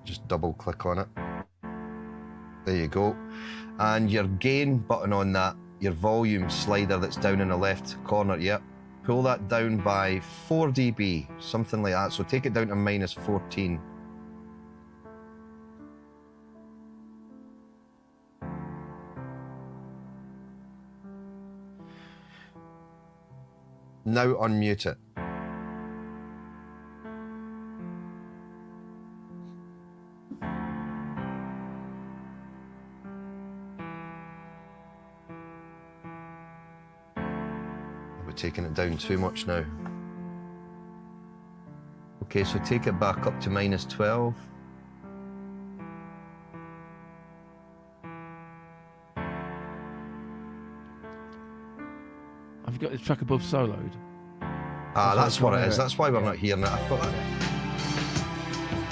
Just double click on it. There you go. And your gain button on that, your volume slider that's down in the left corner, pull that down by 4 dB, something like that. So take it down to -14. Now unmute it. Taking it down too much now. Okay, so take it back up to -12. Have you got the track above soloed? That's what it is. That's why we're not hearing it. I thought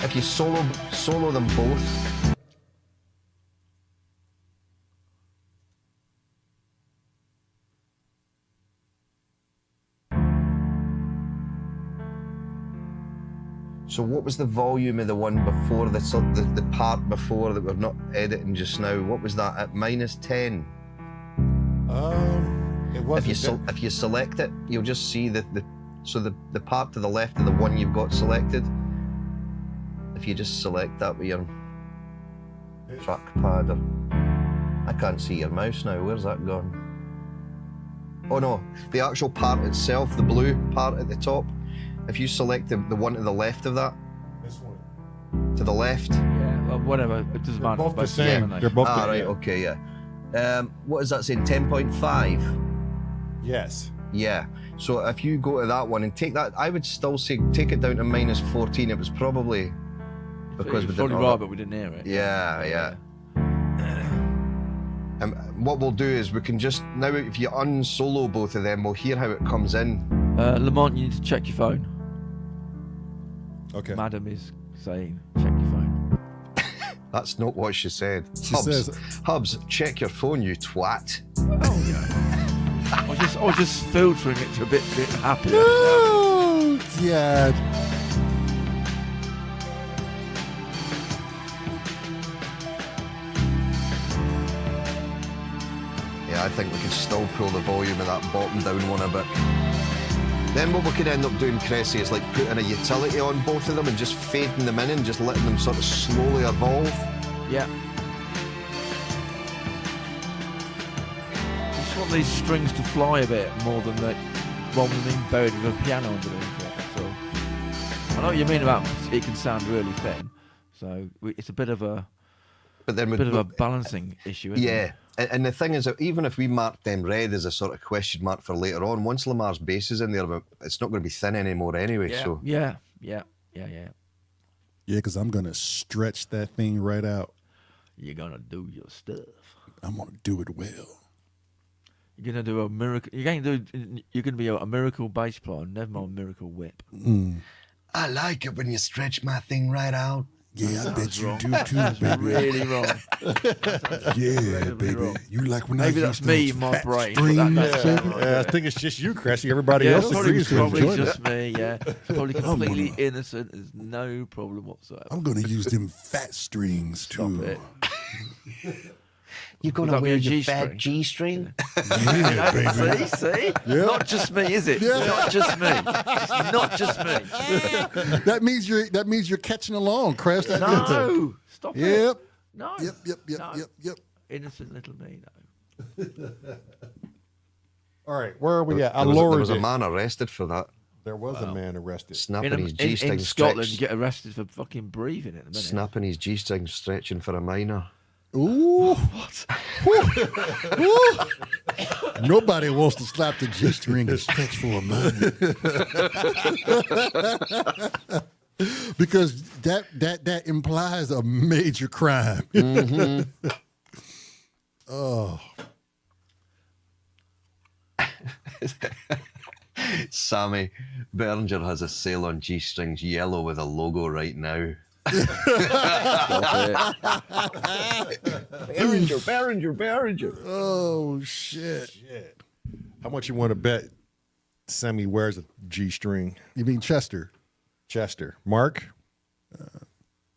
if you solo them both. So what was the volume of the one before, the part before that we're not editing just now? What was that at -10? It wasn't. If you select it, you'll just see the part to the left of the one you've got selected. If you just select that with your trackpad, or I can't see your mouse now. Where's that gone? Oh no, the actual part itself, the blue part at the top. If you select the one to the left of that, This one. to the left. Yeah, well, whatever. It doesn't matter. Both the Both same. together, They're both Ah, the- right, yeah. okay, yeah. What is that saying? 10.5. Yes. Yeah. So if you go to that one and take that, I would still say take it down to -14. It was probably because we It's probably didn't. right, but we didn't hear it. Yeah. What we'll do is we can just now, if you unsolo both of them, we'll hear how it comes in. Lamont, you need to check your phone. Okay. Madam is saying, check your phone. That's not what she said. She says- Hubs, check your phone, you twat. Oh yeah. I was just filtering it to a bit happier. Oh, yeah. Yeah, I think we can still pull the volume of that bottom down one a bit. Then what we could end up doing, Cressy, is like putting a utility on both of them and just fading them in and just letting them sort of slowly evolve. Yeah. I just want these strings to fly a bit more than that, rather than being buried with a piano underneath it. So I know what you mean about it can sound really thin. So it's a bit of a But then balancing issue, isn't it? yeah. And the thing is that even if we mark them red as a sort of question mark for later on, once Lamar's bass is in there, it's not going to be thin anymore anyway. Yeah. So Yeah, Yeah, because I'm going to stretch that thing right out. you're gonna do your stuff. I'm going to do it well. You're gonna do a miracle. You're gonna be a miracle bass player, never mind a miracle whip. I like it when you stretch my thing right out. Yeah, I bet you wrong. do too, That's baby. really wrong. Yeah, incredibly baby. wrong. You like when Maybe I that's use me those in my fat brain. strings, That's baby? Yeah, I think it's just you, Cressy. Everybody Yeah, else it's probably, agrees to probably enjoy just it. me. Yeah, it's probably I'm completely gonna- innocent. There's no problem whatsoever. I'm going to use them fat strings Stop too. it. You're Would that be a G-string? G-string? Yeah, baby. See? Not just me, is it? Yeah. Not just me. It's not just me. That means you're catching along, Crest. No, stop it. Yep. No. Yep. No. Innocent little me, no. All right, where are we at? I There was lowered a it. man arrested for that, There was a man arrested. snapping his In G-string, Scotland, you get arrested for fucking breathing at the minute. snapping his G-string, stretching for a minor. Ooh. What? Nobody wants to slap the G string and stretch for a minute. Because that implies a major crime. Oh. Sammy, Berger has a sale on G-strings yellow with a logo right now. Stop it. Berger. Oh shit. How much you want to bet Sammy wears a G-string? You mean Chester? Chester. Mark?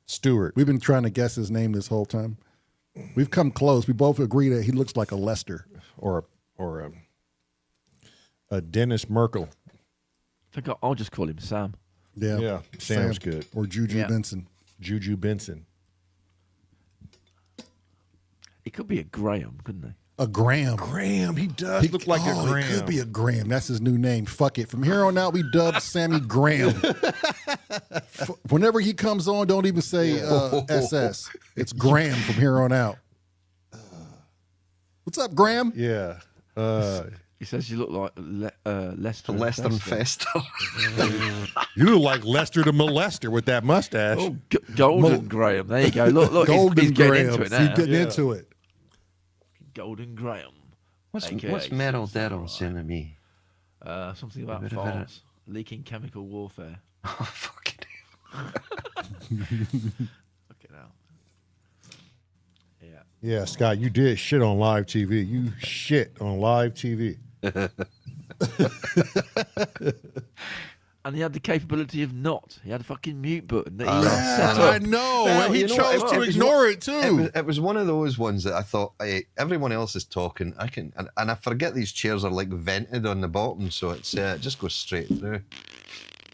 Stewart. We've been trying to guess his name this whole time. We've come close. We both agree that he looks like a Lester. Or a Dennis Merkel. I think I'll just call him Sam. Yeah. Yeah, Sam's good. Or Juju Yeah. Benson. Juju Benson. He could be a Graham, couldn't he? A Graham. Graham, he does look like a Graham. It could be a Graham. That's his new name. Fuck it. From here on out, we dub Sammy Graham. Whenever he comes on, don't even say SS. It's Graham from here on out. What's up, Graham? Yeah. He says you look like Lester. and Lester and Fester. Fester. You look like Lester the molester with that mustache. Oh, Golden Graham. There you go. Look, Golden he's getting Graham. into it He's now. getting into it. Golden Graham. What's AKA Meryl Samurai. Daryl saying to me? Something about bit of farms, leaking chemical warfare. Oh, fucking Fucking hell. Yeah. Yeah, Scott, you did shit on live TV. You shit on live TV. And he had the capability of not. He had a fucking mute button that he Yeah, set I up. know. Well, He you know, chose to ignore it too. It was one of those ones that I thought, hey, everyone else is talking. I can, and I forget these chairs are like vented on the bottom, so it's it just goes straight through.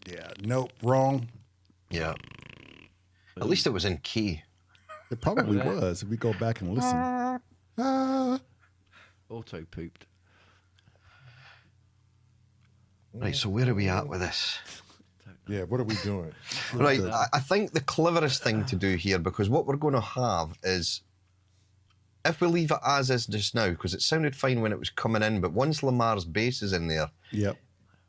Yeah, nope, wrong. Yeah. At least it was in key. It probably was if we go back and listen. Auto pooped. Right, so where are we at with this? Yeah, what are we doing? Right, I think the cleverest thing to do here, because what we're going to have is, if we leave it as is just now, because it sounded fine when it was coming in, but once Lamar's bass is in there, Yep.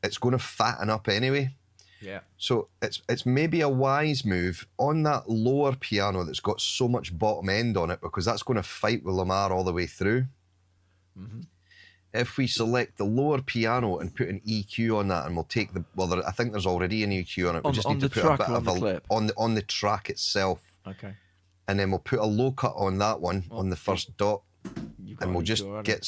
it's going to fatten up anyway. Yeah. So it's maybe a wise move on that lower piano that's got so much bottom end on it, because that's going to fight with Lamar all the way through. If we select the lower piano and put an EQ on that, and we'll take the I think there's already an EQ on it. We just need to put a bit of a on the track itself. Okay. And then we'll put a low cut on that one on the first dot, and we'll just get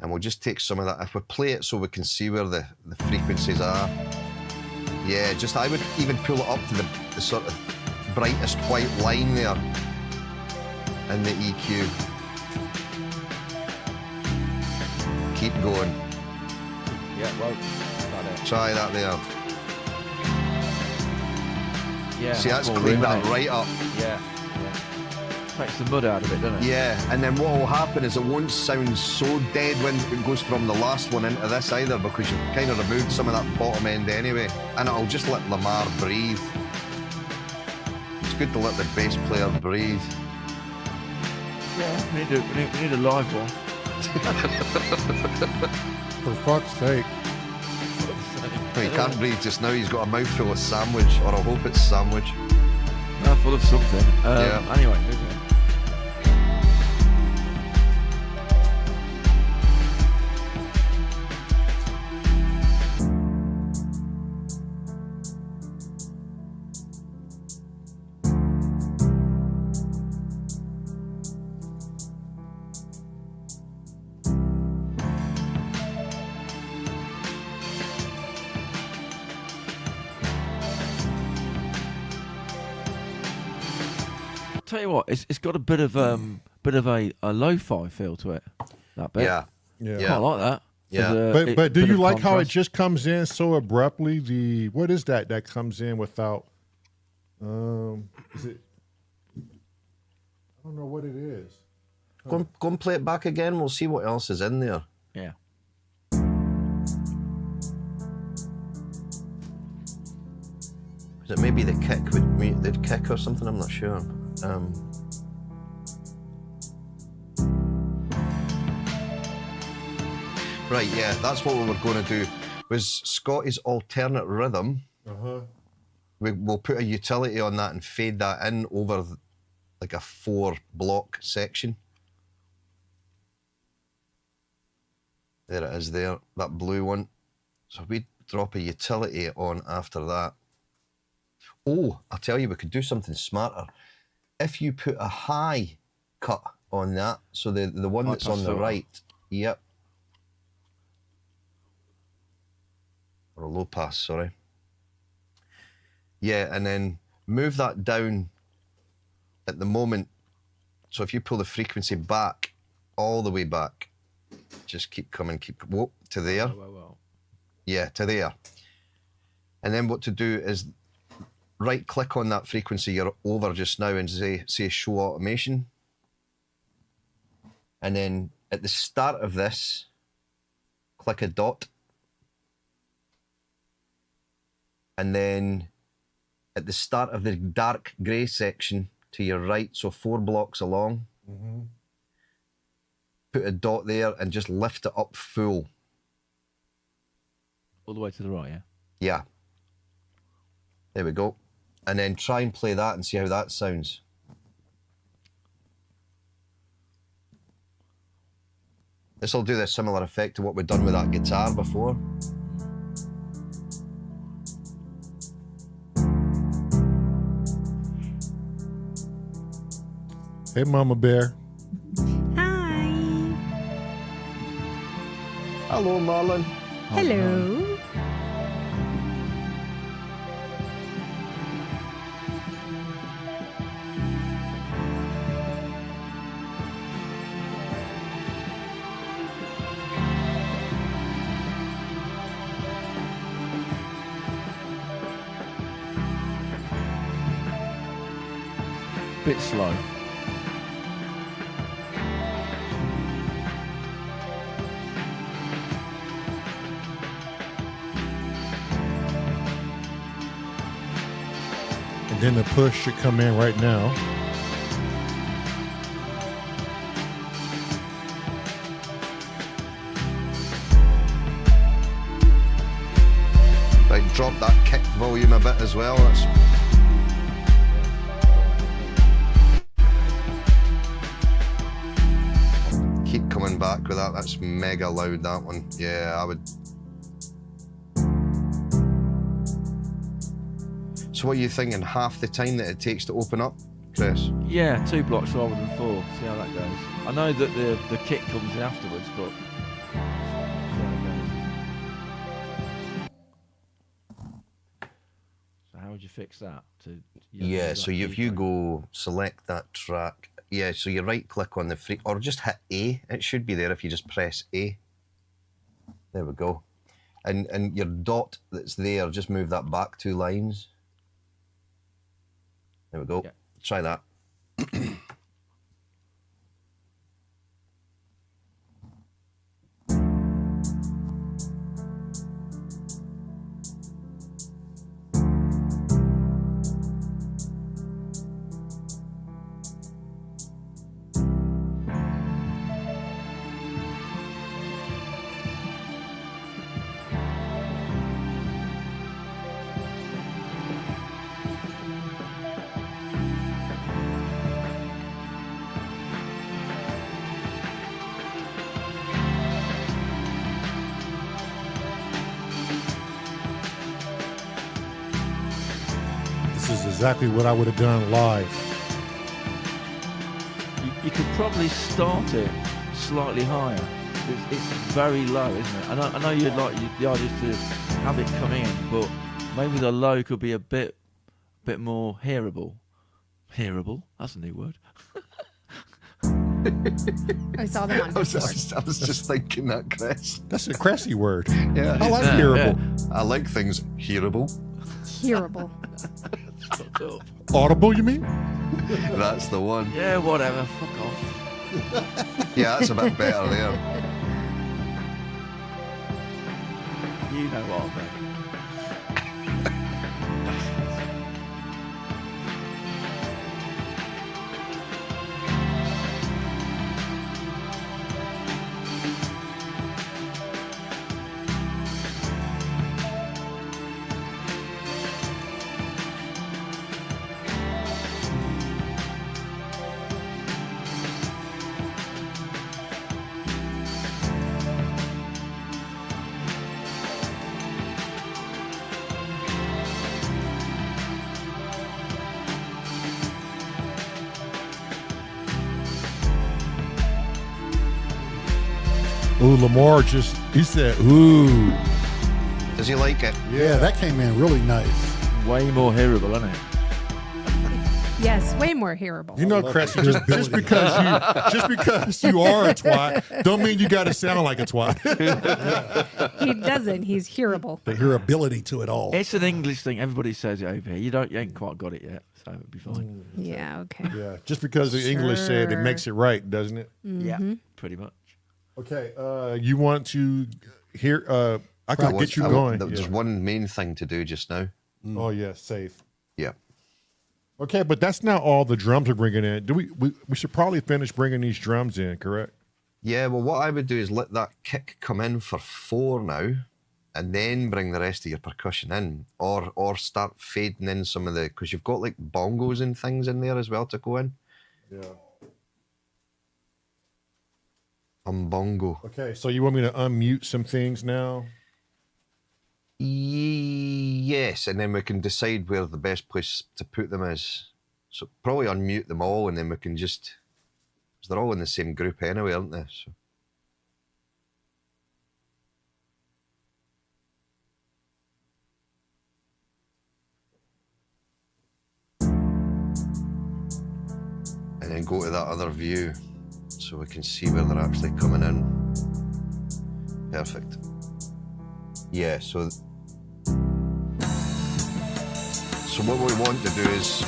and we'll just take some of that. If we play it so we can see where the frequencies are. Yeah, I would even pull it up to the sort of brightest white line there in the EQ. Keep going. Yeah, well, try that there. Yeah. See, that's cleaned that right up. Yeah. Takes the mud out of it, doesn't it? Yeah, and then what will happen is it won't sound so dead when it goes from the last one into this either, because you've kind of removed some of that bottom end anyway, and it'll just let Lamar breathe. It's good to let the bass player breathe. Yeah, we need a live one. For fuck's sake. No, he can't breathe just now. He's got a mouthful of sandwich, or I hope it's sandwich. Full of something. Yeah. Anyway, moving on. Tell you what, it's got a bit of a lo-fi feel to it. That bit. Yeah. I quite like that. Yeah. But do you like how it just comes in so abruptly? What is that comes in without? Is it? I don't know what it is. Go and play it back again. We'll see what else is in there. Yeah. Is it maybe the kick or something? I'm not sure. Right, yeah, that's what we were going to do. Was Scotty's alternate rhythm. We'll put a utility on that and fade that in over like a 4-block section. There it is there, that blue one. So we drop a utility on after that. Oh, I'll tell you, we could do something smarter. If you put a high cut on that, so the one that's on the right, yep. Or a low pass, sorry. Yeah, and then move that down at the moment. So if you pull the frequency back, all the way back, just keep coming, whoop, to there. Yeah, to there. And then what to do is right click on that frequency you're over just now and say show automation. And then at the start of this, click a dot. And then at the start of the dark grey section to your right, so 4 blocks along, put a dot there and just lift it up full. All the way to the right, yeah? Yeah. There we go. And then try and play that and see how that sounds. This will do the similar effect to what we've done with that guitar before. Hey, Mama Bear. Hi. Hello, Marlon. Hello. bit slow. And then the push should come in right now. Right, drop that kick volume a bit as well. That's keep coming back with that. That's mega loud, that one. Yeah, I would. So what are you thinking? Half the time that it takes to open up, Chris? Yeah, 2 blocks rather than 4. See how that goes. I know that the kick comes in afterwards, but see how it goes. So how would you fix that? Yeah, so if you go select that track, yeah, so you right click on the free, or just hit A. It should be there if you just press A. There we go. And your dot that's there, just move that back 2 lines. There we go. Yeah. Try that. This is exactly what I would have done live. You could probably start it slightly higher. It's very low, isn't it? I know you'd like the idea is to have it come in, but maybe the low could be a bit more hearable. Hearable? That's a new word. I saw them on I was Discord. just thinking that, Chris. That's a Cressy word. Yeah. I like Yeah, hearable. I like things hearable. Hearable. Fucked up. Audible, you mean? That's the one. Yeah, whatever. Fuck off. Yeah, that's a bit better there. You know what I mean. Ooh, Lamar he said, ooh. Does he like it? Yeah, that came in really nice. Way more hearable, isn't it? Yes, way more hearable. You know, Cressy, just because you are a twat, don't mean you got to sound like a twat. He doesn't. He's hearable. The hearability to it all. It's an English thing. Everybody says it over here. You ain't quite got it yet, so it'll be fine. Yeah, okay. Yeah, just because the English said it Sure. makes it right, doesn't it? Yeah, pretty much. Okay, you want to hear? I can get you going. There's Yeah. one main thing to do just now. Oh yeah, safe. Yeah. Okay, but that's not all the drums are bringing in. We should probably finish bringing these drums in, correct? Yeah, well, what I would do is let that kick come in for 4 now, and then bring the rest of your percussion in, or start fading in some of the, because you've got like bongos and things in there as well to go in. Yeah. Bongo. Okay, so you want me to unmute some things now? Yes, and then we can decide where the best place to put them is. So probably unmute them all, and then we can just, because they're all in the same group anyway, aren't they? So. And then go to that other view so we can see where they're actually coming in. Perfect. Yeah, so what we want to do is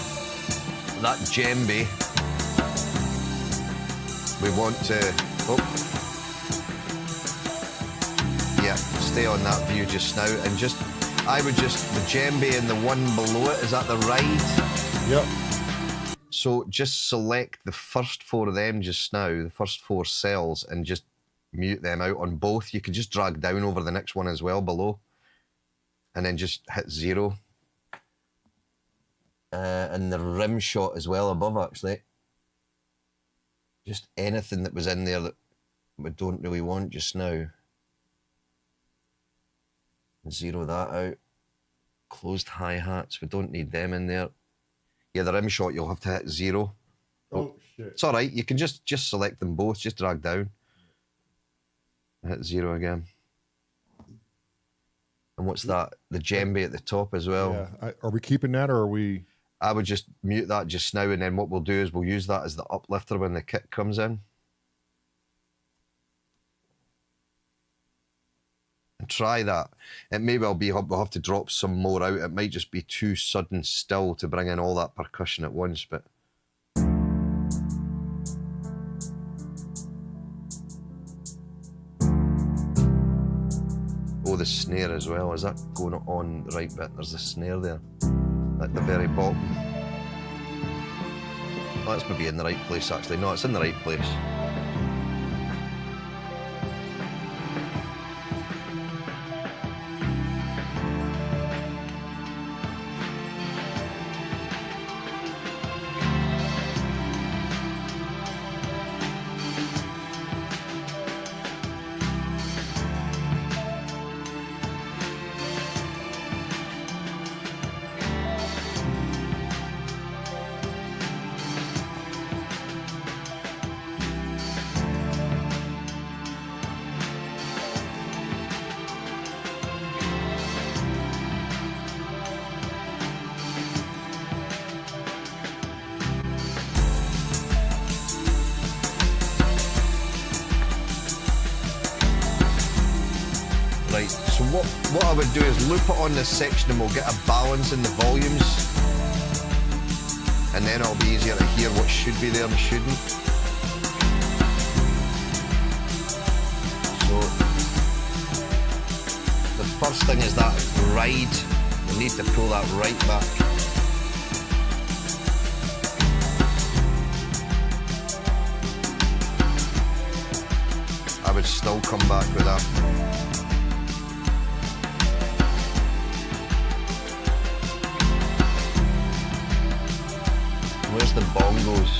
that djembe, we want to, yeah, stay on that view just now, and just, I would just, the djembe and the one below it, is that the ride? Yep. So just select the first 4 of them just now, the first 4 cells, and just mute them out on both. You can just drag down over the next one as well below, and then just hit 0. And the rim shot as well above, actually. Just anything that was in there that we don't really want just now. 0 that out. Closed hi-hats, we don't need them in there. Yeah, the rim shot, you'll have to hit 0. Oh, shit. It's all right, you can just select them both, just drag down. Hit 0 again. And what's that? The djembe at the top as well. Yeah. Are we keeping that, or are we? I would just mute that just now, and then what we'll do is we'll use that as the uplifter when the kick comes in. And try that. It may well be we'll have to drop some more out. It might just be too sudden still to bring in all that percussion at once, but... Oh, the snare as well. Is that going on the right bit? There's a snare there at the very bottom. Oh, that's maybe in the right place, actually. No, it's in the right place. Right, so what I would do is loop it on this section and we'll get a balance in the volumes. And then it'll be easier to hear what should be there and shouldn't. So, the first thing is that ride. We need to pull that right back. I would still come back with that. Where's the bongos?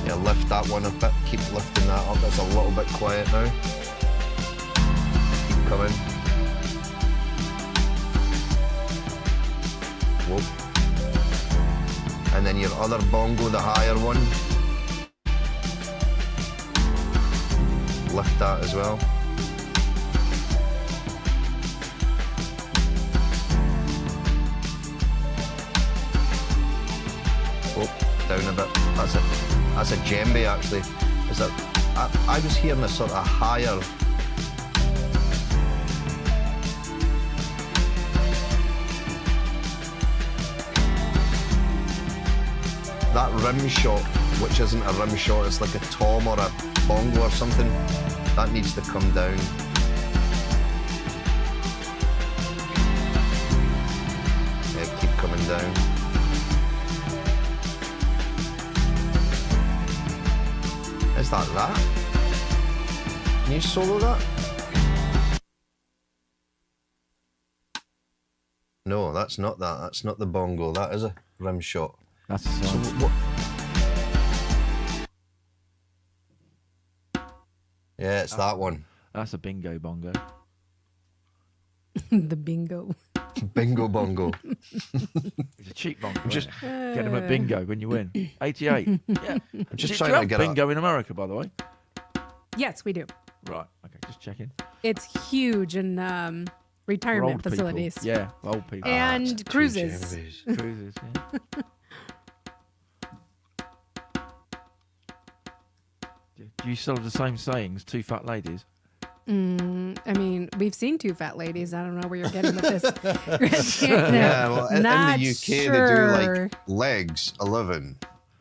Yeah, lift that one a bit. Keep lifting that up. That's a little bit quiet now. Keep coming. Whoa. And then your other bongo, the higher one, lift that as well. Oh, down a bit. That's it. That's a djembe actually. Is that? I was hearing a sort of higher. That rim shot, which isn't a rim shot, it's like a tom or a bongo or something, that needs to come down. Yeah, keep coming down. Is that? Can you solo that? No, that's not that. That's not the bongo. That is a rim shot. That's So what? Yeah, it's that one. That's a bingo bongo. The bingo. Bingo bongo. It's a cheap bongo. Just- Get them at bingo when you win. 88. Yeah. I'm just Do trying you to have get bingo in America, by the way? Yes, we do. Right. Okay. Just checking. It's huge in For retirement old people. facilities. Yeah, old people. And cruises. Djembes. Cruises. Yeah. you still have the same sayings? Two fat ladies. I mean, we've seen two fat ladies. I don't know where you're getting with this. Yeah, well, in the Not UK sure. they do like legs 11,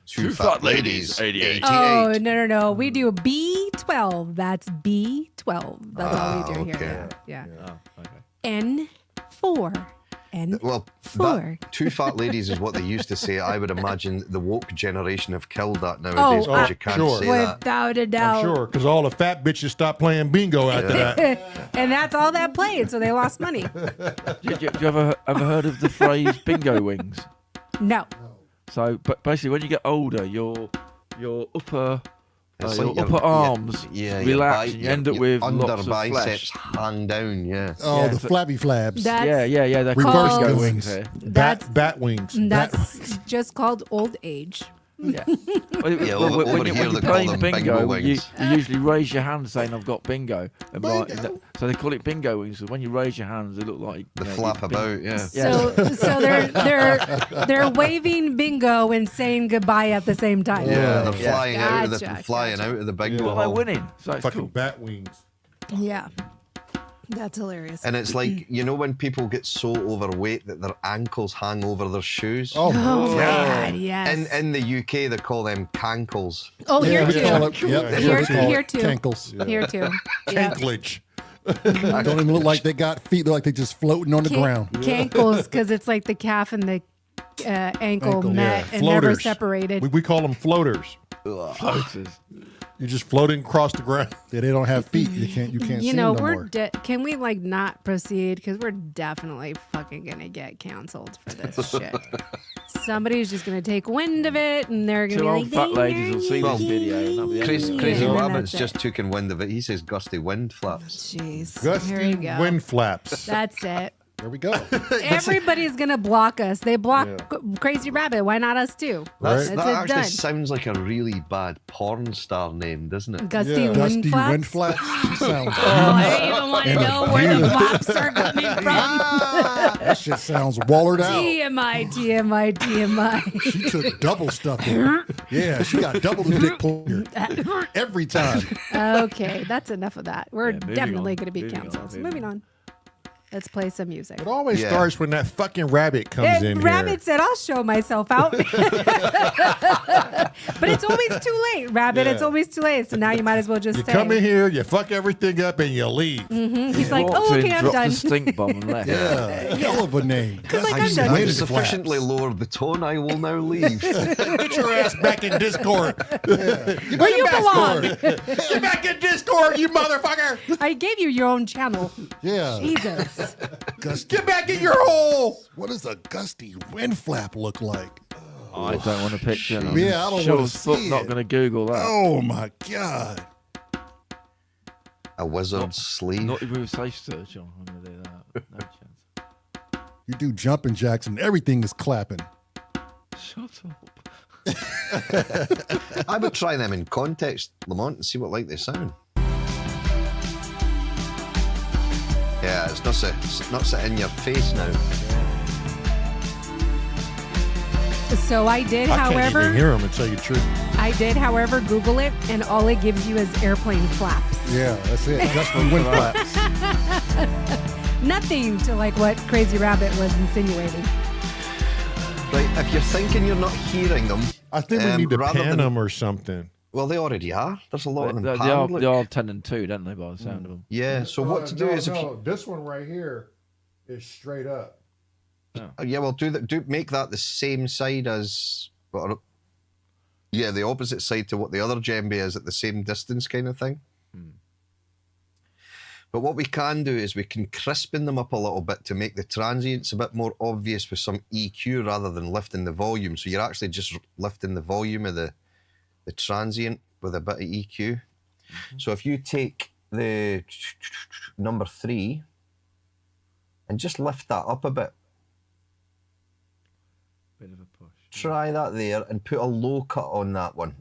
two fat ladies 88. Oh, no. We do B12. That's B12. That's all we do okay. here. Yeah. Oh, okay. N4. N4. Well, that, two fat ladies is what they used to say. I would imagine the woke generation have killed that nowadays because you can't sure. say that. Without a doubt. I'm sure, because all the fat bitches stopped playing bingo after that. And that's all that played, so they lost money. Did you ever heard of the phrase bingo wings? No. So, but basically, when you get older, your upper It's your like your- upper arms your relax, and you end up with under lots of biceps flesh. hang down. Yeah. Oh, Yeah, the so- flabby flabs. That's, Yeah. They're Reverse called bingo wings. wings here. That's, Bat wings. that's just called old age. Yeah. Yeah, Well, over when here you're they call playing them bingo, bingo you wings. usually raise your hand saying, "I've got bingo." And Bingo. so they call it bingo wings. So when you raise your hands, they look like They you know, flap you've been- about. Yeah. So they're waving bingo and saying goodbye at the same time. Yeah, they're Yeah. flying out of the Gotcha, flying out of the bingo Well, they're hall. winning. So it's Fucking cool. bat wings. Yeah. That's hilarious. And it's like, you know, when people get so overweight that their ankles hang over their shoes. Oh, Oh my Yeah. God, yes. In the UK, they call them cankles. Oh, yeah, here we too. call it, yep, that's what we call Here it, too. cankles. Here too. Yeah. Anklage. Don't even look like they got feet. They look like they're just floating on the ground. Cankles, because it's like the calf and the ankle Ankle, met and never Floaters. separated. We call them floaters. Floaters. You're just floating across the ground. Yeah, they don't have feet. You can't You see know, them no we're more. can we like not proceed, because we're definitely fucking gonna get canceled for this shit. Somebody's just gonna take wind of it, and they're gonna Two be old like, fat ladies will see Well, this video. And that'll be the end Crazy, of it. Crazy and then Rabbit's that's just taken wind of it. He says gusty wind flaps. Jeez. Gusty Here we go. wind flaps. That's it. There we go. Everybody's gonna block us. They block Crazy Rabbit. Why not us too? That's, That's that it, actually done. sounds like a really bad porn star name, doesn't it? Gusty Yeah. wind Dusty flaps. wind flaps. She sounds. Oh, I don't even want to know where the flaps are coming from. That shit sounds wallered out. TMI. She took double stuffing. Yeah, she got double the dick pointer every time. Okay, that's enough of that. We're Yeah, moving definitely on, going to be moving on, canceled. So moving moving on. Let's play some music. It always Yeah. starts when that fucking rabbit comes in Rabbit here. said, "I'll show myself out," but it's always too late. Rabbit, it's Yeah. always too late. So now you might as well just You stay. come in here, you fuck everything up, and you leave. He's like, Walked "Oh, in, okay, I'm dropped done." the stink bomb and left. Yeah, hell of a name. like, I'm done. I've sufficiently lowered the tone. I will now leave. Get your ass back in Discord. Where you belong. Get back in Discord, you motherfucker. I gave you your own channel. Yeah. Jesus. Gusty. Get back in your hole. What does a gusty wind flap look like? I don't want to picture. I'm Yeah, I don't sure wanna as fuck see not it. going to Google that. Oh my God. A wizard's sleeve. Not even with safe search on. I'm going to do that. No chance. You do jumping jacks and everything is clapping. Shut up. I would try them in context, Lamont, and see what like they sound. Yeah, it's not so in your face now. So I did, I can't even however, hear him and tell you the truth. Google it, and all it gives you is airplane flaps. Yeah, that's it. Gusty wind flaps. Nothing to like what Crazy Rabbit was insinuating. Right, if you're thinking you're not hearing them, I think we need to rather pan than- them or something. well, they already are. There's a lot of them. They panned, are, look. they are 10 and 2, don't they, by the sound of them? Yeah, so what to do is if you... this one right here is straight up. Yeah, well, make that the same side as... Well, yeah, the opposite side to what the other djembe is at the same distance kind of thing. But what we can do is we can crispen them up a little bit to make the transients a bit more obvious with some EQ rather than lifting the volume. So you're actually just lifting the volume of the transient with a bit of EQ. So if you take the number 3 and just lift that up a bit, Bit of a push. try that there and put a low cut on that one.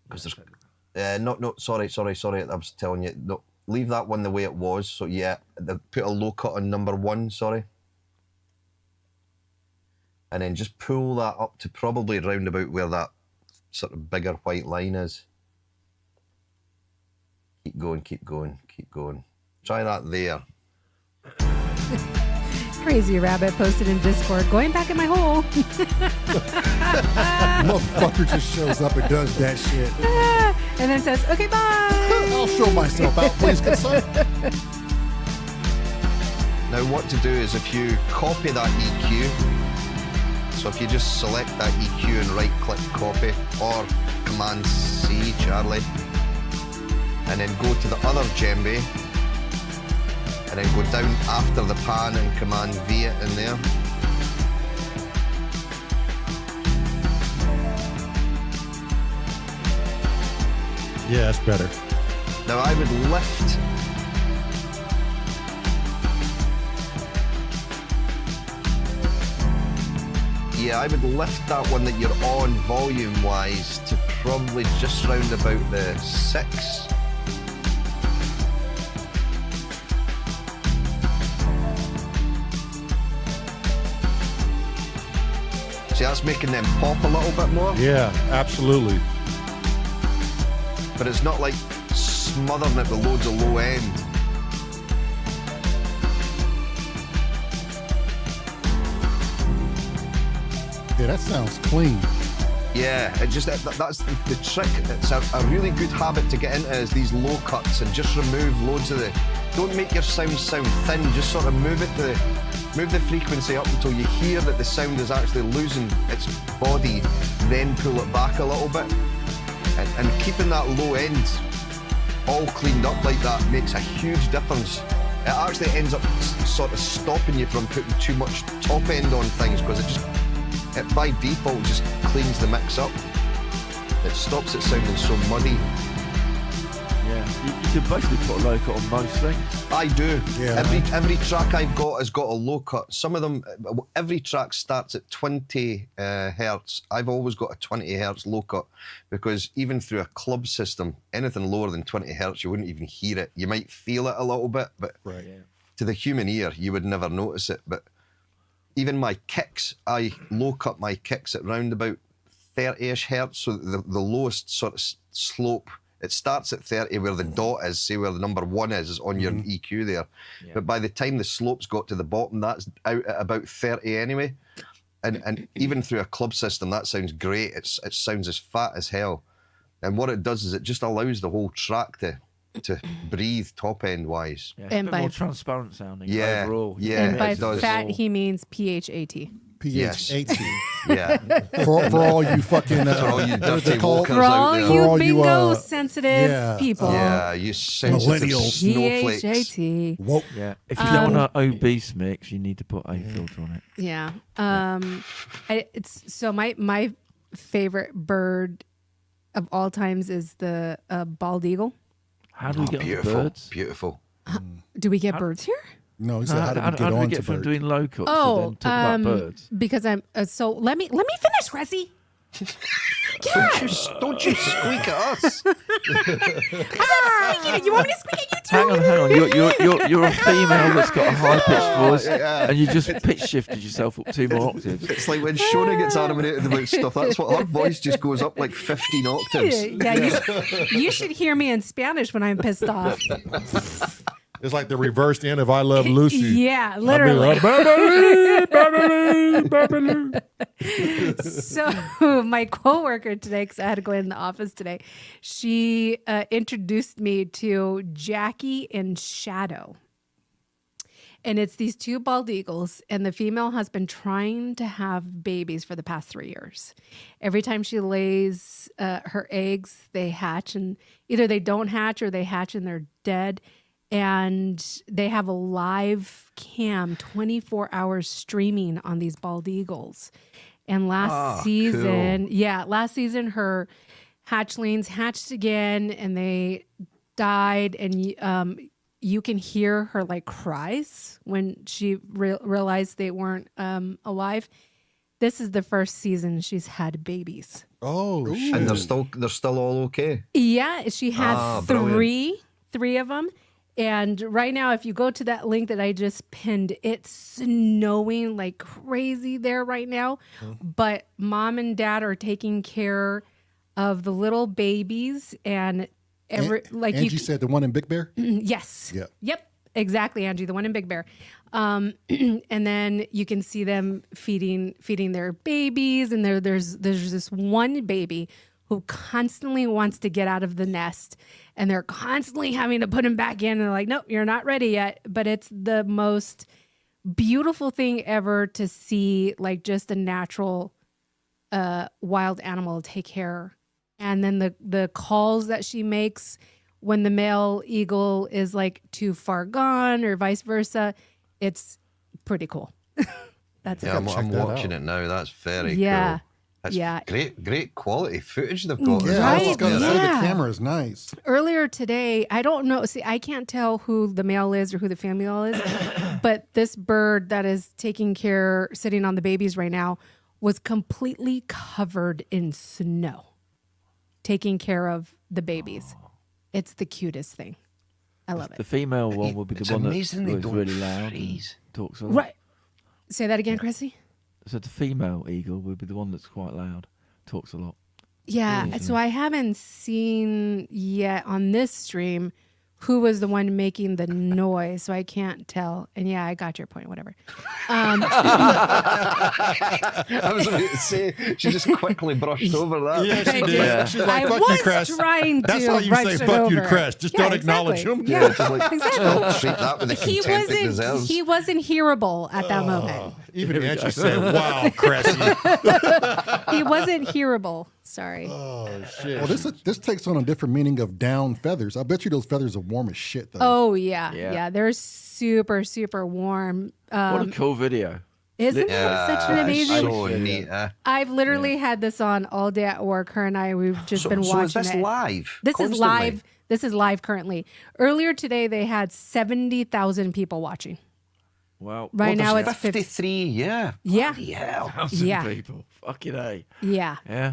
Because there's sorry, I was telling you, no, leave that one the way it was. So yeah, put a low cut on number 1, sorry. And then just pull that up to probably round about where that sort of bigger white line is. Keep going, keep going, keep going. Try that there. Crazy Rabbit posted in Discord, going back in my hole. Motherfucker just shows up and does that shit. And then says, okay, bye. I'll show myself out, please, good sir. Now what to do is if you copy that EQ, so if you just select that EQ and right click copy or Command C, Charlie, and then go to the other djembe and then go down after the pan and Command V it in there. Yeah, that's better. Now I would lift I would lift that one that you're on volume wise to probably just round about the 6. See, that's making them pop a little bit more. Yeah, absolutely. But it's not like smothering it with loads of low end. Yeah, that sounds clean. Yeah, it just that's the trick. It's a really good habit to get into is these low cuts and just remove loads of the. Don't make your sound thin. Just sort of move the frequency up until you hear that the sound is actually losing its body. Then pull it back a little bit, and keeping that low end all cleaned up like that makes a huge difference. It actually ends up sort of stopping you from putting too much top end on things because it by default just cleans the mix up. It stops it sounding so muddy. Yeah, you can basically put a low cut on most things. I do. Yeah. Every track I've got has got a low cut. Some of them, every track starts at 20 hertz. I've always got a 20 hertz low cut because even through a club system, anything lower than 20 hertz, you wouldn't even hear it. You might feel it a little bit, but Right. Yeah. to the human ear, you would never notice it. But even my kicks, I low cut my kicks at round about 30-ish hertz, so the lowest sort of slope, it starts at 30 where the dot is, say where the number 1 is on your EQ there. Yeah. But by the time the slope's got to the bottom, that's out at about 30 anyway. And even through a club system, that sounds great. It sounds as fat as hell. And what it does is it just allows the whole track to breathe top end wise. Yeah, it's And a bit by- more transparent sounding Yeah, overall. yeah. And by it does. fat, he means PHAT. Yes. PH18. Yeah. For all you fucking For all you what is it dirty called? walkers For out all there. you For all you, bingo sensitive yeah, people. Yeah, you sensitive Millennials. snowflakes. PHAT. Woke. Yeah, if you don't want an obese mix, you need to put a filter on it. Yeah. It's so my favorite bird of all times is the bald eagle. How do we get on Beautiful, birds? beautiful. Do we get birds here? No, he said, how How did do we we get on get to from bird? doing low cuts to Oh, then talk about birds? because I'm so let me finish, Rezzy. Don't you squeak at us. You want me to speak at you too? Hang on. You're a female that's got a high pitched voice, and you just pitch shifted yourself up 2 more octaves. It's like when Shona gets animated about stuff. That's what her voice just goes up like 15 octaves. Yeah, you should hear me in Spanish when I'm pissed off. It's like the reversed end of I Love Lucy. Yeah, literally. So my coworker today, because I had to go in the office today, she introduced me to Jackie and Shadow. And it's these 2 bald eagles, and the female has been trying to have babies for the past 3 years. Every time she lays her eggs, they hatch, and either they don't hatch or they hatch and they're dead. And they have a live cam 24 hours streaming on these bald eagles. And last season, her hatchlings hatched again and they died. And you can hear her like cries when she realized they weren't alive. This is the first season she's had babies. Oh, shit. And they're still all okay. Yeah, she had brilliant. three of them. And right now, if you go to that link that I just pinned, it's snowing like crazy there right now. But mom and dad are taking care of the little babies and Angie said the one in Big Bear. Yes. Yeah. Yep. Exactly, Angie, the one in Big Bear. And then you can see them feeding their babies, and there's this one baby who constantly wants to get out of the nest, and they're constantly having to put him back in. And they're like, nope, you're not ready yet. But it's the most beautiful thing ever to see, like just a natural wild animal take care. And then the calls that she makes when the male eagle is like too far gone or vice versa, it's pretty cool. That's Yeah, it. I'm watching it now. That's very Yeah. cool. That's Yeah. great quality footage they've got. as Yeah, well. I was gonna say Yeah. the camera is nice. Earlier today, I don't know. See, I can't tell who the male is or who the female is, but this bird that is taking care, sitting on the babies right now, was completely covered in snow, taking care of the babies. It's the cutest thing. I love The it. female one will be the It's one amazing they that's don't really loud and freeze. talks a lot. Right. Say that again, Chrissy. So the female eagle will be the one that's quite loud, talks a lot. Yeah. So I haven't seen yet on this stream who was the one making the noise, so I can't tell. And yeah, I got your point. Whatever. I was about to say, she just quickly brushed over that. Yeah, she I did. did. She's like, I fuck you, was Crest. trying to That's how you rush say it fuck you, over. Crest. Just Yeah, don't acknowledge exactly. him. Yeah, Just like, exactly. treat that with the He contempt it deserves. wasn't. He wasn't hearable at that moment. Even Angie said, wow, Cressy. He wasn't hearable. Sorry. Oh, shit. Well, this takes on a different meaning of down feathers. I bet you those feathers are warm as shit, though. Oh yeah, Yeah. yeah. They're super, super warm. What a cool video. Isn't Yeah, that such an amazing? so neat. I've literally had this on all day at work. Her and I, we've just been So watching is this it. live? This is Constantly? live. This is live currently. Earlier today, they had 70,000 people watching. Wow. Right now, There's it's 50. 53, yeah. Yeah. Bloody hell. Yeah. People. Fucking A. Yeah, Yeah.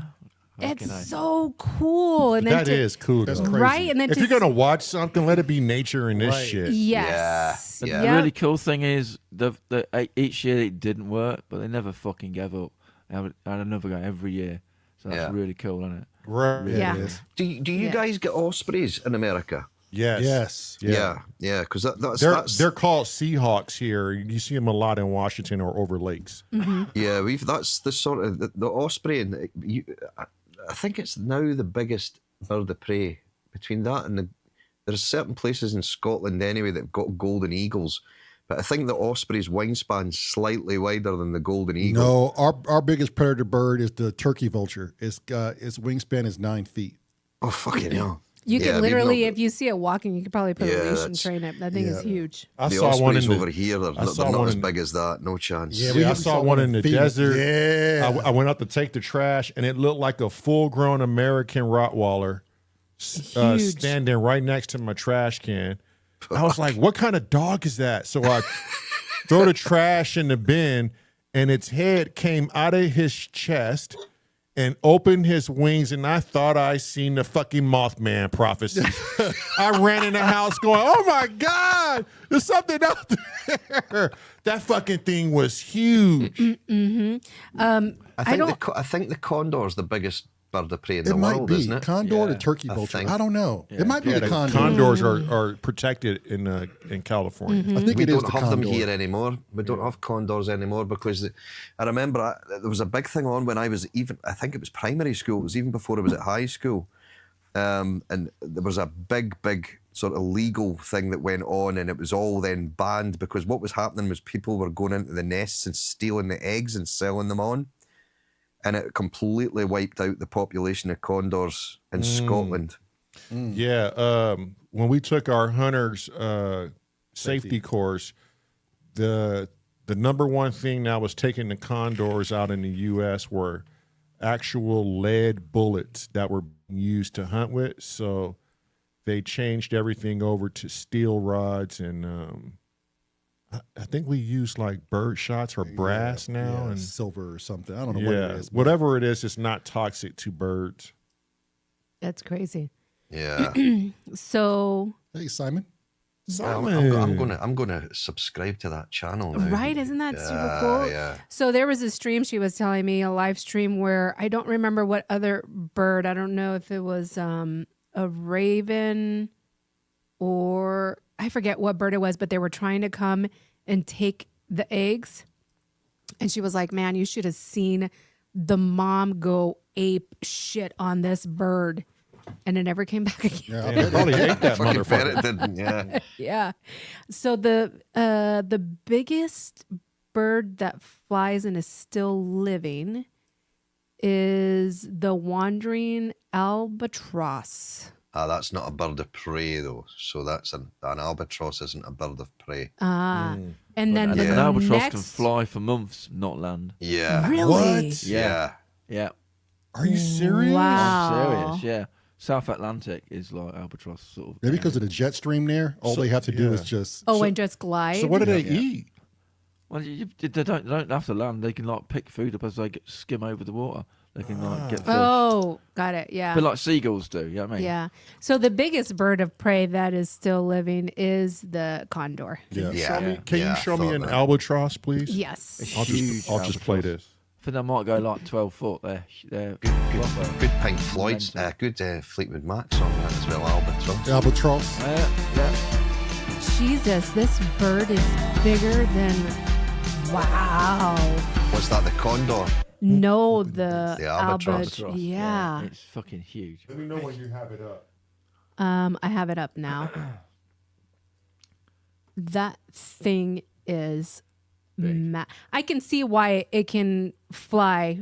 it's Fucking A. so cool. And then That is cool, though. right, and then If to you're going to watch something, let it be nature and this shit. yes, The Yeah. really cool thing is each year it didn't work, but they never fucking gave up. They had another go every year. So that's Yeah. really cool, isn't it? Right. Yeah. It is. Do you Yeah. guys get ospreys in America? Yes. Yes. Yeah, because that's They're called Seahawks here. You see them a lot in Washington or over lakes. yeah, that's the sort of the osprey, and I think it's now the biggest bird of prey. Between that and there's certain places in Scotland anyway that have got golden eagles, but I think the osprey's wingspan's slightly wider than the golden eagle. No, our biggest predator bird is the turkey vulture. Its wingspan is 9 feet. Oh fucking hell! you Yeah, can we've literally, not- if you see it walking, you could probably put Yeah, a leash and that's- train it. That thing is huge. I The saw one ospreys in the, over here, they're saw not one as in- big as that. No chance. Yeah, I saw one in the Phoenix. desert. Yeah. I went out to take the trash, and it looked like a full-grown American Rottweiler Huge. standing right next to my trash can. I was like, "What kind of dog is that?" So I throw the trash in the bin, and its head came out of his chest and opened his wings, and I thought I seen the fucking Mothman prophecy. I ran in the house going, "Oh my God, there's something out there." That fucking thing was huge. I think the condor is the biggest bird of prey in It the might world, be isn't it? condor to turkey I vulture. think. I don't know. It might be Yeah, the the condor. condors are protected in California. I think We it is don't the have them condor. here anymore. We don't have condors anymore because I remember there was a big thing on when I was I think it was primary school. It was even before I was at high school. And there was a big sort of legal thing that went on, and it was all then banned because what was happening was people were going into the nests and stealing the eggs and selling them on. And it completely wiped out the population of condors in Scotland. Yeah, when we took our hunters safety course, the number one thing that was taking the condors out in the U.S. were actual lead bullets that were used to hunt with. So they changed everything over to steel rods, and I think we use like bird shots or brass now, Yeah, and silver or something. I don't know what it is. but- whatever it is, it's not toxic to birds. That's crazy. Yeah. So Hey, Simon. I'm gonna subscribe to that channel now. Right? Isn't that super cool? Yeah. So there was a stream she was telling me, a live stream where I don't remember what other bird. I don't know if it was a raven or I forget what bird it was, but they were trying to come and take the eggs. And she was like, man, you should have seen the mom go ape shit on this bird. And it never came back again. Yeah, They probably ate that Fucking motherfucker. ferret didn't, yeah. Yeah. So the biggest bird that flies and is still living is the wandering albatross. That's not a bird of prey, though. So that's an albatross isn't a bird of prey. And then And the an albatross next, can fly for months, not land. Yeah. Really? What? Yeah. Yeah. Are you serious? Wow. Serious, yeah. South Atlantic is like albatrox sort of. Maybe because of the jet stream there, all they have to do is just. Oh, and just glide. So what do they eat? Well, they don't have to land. They can like pick food up as they skim over the water. They can like get fish. Oh, got it. Yeah. But like seagulls do, you know what I mean? Yeah. So the biggest bird of prey that is still living is the condor. Yeah. Yeah. Can you Yeah, show I me thought an that. albatross, please? Yes. I'll Huge just play albatross. this. I think they might go like 12 foot there. They're Good Pink Floyd's, good Fleetwood Mac song that as well, Albatross. Albatross. Yeah. Jesus, this bird is bigger than. Wow. What's that, the condor? No, the albatross. Yeah. It's fucking huge. Let me know when you have it up. I have it up now. That thing is I can see why it can fly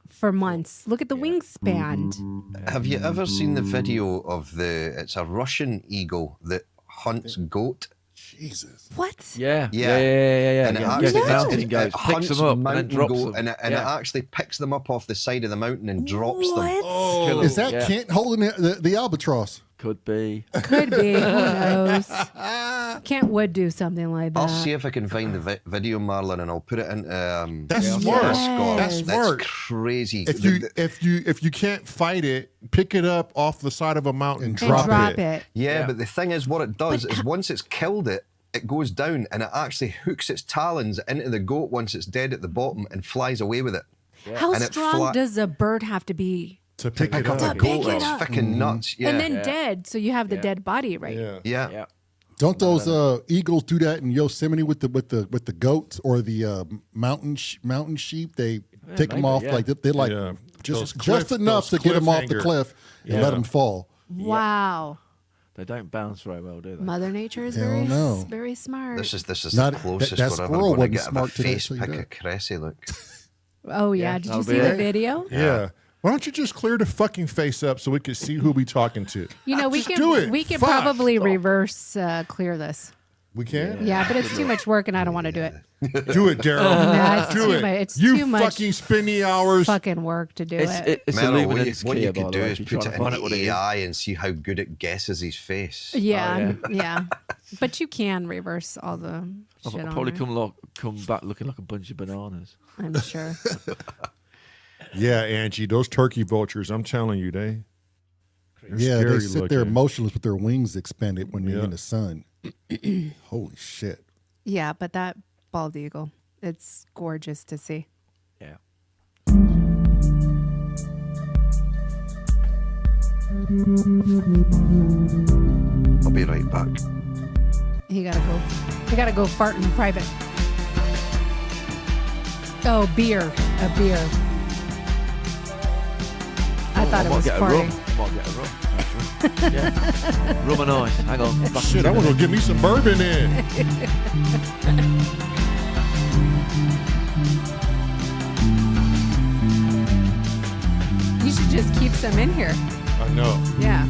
for months. Look at the wingspan. Have you ever seen the video of it's a Russian eagle that hunts goat? Jesus. What? Yeah. Yeah. And it yeah. actually Yeah, mountain goats, picks hunts them up and then mountain drops goat, them. and it actually picks them up off the side of the mountain and drops them. What? Kill Is 'em, that yeah. Kent holding the albatross? Could be. Could be. Who knows? Kent would do something like that. I'll see if I can find the video, Marlon, and I'll put it into That's smart. Discord. That's smart. crazy. If you can't fight it, pick it up off the side of a mountain and And drop it. Yeah, but the thing is, what it does is once it's killed it, it goes down and it actually hooks its talons into the goat once it's dead at the bottom and flies away with it. How And it strong does a bird have to be? to pick it Pick up up. a pick goat, it it's up. fucking nuts. Yeah. And then dead, so you have the dead body, right? Yeah. yeah. Yeah. Don't those eagles do that in Yosemite with the goats or the mountain sheep? They take them maybe, off yeah. like they like Yeah. just Those enough those to get them off the cliffhanger. cliff and Yeah. let them fall. Wow. They don't bounce very well, do they? Mother Nature is Hell very, no. very smart. This is Not- the closest that we're ever squirrel going to wasn't get of a smart today, face I'll tell you pick that. of Cressy, look. Oh yeah, did you that'll see be the it. video? Yeah. Why don't you just clear the fucking face up so we can see who we talking to? You know, we Just do it. can we can Fuck. probably reverse clear this. We can? Yeah, but it's too much work and I don't want to do it. Do it, Daryl. Nah, it's do too it. much. It's you too much fucking spend the hours. fucking work to do it. It's Meryl, illuminance what Kia, you by could the do way, is if you're put trying it to find out in what it is. AI and see how good it guesses his face. Yeah, yeah. But you can reverse all the I'll shit on probably her, come back looking like a bunch of bananas. I'm sure. Yeah, Angie, those turkey vultures, I'm telling you, they're Yeah, they scary sit there looking. motionless with their wings expanded when they're in the sun. Holy shit. Yeah, but that bald eagle, it's gorgeous to see. Yeah. I'll be right back. You gotta go fart in private. Oh, beer. A beer. I thought it was get a farting. rum. I might get a rum, actually. Yeah. Rum and ice. Hang on. Back Shit, into I want to the- go get me some bourbon in. You should just keep some in here. I know. Yeah.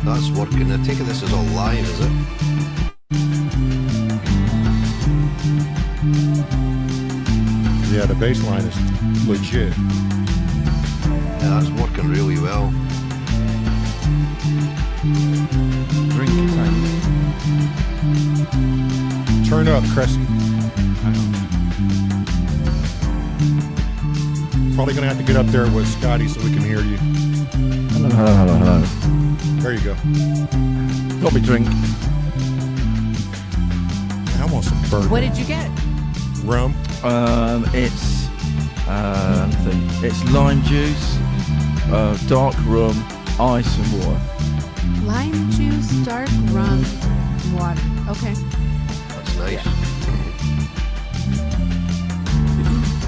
That's working. I take it this is all live, is it? Yeah, the bass line is legit. Yeah, that's working really well. Drink it, Turn up, Cressy. Probably gonna have to get up there with Scotty so we can hear you. Hello, hello, hello, hello. There you go. Got me drink. I want some bourbon. What did you get? Rum. It's lime juice, dark rum, ice and water. Lime juice, dark rum, water. Okay. That's nice.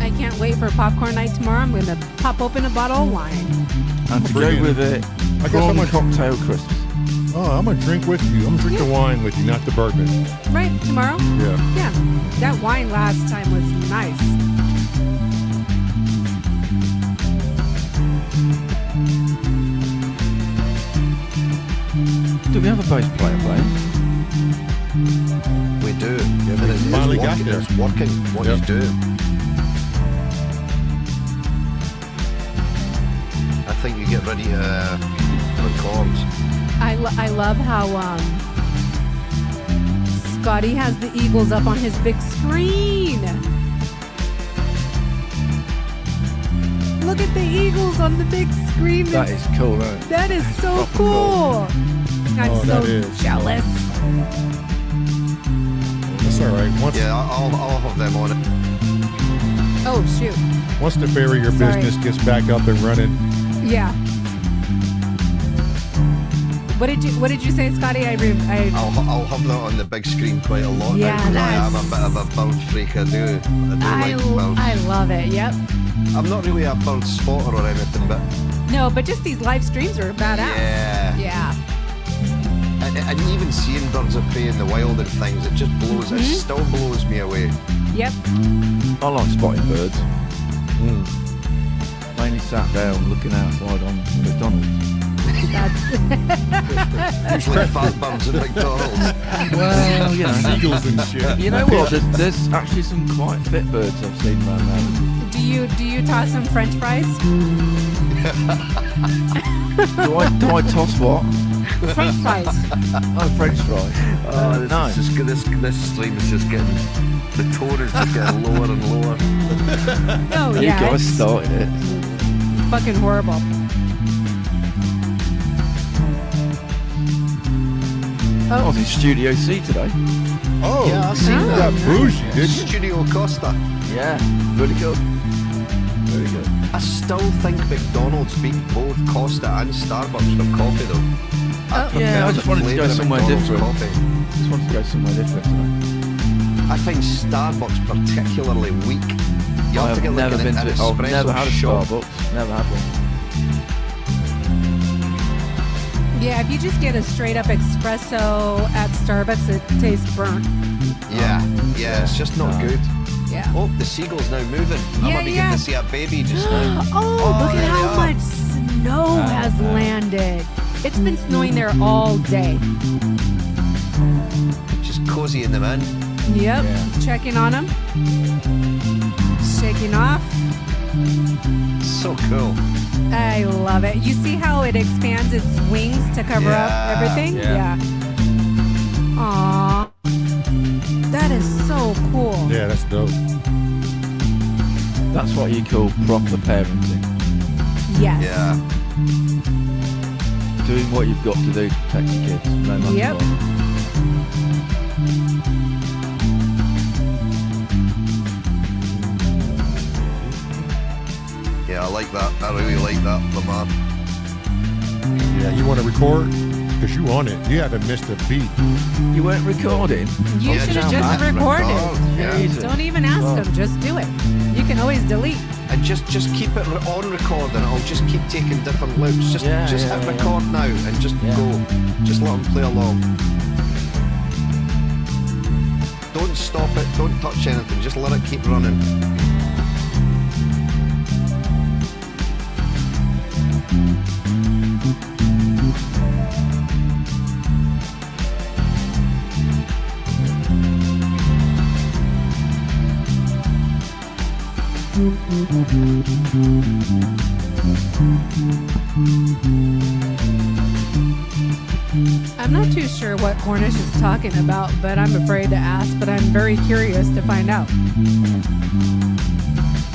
I can't wait for popcorn night tomorrow. I'm going to pop open a bottle of wine. And to Brilliant. go with it, I guess prawn I'm gonna- cocktail crisps. Oh, I'm gonna drink with you. I'm gonna drink the wine with you, not the bourbon. Right, tomorrow? Yeah. Yeah. That wine last time was nice. Do we have a bass player playing? We do. Yeah, And we it's finally got working. there. It's working. What Yep. he's doing. I think you get ready to record. I love how Scotty has the Eagles up on his big screen. Look at the Eagles on the big screen. That is cool, isn't it? That is so Proper cool. I'm Oh, so that is. jealous. That's all right. Yeah, I'll have them on it. Oh shoot. Once the Bury Your Sorry. Business gets back up and running, Yeah. What did you say, Scotty? I'll have that on the big screen quite a lot Yeah, now. 'Cause I am a that's- bit of a bird freak. I do like birds. I love it. Yep. I'm not really a bird spotter or anything, but No, but just these live streams are badass. yeah. Yeah. And even seeing birds of prey in the wild and things, it just blows. It still blows me away. Yep. I like spotting birds. Mainly sat down looking outside on McDonald's. That's Usually fat birds at McDonald's. Well, you know. seagulls and shit. You know what? There's actually some quite fit birds I've seen around now. do you toss some French fries? Do I toss what? French fries. Oh, French fries. No. This stream is just getting, the tone is just getting lower and lower. Oh You yeah. guys It's started it. fucking horrible. I was in Studio C today. Oh, Yeah, I seen Oh, that. got bougie, did you? Studio Costa. Yeah, really good. Very good. I still think McDonald's beat both Costa and Starbucks for coffee, though. Yeah, I just wanted to go flavour of somewhere McDonald's different. coffee. Just wanted to go somewhere different tonight. I find Starbucks particularly weak. You have to get like never been an to. I've espresso never had a shot. Starbucks. Never had one. Yeah, if you just get a straight up espresso at Starbucks, it tastes burnt. Yeah, it's just not good. Yeah. Oh, the seagull's now moving. I'm Yeah, beginning yeah. to see a baby just now. Oh, look at there how they are. much snow has landed. It's been snowing there all day. Just cozying them in. Yep. Yeah. Checking on them. Shaking off. So cool. I love it. You see how it expands its wings to cover up Yeah. everything? Yeah. Aww. That is so cool. Yeah, that's dope. That's what you call proper parenting. Yes. Yeah. Doing what you've got to do to protect your kids. No matter Yep. what. Yeah, I like that. I really like that, Lamar. Yeah, you want to record? Because you on it. You haven't missed a beat. You weren't recording. You Yeah, should have just just record. recorded. Yeah. Jesus. Don't even ask Oh. them. Just do it. You can always delete. And just keep it on record, and I'll just keep taking different loops. Just Yeah, hit yeah. record now and just Yeah. go. Just let them play along. Don't stop it. Don't touch anything. Just let it keep running. I'm not too sure what Cornish is talking about, but I'm afraid to ask, but I'm very curious to find out.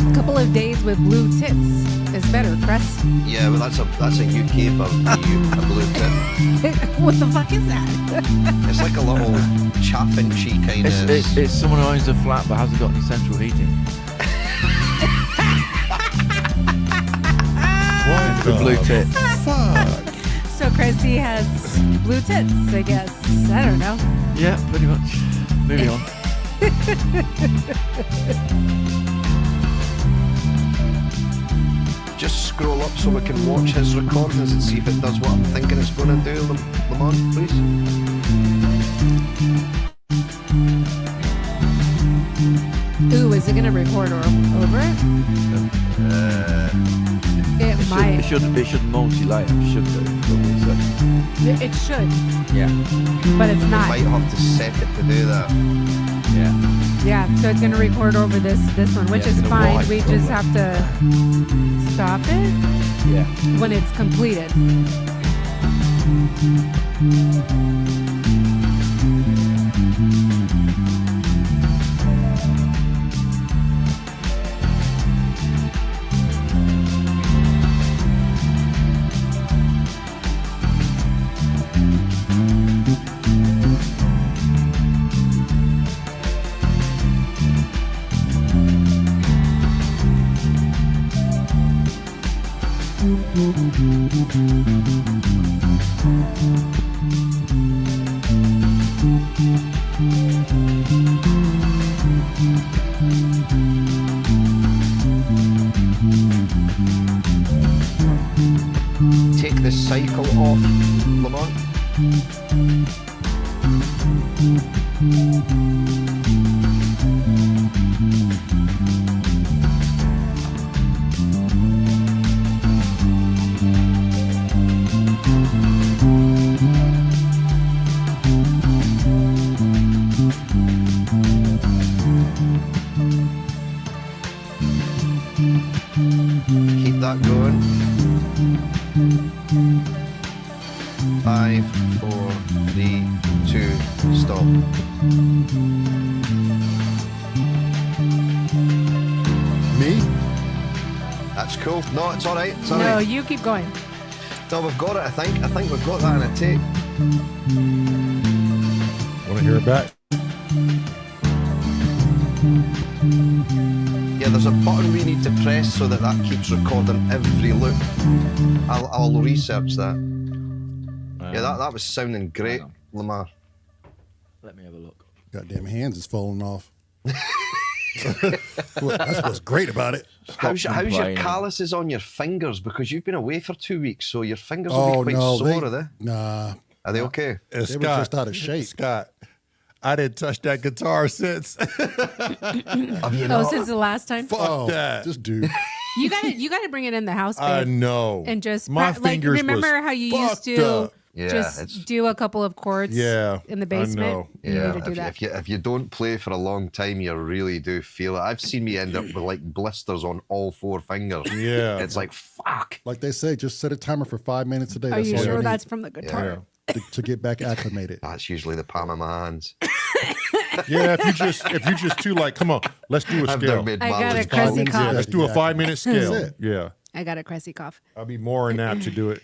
A couple of days with blue tits is better, Chris. Yeah, well, that's a UK a blue tip. What the fuck is that? It's like a little chaffinch kind of. It's someone who owns a flat but hasn't got any central heating. What The blue tits. fuck? So Chrissy has blue tits, I guess. I don't know. Yeah, pretty much. Moving on. Just scroll up so we can watch his recordings and see if it does what I'm thinking it's going to do. Lamont, please. Ooh, is it going to record over it? It might. It should multi-layer. Should do. It should, Yeah. but it's not. Might have to set it to do that. Yeah. Yeah, so it's going to record over this one, which Yeah, it's is gonna fine. wipe We over. just have to stop it Yeah. when it's completed. Take the cycle off, Lamont. Keep that going. 5, 4, 3, 2, stop. Me? That's cool. No, it's all right. It's all No, right. you keep going. No, we've got it. I think we've got that in a take. Want to hear it back? Yeah, there's a button we need to press so that keeps recording every loop. I'll research that. Yeah, that was sounding great, Lamar. Let me have a look. Goddamn hands is falling off. Well, that's what's great about it. How's your complaining. calluses on your fingers? Because you've been away for 2 weeks, so your fingers will be quite sore, are they? Nah. Are they okay? They were just out of shape. Scott, I didn't touch that guitar since. Have you Oh, not? since the last time? Fuck that. Just dude. You gotta bring it in the house, babe. I know. And just my like fingers remember was how you used fucked to up. Yeah, just it's- do a couple of chords Yeah, in the I basement? know. You Yeah, need to do that. if you don't play for a long time, you really do feel it. I've seen me end up with like blisters on all 4 fingers. Yeah. It's like, fuck. Like they say, just set a timer for 5 minutes a day. Are That's you all sure need that's from the guitar? to get back acclimated. That's usually the palm of my hands. Yeah, if you just too like, come on, let's do a I've scale. never made I got Marley's a crusty palm. cough. Yeah, let's do a Exactly. 5-minute scale. That's it. Yeah, I got a crusty cough. I'll be more than apt to do it.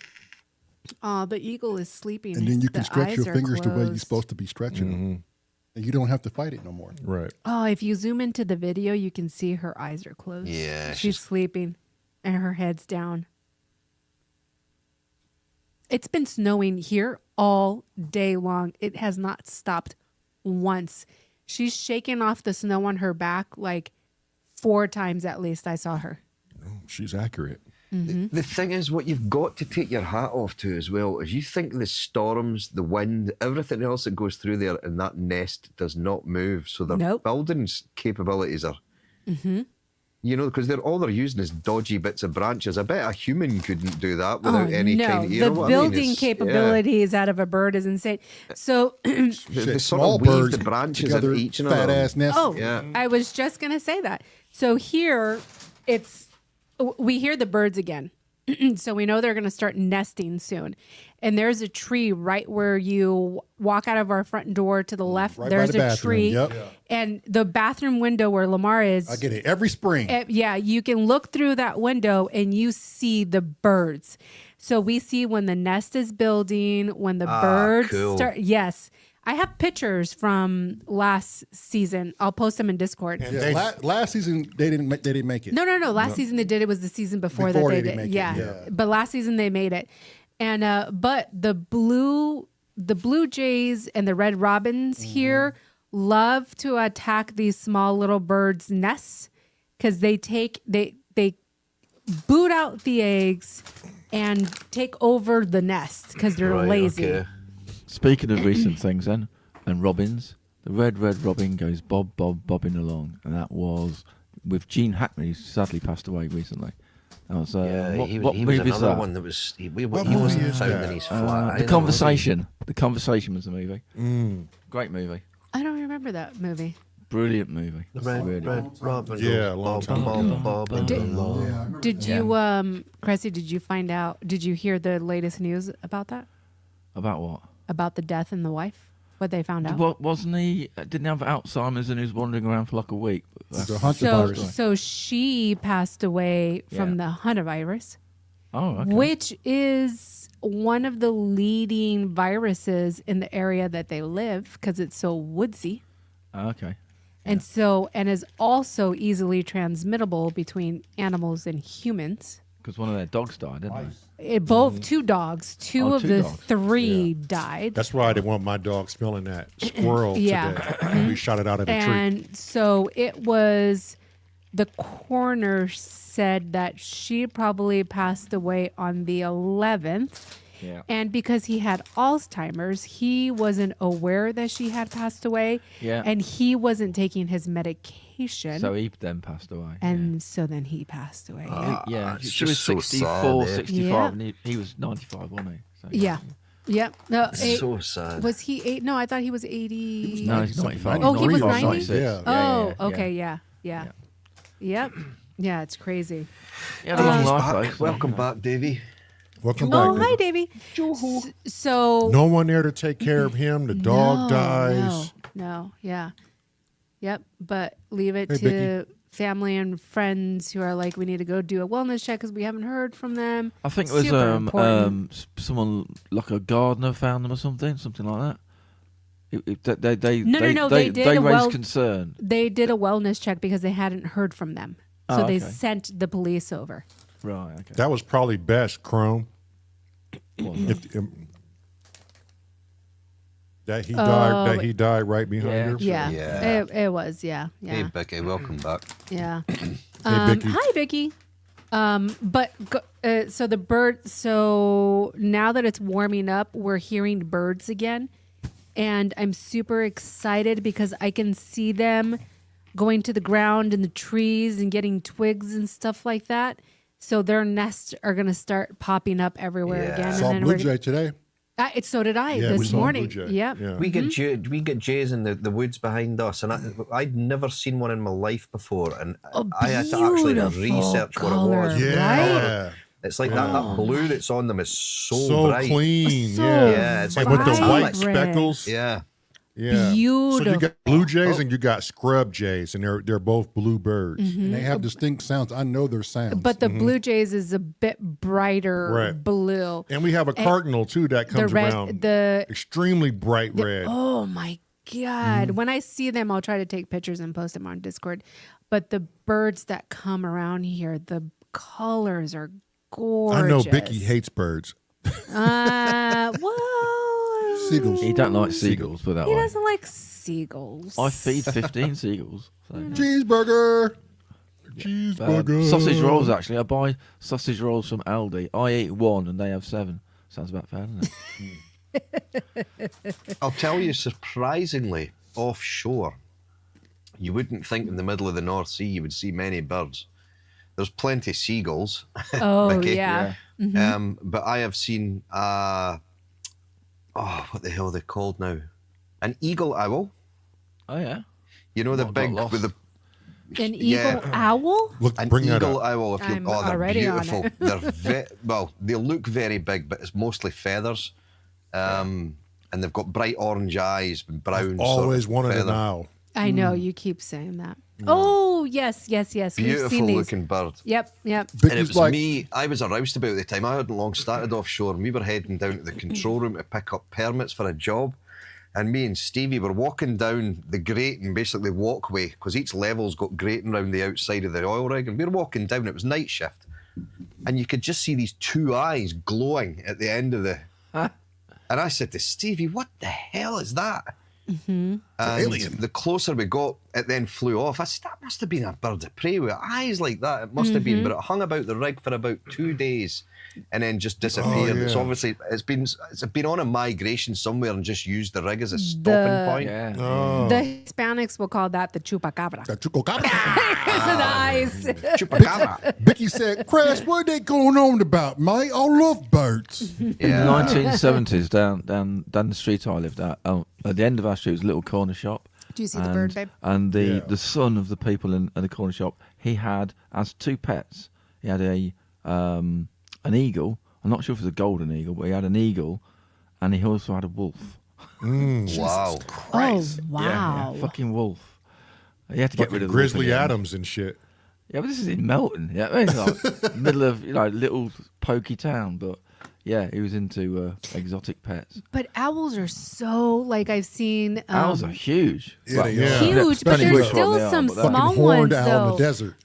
Oh, the eagle is sleeping. And then you can The stretch your eyes are fingers the way you're closed. supposed to be stretching them. And you don't have to fight it no more. Right. Oh, if you zoom into the video, you can see her eyes are closed. Yeah, she's she's- sleeping, and her head's down. It's been snowing here all day long. It has not stopped once. She's shaking off the snow on her back like 4 times at least. I saw her. She's accurate. The thing is, what you've got to take your hat off to as well is you think the storms, the wind, everything else that goes through there and that nest does not move. So their Nope. building capabilities are, you know, because all they're using is dodgy bits of branches. I bet a human couldn't do that without any no, kind of, you the know what I mean? building It's- capabilities out of a bird is insane. So, They Shit, sort small of weave birds the branches together, into each fat other. ass nest. oh, Yeah. I was just gonna say that. So here, we hear the birds again. So we know they're going to start nesting soon. And there's a tree right where you walk out of our front door to the left. Right by there's the a bathroom, tree. yep. And the bathroom window where Lamar is. I get it every spring. Yeah, you can look through that window and you see the birds. So we see when the nest is building, when the birds cool. start. Yes. I have pictures from last season. I'll post them in Discord. Yeah, last season they didn't make it. No. Last season they did it was the season before Before that they they didn't did. make it, Yeah. yeah. But last season they made it. And but the blue jays and the red robins here love to attack these small little birds' nests because they boot out the eggs and take over the nest because they're Right, lazy. okay. Speaking of recent things then, and robins, the red robin goes bobbing along. And that was with Gene Hackney, who sadly passed away recently. That was, Yeah, what he was movie is another that? one that was he movie wasn't is found that? in his flat. The Conversation. The Conversation was the movie. Great movie. I don't remember that movie. Brilliant movie. Red Robin. Yeah, a long time ago. Did you, Cressy, did you hear the latest news about that? About what? About the death and the wife? What they found out? What wasn't he? Didn't he have Alzheimer's and he was wandering around for like a week? The Hunter So, virus. so she passed away from Yeah. the Hunter virus, Oh, okay. which is one of the leading viruses in the area that they live because it's so woodsy. Okay. And is also easily transmittable between animals and humans. Because one of their dogs died, didn't Two dogs, two Oh, of two the dogs. 3 died. That's why I didn't want my dog smelling that squirrel Yeah. today. We shot it out of the tree. And so it was, the coroner said that she probably passed away on the 11th. Yeah. And because he had Alzheimer's, he wasn't aware that she had passed away. Yeah. And he wasn't taking his medication. So he then passed away. and so then he passed away. yeah. it's She was just so 64, sad, eh? 65, Yeah. and he was 95, wasn't he? So, Yeah. Yep. No, So sad. was he 8? No, I thought he was 80. No, he's 95. Oh, he was 90? 96. Yeah. Oh, okay. Yeah. Yep. Yeah, it's crazy. He had a long life, Back. though. so- Welcome back, Davey. Welcome Oh, back. hi, Davey. So No one there to take care of him. The dog dies. No, yeah. Yep. But leave it Hey, to family and friends who are like, we need to go do a wellness check because we haven't heard from them. I think it was Super important. someone like a gardener found them or something like that. They No, they did they a raised concern. They did a wellness check because they hadn't heard from them. So Oh, they okay. sent the police over. Right. Okay. That was probably best, Chrome. That he died right behind Yeah. her. Yeah, Yeah. It was. Yeah, Hey, yeah, Becky, welcome back. yeah. Hey, Vicky. Hi, Vicky. So the bird. So now that it's warming up, we're hearing birds again, and I'm super excited because I can see them going to the ground in the trees and getting twigs and stuff like that. So their nests are going to start popping up everywhere Yeah. again. Saw and Blue then Jay today. so did I Yeah, we this saw morning. Blue Jay. Yep. Yeah. We get jays in the woods behind us, and I'd never seen one in my life before, and I had to actually Beautiful research color, what it was. Yeah. It's like that blue that's on them is So bright. clean. So yeah. Yeah, it's And like with the white vibrant. speckles. Yeah. Yeah. So you Beautiful. got blue jays and you got scrub jays, and they're both blue birds. And they have distinct sounds. I know their sounds. But the blue jays is a bit brighter Right. blue. And we have a cardinal too that comes around extremely bright red. Oh my God. When I see them, I'll try to take pictures and post them on Discord. But the birds that come around here, the colors are gorgeous. I know Vicky hates birds. Well, Seagulls. He don't like seagulls, put it that he way. doesn't like seagulls. I feed 15 seagulls. So. Cheeseburger. Cheeseburger. Sausage rolls, actually. I buy sausage rolls from Aldi. I eat one and they have 7. Sounds about fair, doesn't it? I'll tell you, surprisingly, offshore, you wouldn't think in the middle of the North Sea you would see many birds. There's plenty of seagulls. Oh, Vicky. yeah. But I have seen, what the hell are they called now? An eagle owl. Oh, yeah. You know, the Not got big, lost. with the An Yeah. eagle owl? Look, an bring that eagle up. owl. If you, I'm they're already on beautiful. it. They're well, they look very big, but it's mostly feathers. And they've got bright orange eyes and brown. sort of Always wanted an feather. owl. I know, you keep saying that. Oh, yes. We've Beautiful seen these. looking bird. Yep. And it Vicky's was like, me. I was aroused about the time. I hadn't long started offshore, and we were heading down to the control room to pick up permits for a job. And me and Stevie were walking down the grating, basically walkway, because each level's got grating around the outside of the oil rig. And we were walking down. It was night shift, and you could just see these 2 eyes glowing at the end of the. And I said to Stevie, "What the hell is that?" And alien. the closer we got, it then flew off. I said, that must have been a bird of prey with eyes like that. It must have been, but it hung about the rig for about 2 days and then just disappeared. It's yeah. obviously it's been on a migration somewhere and just used the rig as a stopping point. Yeah. The Hispanics will call that the chupacabra. "The chupacabra." So the eyes. Chupacabra. Vicky said, Crash, what they going on about, mate? I love birds. In Yeah. the 1970s, down the street I lived at the end of our street was a little corner shop. Do you see the bird, babe? And the son of the people in the corner shop, he had as 2 pets. He had an eagle. I'm not sure if it was a golden eagle, but he had an eagle, and he also had a wolf. Wow. Oh, wow. Yeah, fucking wolf. He had to get rid Fucking of the wolf in Grizzly the end. Adams and shit. Yeah, but this is in Melton. Yeah, it's like middle of little pokey town. But yeah, he was into exotic pets. But owls are so, like, I've seen. Owls are huge. Yeah, they are. Huge, but Depending there's which one still they are, some but they're- small Fucking horned ones, owl in though. the desert.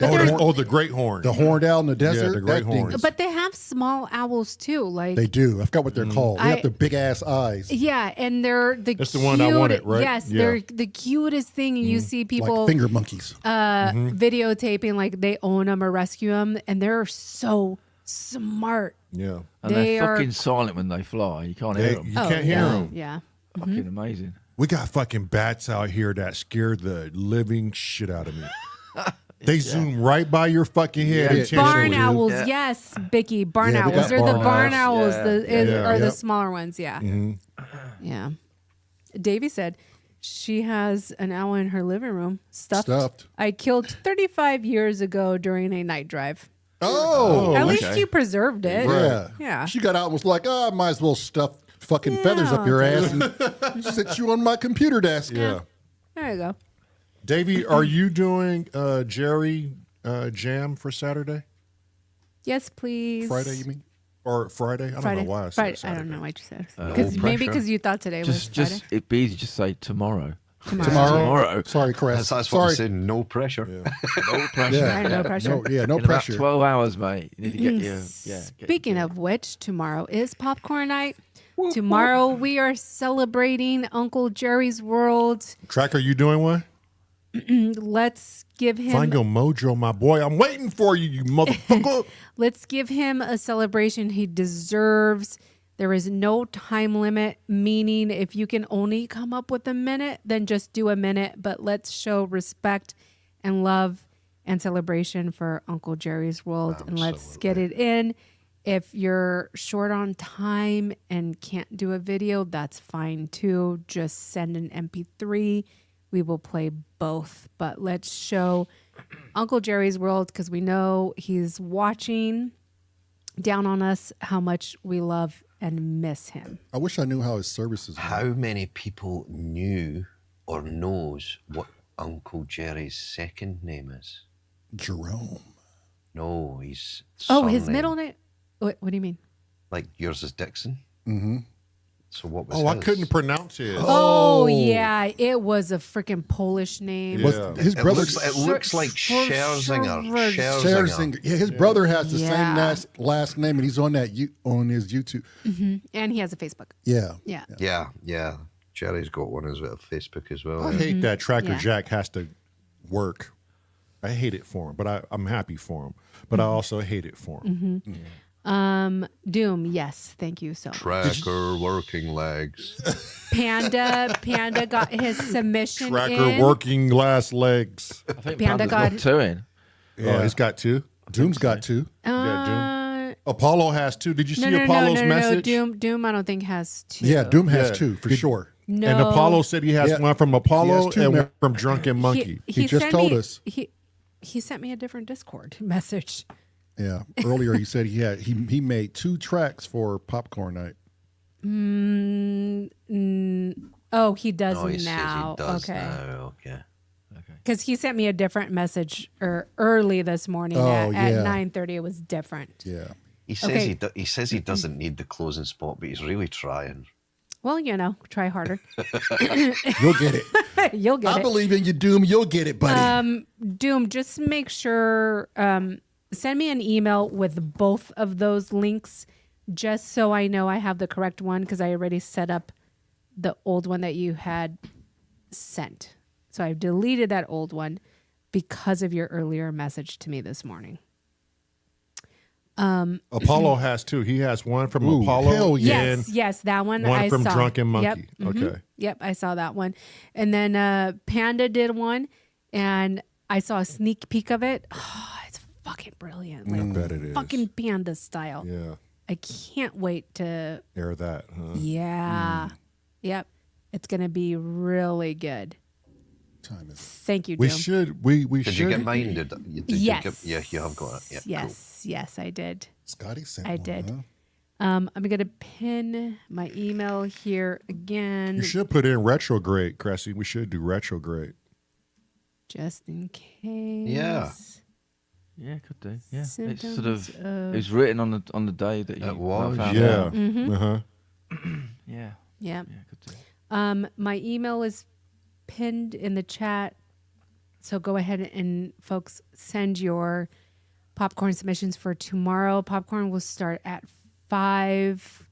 The great horn. The horned owl in the desert. the great that thing horns. is- But they have small owls, too. Like, They do. I forgot what they're called. They I- have the big ass eyes. yeah, and they're the That's the one I wanted, right? Yes, Yeah. they're the cutest thing. And you see people Like finger monkeys. videotaping like they own them or rescue them, and they're so smart. Yeah. And They they're are- fucking silent when they fly. You can't hear They- them. you can't hear yeah, 'em. Yeah. Fucking amazing. We got fucking bats out here that scare the living shit out of me. They zoom right by your fucking head. Yeah. intentionally. Barn owls, Yeah. yes, Bicky. Barn Yeah, we owls. got They're the barn barn owls. owls. Yeah. Are the Yep. smaller ones. Yeah. Yeah. Davy said she has an owl in her living room stuffed. I killed 35 years ago during a night drive. Oh, At least okay. you preserved it. yeah. Yeah. She got out and was like, I might as well stuff fucking feathers up your ass and sit you on my computer desk. Yeah. There you go. Davey, are you doing Jerry Jam for Saturday? Yes, please. Friday, you mean? Or Friday? I don't Friday. know why I said Friday. I Saturday. don't know what you said. no Maybe pressure. because you thought today was Friday. It'd be easy to say tomorrow. Tomorrow. Sorry, Chris. That's what I'm Sorry. saying. No pressure. No pressure. Yeah. No pressure. No In about pressure. 12 hours, mate. You need to get your Speaking of which, tomorrow is popcorn night. Tomorrow we are celebrating Uncle Jerry's World. Tracker, you doing one? Let's give him Find your mojo, my boy. I'm waiting for you, you motherfucker. let's give him a celebration he deserves. There is no time limit, meaning if you can only come up with a minute, then just do a minute. But let's show respect and love and celebration for Uncle Jerry's World, and let's get it in. If you're short on time and can't do a video, that's fine too. Just send an MP3. We will play both. But let's show Uncle Jerry's World, because we know he's watching down on us, how much we love and miss him. I wish I knew how his services were. How many people knew or knows what Uncle Jerry's second name is? Jerome. No, his Oh, his surname. middle name? What do you mean? Like yours is Dixon. Mm-hmm. So what was Oh, I his? couldn't pronounce it. Oh, yeah. It was a freaking Polish name. Yeah. His brother It looks like Scherzinger. Scherzinger. Yeah, his brother has the Yeah. same last name, and he's on that on his YouTube. And he has a Facebook. Yeah. Yeah. Yeah. Jerry's got one as well, Facebook as well. I yeah. hate that Tracker Yeah. Jack has to work. I hate it for him, but I'm happy for him. But I also hate it for him. Doom, yes. Thank you so much. Tracker working legs. Panda got his submission Tracker in. working last legs. I think Panda Panda's got- got two in. Oh, he's got two. Doom's got two. Yeah, Apollo has two. Did you see No, Apollo's no. message? Doom, I don't think has two. Yeah, Doom has Yeah. two for Did- sure. No. And Apollo said he has Yeah. one from He Apollo has two and now. one from Drunken Monkey. He just sent told me- us. He sent me a different Discord message. Yeah. Earlier he said he made 2 tracks for Popcorn Night. Oh, he does Oh, he now. says he does Okay. now. Okay. Because he sent me a different message early this morning Oh, at yeah. 9:30. It was different. Yeah. He says Okay. he says he doesn't need the closing spot, but he's really trying. Well, try harder. You'll get it. You'll get I it. believe in you, Doom. You'll get it, buddy. Doom, just make sure, send me an email with both of those links, just so I know I have the correct one, because I already set up the old one that you had sent. So I've deleted that old one because of your earlier message to me this morning. Apollo has two. He has one from Ooh, Apollo. hell yeah. and Yes, that one one I from saw. Drunken Yep. Monkey. Mhm. Okay. Yep, I saw that one. And then Panda did one, and I saw a sneak peek of it. Oh, it's fucking brilliant. Like, bet it is. fucking Panda style. Yeah. I can't wait to. Air that. Huh? Yeah. Yep. It's gonna be really good. Time is. Thank you, We Doom. should. We Did should. you get mine? Did you Yes. you have got it. Yeah, Yes, I did. Scotty sent I one, did. huh? I'm gonna pin my email here again, You should put in retrograde, Cressy. We should do retrograde. just in case. Yeah. Yeah, could do. Yeah, it's sort Symptoms of. of- It was written on the day that you It was, found Yeah. out. Uh-huh. Yeah. Yeah. Yeah, could do. My email is pinned in the chat. So go ahead and folks send your popcorn submissions for tomorrow. Popcorn will start at 5.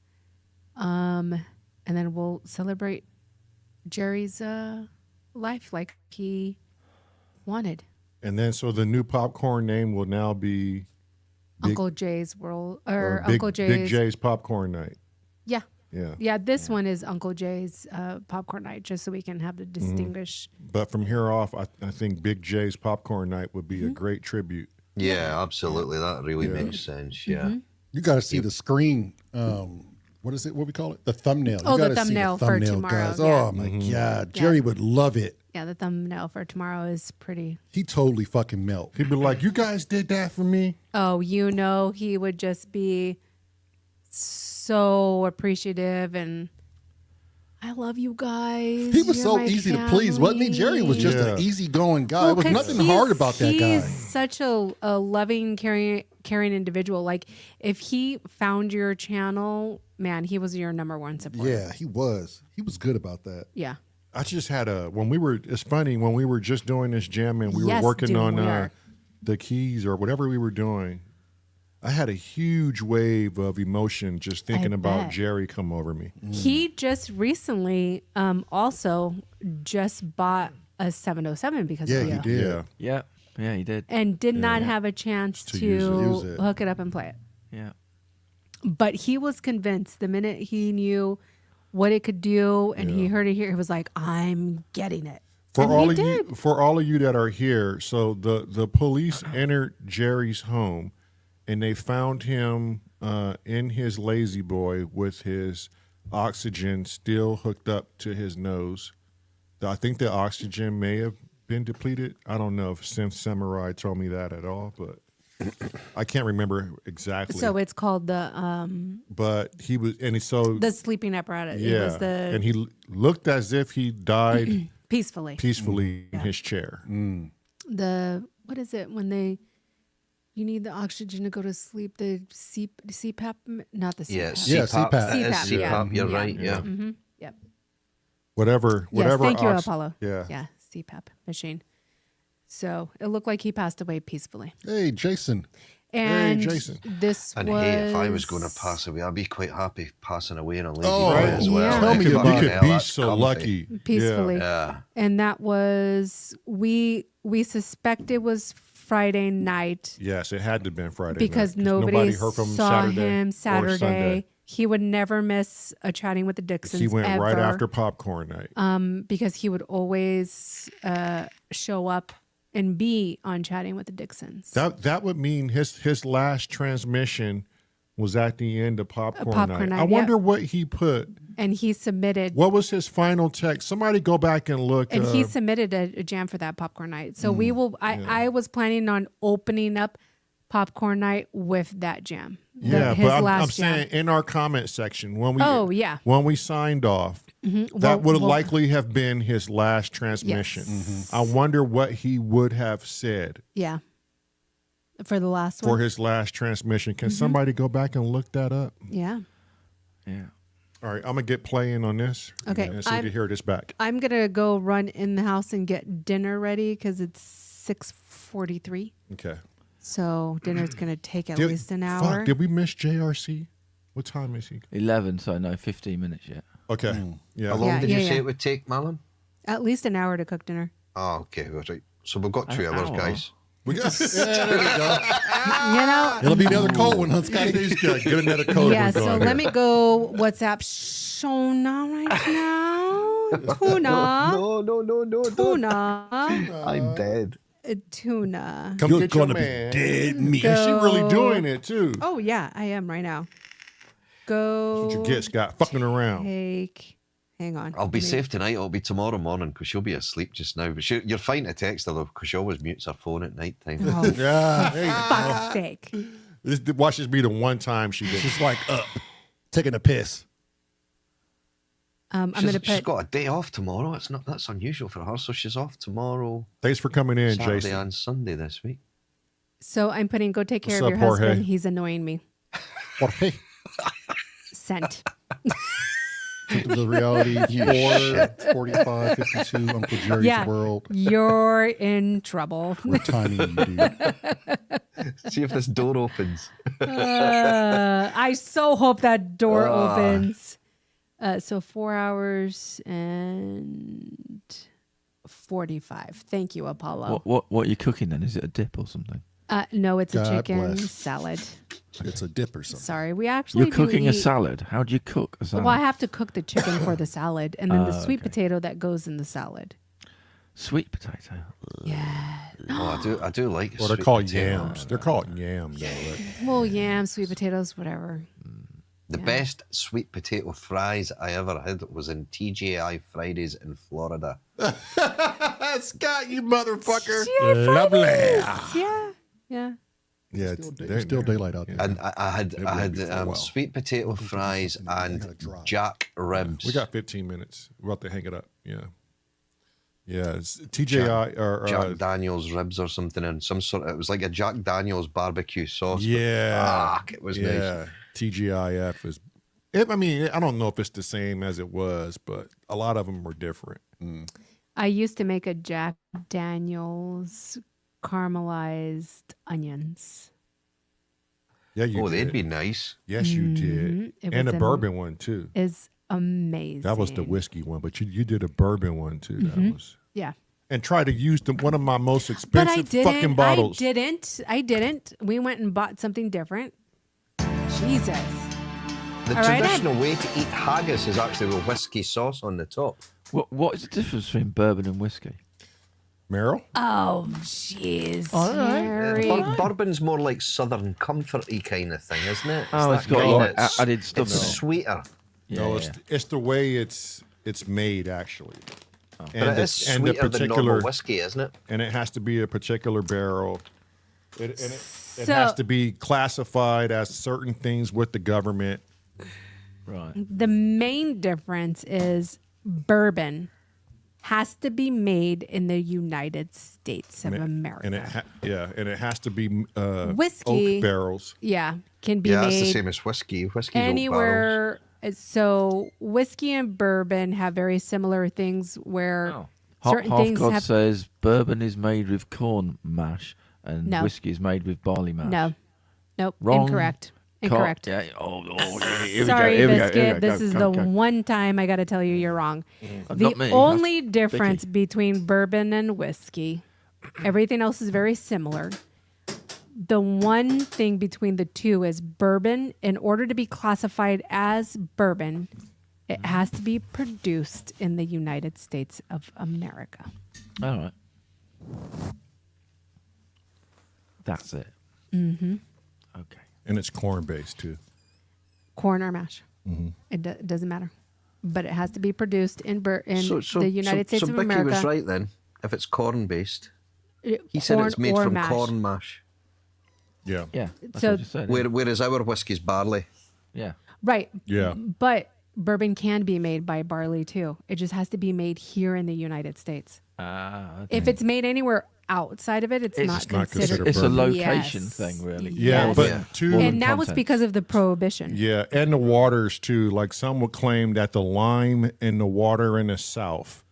And then we'll celebrate Jerry's life like he wanted. And then so the new popcorn name will now be Uncle Jay's World or Big, Uncle Jay's. Big J's Popcorn Night. Yeah. Yeah. Yeah, this one is Uncle Jay's popcorn night, just so we can have to distinguish. But from here off, I think Big J's Popcorn Night would be a great tribute. Yeah, absolutely. That really makes sense. Yeah. You got to see the screen. What is it? What we call it? The thumbnail. Oh, you the gotta see thumbnail for tomorrow, guys. yeah. Oh my God, Jerry would love it. Yeah, the thumbnail for tomorrow is pretty. He totally fucking melt. He'd be like, "You guys did that for me." Oh, he would just be so appreciative, and I love you guys. He was You're so my easy to please, wasn't he? Jerry was just Yeah. an easygoing guy. Well, There was 'cause nothing hard about that guy. He's such a loving, caring individual. Like, if he found your channel, man, he was your number one supporter. Yeah, he was. He was good about that. Yeah. I just had it's funny, when we were just doing this jam and we Yes, were working dude, on we are. the keys or whatever we were doing, I had a huge wave of emotion just thinking about bet. Jerry come over me. He just recently also just bought a 707 because Yeah, of he you. did. Yeah, yeah, he did. And did not have a chance to use it. hook it up and play it. Yeah, But he was convinced the minute he knew what it could do and he heard it here, he was like, I'm getting it. For And all he of did. you, for all of you that are here, so the police entered Jerry's home, and they found him in his lazy boy with his oxygen still hooked up to his nose. I think the oxygen may have been depleted. I don't know if Sim Samurai told me that at all, but I can't remember exactly. So it's called the But he was, and sleeping apparatus. yeah, It was the and he looked as if he died peacefully. peacefully in his chair. The what is it when you need the oxygen to go to sleep? The CPAP, not the CPAP. Yeah, Yeah, CPAP. CPAP. It is CPAP, yeah. CPAP. You're Yeah. right. Yeah. Mm-hmm. Yep. Whatever. Yes, thank you, Apollo. Yeah. Yeah, CPAP machine. So it looked like he passed away peacefully. Hey, Jason. And Jason. this And was hey, if I was going to pass away, I'd be quite happy passing away in a lazy Oh, boy right. as well. Yeah. Tell me You about could it. be That's so comfy. lucky. peacefully. Yeah. And that was we suspect it was Friday night Yes, it had to have been Friday because night, nobody heard from saw Saturday him or Saturday. Sunday. He would never miss a chatting with the Dixons. He went right ever, after popcorn night. because he would always show up and be on chatting with the Dixons. That would mean his last transmission was at the end of popcorn, Popcorn night. Night, I wonder yeah. what he put. And he submitted. What was his final text? Somebody go back and look. And he submitted a jam for that popcorn night. So we will. I was planning on opening up popcorn night with that jam. yeah, his but I'm last jam. saying in our comment section when we Oh, yeah. when we signed off, that Well- would well- likely have been his last transmission. Yes. I wonder what he would have said Yeah. For the last for one. his last transmission. Mm-hmm. Can somebody go back and look that up? Yeah. yeah. All right, I'm gonna get playing on this. Okay, and so we can hear this back. I'm gonna go run in the house and get dinner ready because it's 6:43. Okay. So dinner's gonna take at Did- least an fuck, hour. did we miss JRC? What time is he? 11, so no, 15 minutes yet. Okay. Yeah. How long Yeah, did yeah, you say yeah. it would take, Marlon? At least an hour to cook dinner. Oh, okay. Right. So we've got 2 hours, hour. guys. We got, yeah, there we go. You know. It'll be another cold one, huh, Scotty? He's got get another code. Yeah. we're So going let here. me go. WhatsApp Shona right now. Tuna. No. Tuna. I'm dead. Tuna. Come You're get your gonna be man. dead meat. And she really Go. doing it too. Oh yeah, I am right now. Go. What you get, Scott? Fucking around. Take. Hang on. I'll be Let me- safe tonight. It'll be tomorrow morning because she'll be asleep just now. But you're fine to text her though because she always mutes her phone at night time. Oh, Yeah. There you go. fuck's sake. Watch this be the one time she did. She's like up, taking a piss. I'm gonna She's put. got a day off tomorrow. That's unusual for her. So she's off tomorrow, Thanks for coming in, Saturday Jason. and Sunday this week. So I'm putting. Go take care What's of up, your Jorge? husband. He's annoying me. Jorge. Sent. The reality 4, 45, 52, Uncle Jerry's Yeah. World. You're in trouble. We're tiny, dude. See if this door opens. I so hope that door opens. So 4 hours and 45. Thank you, Apollo. What are you cooking then? Is it a dip or something? No, it's a God chicken bless. salad. It's a dip or something. Sorry, we actually You're cooking do a eat- salad. How do you cook a salad? Well, I have to cook the chicken for the salad, and then the sweet okay. potato that goes in the salad. Sweet potato. Yeah. Oh, I do like. Well, they're sweet called potato. yams. They're called yams. Though, right? Well, yams, sweet potatoes, whatever. The best sweet potato fries I ever had was in TGI Fridays in Florida. Scott, you motherfucker. Lovely. Yeah. Yeah. Yeah, It's still daylight out there. And I had Maybe for a while. sweet potato fries and jack ribs. We got 15 minutes. We're about to hang it up. Yeah. Yeah. It's TJI or Jack Daniels ribs or something and some sort of, it was like a Jack Daniels barbecue sauce. but yeah. fuck, it was nice. Yeah. TGIF is I mean, I don't know if it's the same as it was, but a lot of them were different. I used to make a Jack Daniels caramelized onions. Yeah, you did. They'd be nice. Yes, you did. It And was a bourbon one, too. Is amazing. That was the whiskey one, but you did a bourbon one, too. That was. Yeah. And try to use one of my most But expensive I didn't. fucking bottles. I didn't. We went and bought something different. Jesus. The All right, traditional way to eat haggis is actually with whiskey sauce on the top. What is the difference between bourbon and whiskey? Meryl? Oh, jeez. All right. Harry. Bourbon's more like southern comforty kind of thing, isn't it? Oh, that it's got kind like that's- added stuff It's in it. sweeter. No, Yeah. it's the way it's made, actually. But it is sweeter than normal whiskey, isn't it? And it has to be a particular barrel. It So- has to be classified as certain things with the government. Right. The main difference is bourbon has to be made in the United States of America. And it has to be Whiskey- oak barrels. Yeah, can be Yeah, that's the made same as whiskey. Whiskey's oak barrels. anywhere. So whiskey and bourbon have very similar things where Oh. certain Half things God have. says bourbon is made with corn mash and No. whiskey is made with barley mash. No, nope, Wrong. incorrect. Can't- Incorrect. Yeah. Here Sorry, we go. Here we go. Biscuit. Here we go. This is Go, the go. one time I got to tell you you're wrong. The Not me, only that's difference Vicky. between bourbon and whiskey, everything else is very similar. The one thing between the two is bourbon, in order to be classified as bourbon, it has to be produced in the United States of America. All right. That's it. Mm-hmm. Okay. And it's corn based, too. Corn or mash. Mm-hmm. It doesn't matter. But it has to be produced in the United States so of Bicky America. was right then. If it's corn based, he said Corn it's made or from mash. corn mash. Yeah. Yeah. That's So- what you said. Whereas our whiskey's barley. Yeah. Right. Yeah. But bourbon can be made by barley too. It just has to be made here in the United States. Okay. If it's made anywhere outside of it, it's not not considered. considered It's a bourbon. location Yes. thing, really. Yeah, Yes. but Yeah. too. More than And that was content. because of the prohibition. Yeah, and the waters too. Like some would claim that the lime in the water in the South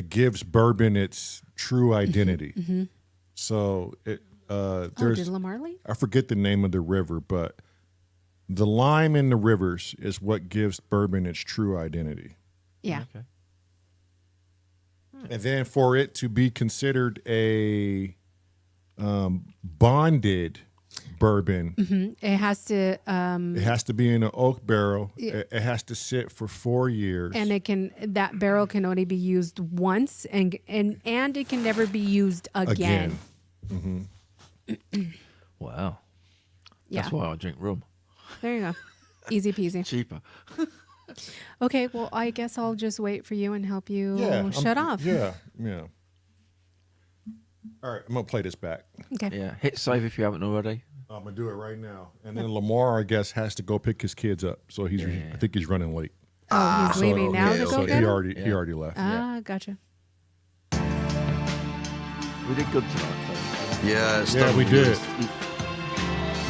gives bourbon its true identity. So Oh, there's did Lamarley? I forget the name of the river, but the lime in the rivers is what gives bourbon its true identity. Yeah. Okay. And then for it to be considered a bonded bourbon, It has to, it has to be in an oak barrel. It has to sit for 4 years. and that barrel can only be used once, and it can never be used again. Wow. Yeah. That's why I drink rum. There you go. Easy peasy. Cheaper. Okay, well, I guess I'll just wait for you and help you shut off. Yeah. All right, I'm gonna play this back. Okay. Yeah. Hit save if you haven't already. I'm gonna do it right now. And then Lamar, I guess, has to go pick his kids up. So I think he's running late. Oh, he's leaving now to go so get he him? already left. Ah, gotcha. We did good tonight. So. Yeah, it's Yeah, done we did. good.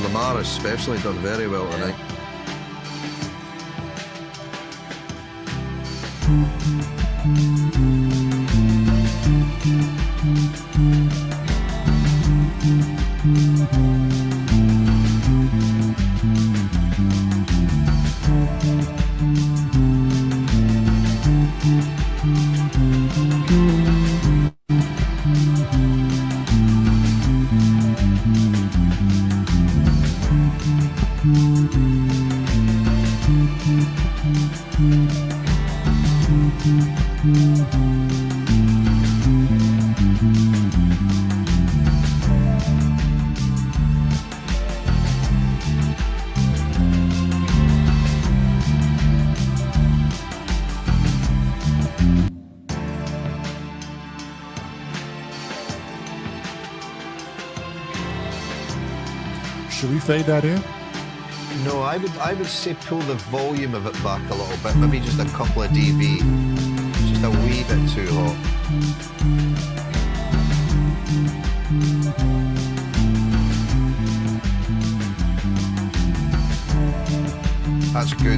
Lamar especially done very well tonight. Should we fade that in? No, I would say pull the volume of it back a little bit, maybe just a couple of dB. Just a wee bit too hot. That's good.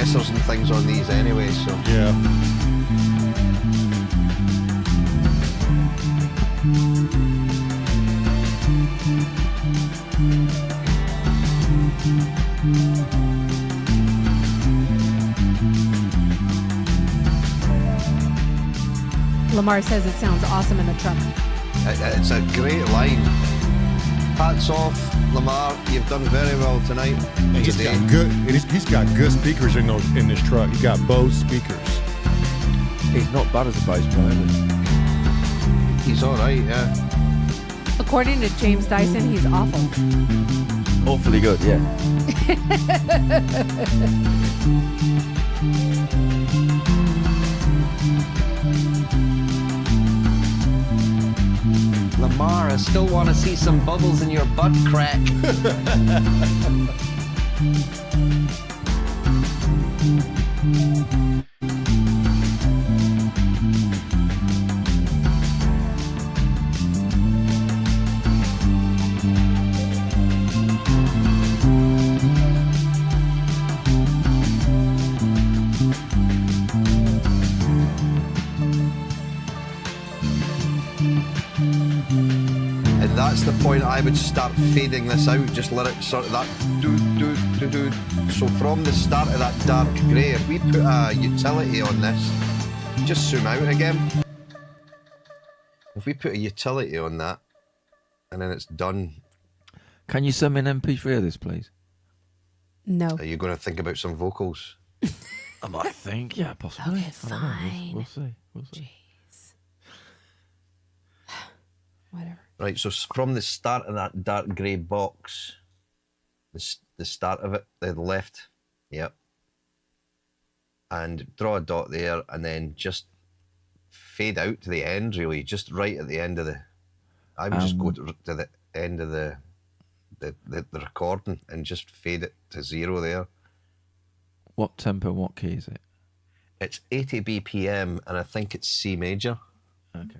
compressors and things on these anyway, so. Yeah. Lamar says it sounds awesome in the truck. It's a great line. Hats off, Lamar. You've done very well tonight. And he's Today. got good. He's got good speakers in this truck. He got Bose speakers. He's not bad as a bass player, is he? He's all right, yeah. According to James Dyson, he's awful. Awfully good, yeah. Lamar, I still want to see some bubbles in your butt crack. And that's the point I would start fading this out. Just let it sort of that do. So from the start of that dark grey, if we put a utility on this, just zoom out again. If we put a utility on that, and then it's done. Can you send me an MP3 of this, please? No. Are you going to think about some vocals? I might think, yeah, possibly. Okay, I don't know. fine. We'll see. We'll see. Jeez. Whatever. Right, so from the start of that dark grey box, the start of it, the left, yep. And draw a dot there, and then just fade out to the end, really, just right at the end of the... I would just go to the end of the recording and just fade it to 0 there. What tempo, what key is it? It's 80 BPM, and I think it's C major. Okay.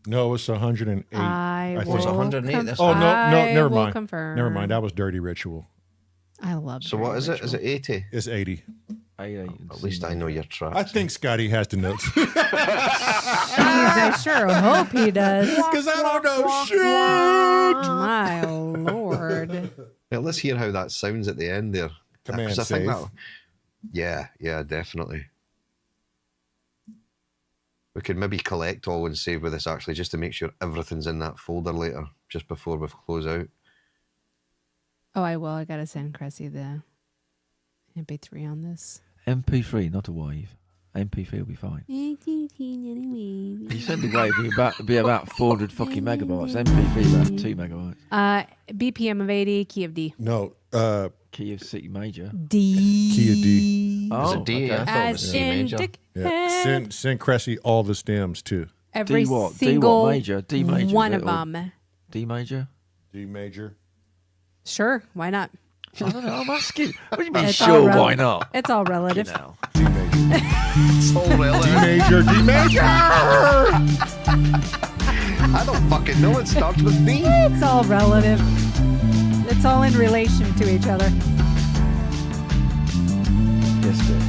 No, it's 108. I think. will It's 108, that's Oh, no, I never will mind. confirm. Never mind. That was Dirty Ritual. I love So what is it? Is it 80? It's 80. At least I know your track. I think Scotty has the notes. Jeez, I sure hope he does. Because I don't know shit. My lord. Well, let's hear how that sounds at the end there. Command 'Cause I think save. that- Yeah, definitely. We could maybe collect all and save with this actually, just to make sure everything's in that folder later, just before we close out. Oh, I will. I gotta send Cressy the MP3 on this. MP3, not a wave. MP3 will be fine. You You send a wave, it'll be about 400 fucking megabytes. MP3 about 2 megabytes. BPM of 80, key of D. No, Key of C major. D. key of D. Is Oh, it D? okay. I thought it was As C in major. Yeah. Send Cressy all the stems too. Every D what? D single what major? D major. one is of it, or them. D major? D major. Sure, why not? I don't know, I'm asking. What do you mean, It's all sure, rel- why not? It's all relative. You know. D major. It's all D relative. major. D major. I don't fucking know. It starts with B. It's all relative. It's all in relation to each other. Yes, dear.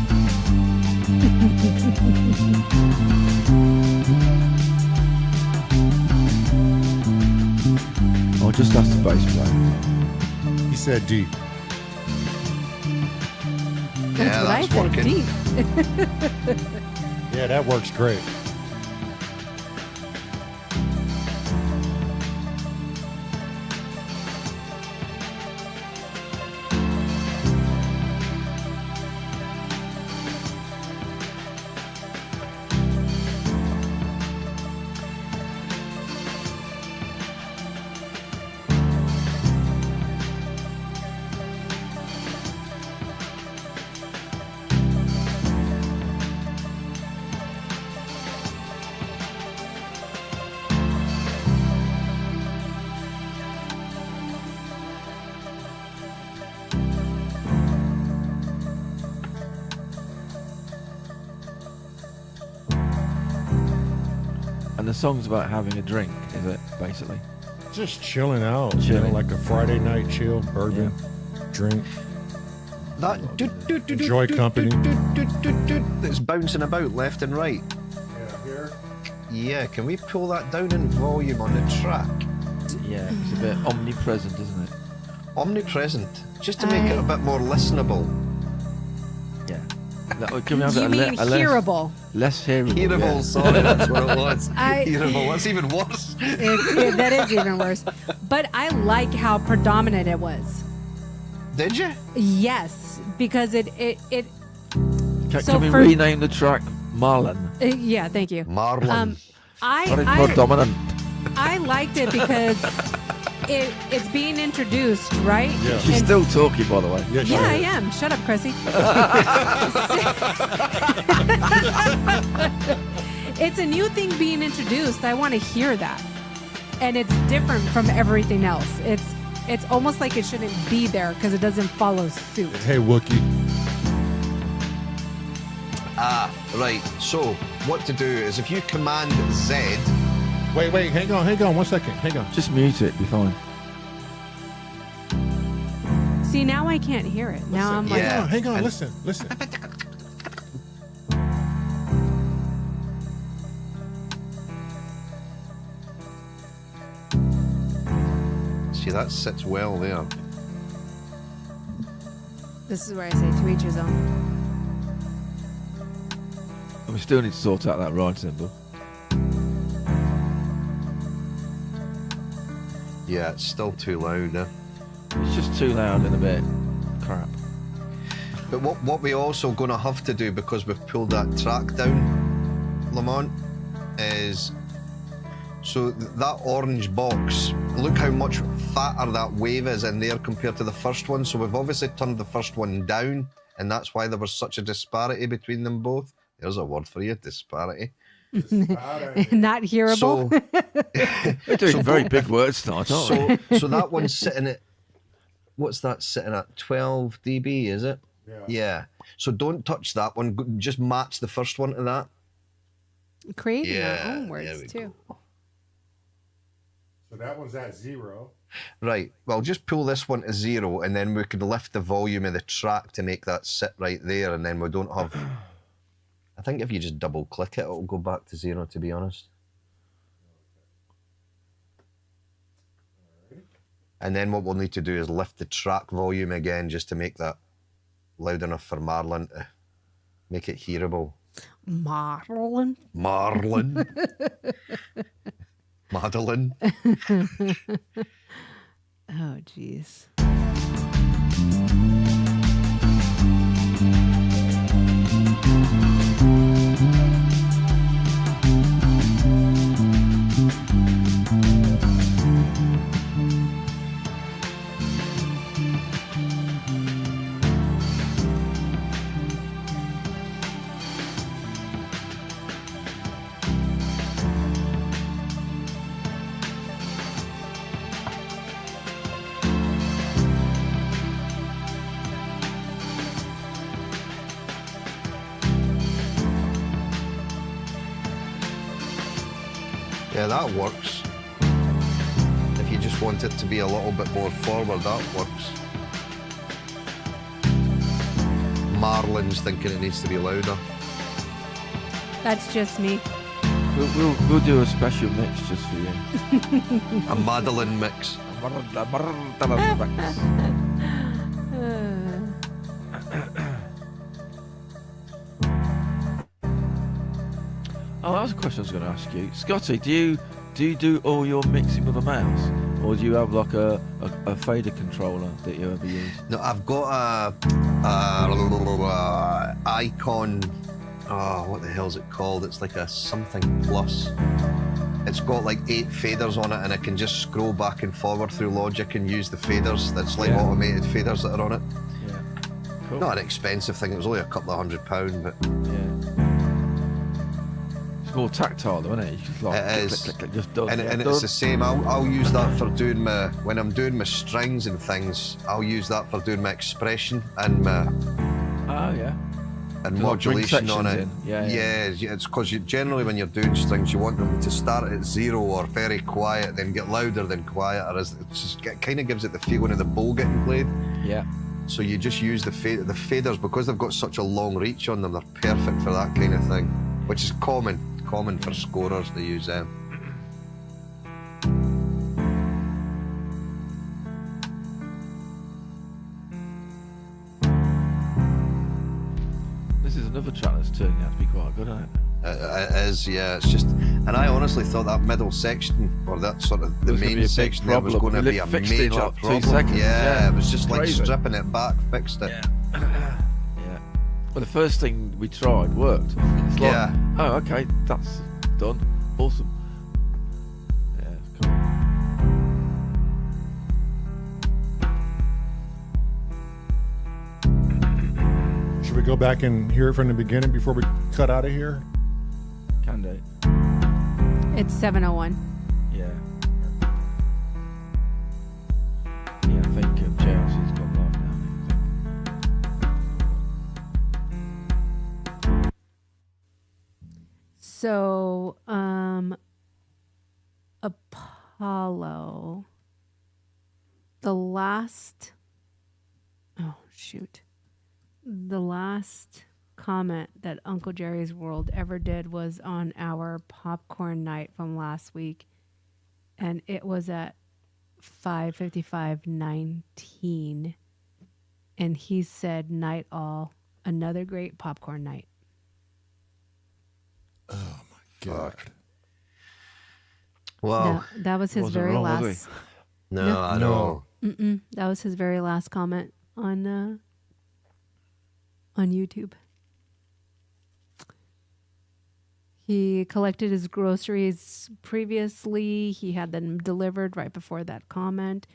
I'll just ask the bass player. He said D. Yeah, What I that's said, working. deep. Yeah, that works great. And the song's about having a drink, is it, basically? Just chilling out. You know, Chilling. like a Friday night chill, bourbon, drink. That Enjoy company. that's bouncing about left and right. Yeah, here. Yeah, can we pull that down in volume on the track? Yeah, it's a bit omnipresent, isn't it? Omnipresent, just to make it a bit more listenable. Yeah. Can we have You a mean hearable? less hearable? Hearable, yeah. sorry, that's what it was. I- Hearable, that's even worse. That is even worse. But I like how predominant it was. Did you? Yes, because it Can, So can we for- rename the track Marlin? yeah, thank you. Marlin. Very I predominant. I liked it because it's being introduced, right? Yeah. She's And- still talking, by the way. Yeah, Yeah, I am. Shut up, Chrissy. It's a new thing being introduced. I want to hear that. And it's different from everything else. It's almost like it shouldn't be there because it doesn't follow suit. Hey, Wookie. Right, so what to do is if you command Z, Wait, hang on 1 second. Hang on. Just mute it, be fine. See, now I can't hear it. Now I'm like, Yeah. Hang on, And- listen. see that sits well there. this is where I say to each his own. And we still need to sort out that ride symbol. Yeah, it's still too loud. It's just too loud and a bit crap. But what we also going to have to do, because we've pulled that track down, Lamont, is so that orange box, look how much fatter that wave is in there compared to the first one. So we've obviously turned the first one down, and that's why there was such a disparity between them both. There's a word for you, disparity. Not hearable. So, We're doing very big words tonight, aren't we? so that one's sitting at, what's that sitting at? 12 dB, is it? Yeah. So don't touch that one. Just match the first one to that. Creating Yeah, our own there words we too. So that one's at 0. Right. Well, just pull this one to 0, and then we could lift the volume of the track to make that sit right there, and then we don't have. I think if you just double click it, it'll go back to 0, to be honest. And then what we'll need to do is lift the track volume again just to make that loud enough for Marlin to make it hearable. Marlin. Marlin. Madeline. Oh, jeez. Yeah, that works. If you just want it to be a little bit more forward, that works. Marlin's thinking it needs to be louder. That's just me. We'll do a special mix just for you. A Madeline mix. Oh, that was a question I was going to ask you, Scotty. Do you do all your mixing with a mouse, or do you have like a fader controller that you ever use? No, I've got a Icon. Oh, what the hell's it called? It's like a something plus. It's got like 8 faders on it, and I can just scroll back and forward through Logic and use the faders. That's like Yeah. automated faders that are on it. Yeah. Cool. Not an expensive thing. It was only a couple of £100, but Yeah. It's more tactile, though, isn't it? You just like It click, is. click, click, just done. and yeah, it's the done. same. I'll use that for doing when I'm doing my strings and things. I'll use that for doing my expression and my Oh yeah. and To, like, bring modulation on it. sections in. Yeah. It's because generally when you're doing strings, you want them to start at 0 or very quiet, then get louder, then quieter. It just kind of gives it the feeling of the bow getting played. Yeah. So you just use the faders because they've got such a long reach on them. They're perfect for that kind of thing, which is common for scorers to use them. This is another track that's turning out to be quite good, isn't it? It is, yeah. It's just, and I honestly thought that middle section, or that sort of the was gonna be a main big section, there was going to problem. be a It fixed it in major like 2 problem. seconds. Yeah. It was just like Crazy. stripping it back, fixed it. Yeah. Well, the first thing we tried worked. It's like, Yeah. oh, okay, that's done. Awesome. Yeah, it's cool. Should we go back and hear it from the beginning before we cut out of here? Can do. It's 7:01. Yeah. Yeah, I think Chelsea's got live now. So, Apollo, the last comment that Uncle Jerry's World ever did was on our popcorn night from last week, and it was at 5:55:19, and he said, "Night all, another great popcorn night." God. Wow. That was his Wasn't very wrong, was last. No, No. I know. That was his very last comment on YouTube. He collected his groceries previously. He had them delivered right before that comment.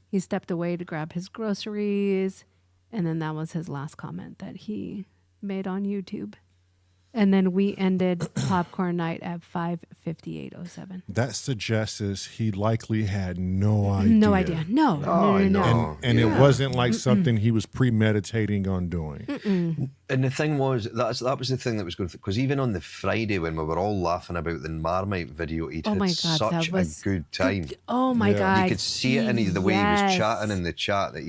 He stepped away to grab his groceries, and then that was his last comment that he made on YouTube. And then we ended popcorn night at 5:58:07. That suggests he likely had no idea. No idea. No. Oh, I know. And it wasn't like something he was premeditating on doing. And the thing was, that was the thing that was going through, because even on the Friday when we were all laughing about the Marmite video, he Oh had my God, such that was a good time. Oh my Yeah. God. You could see it in the way he was Yes. chatting in the chat that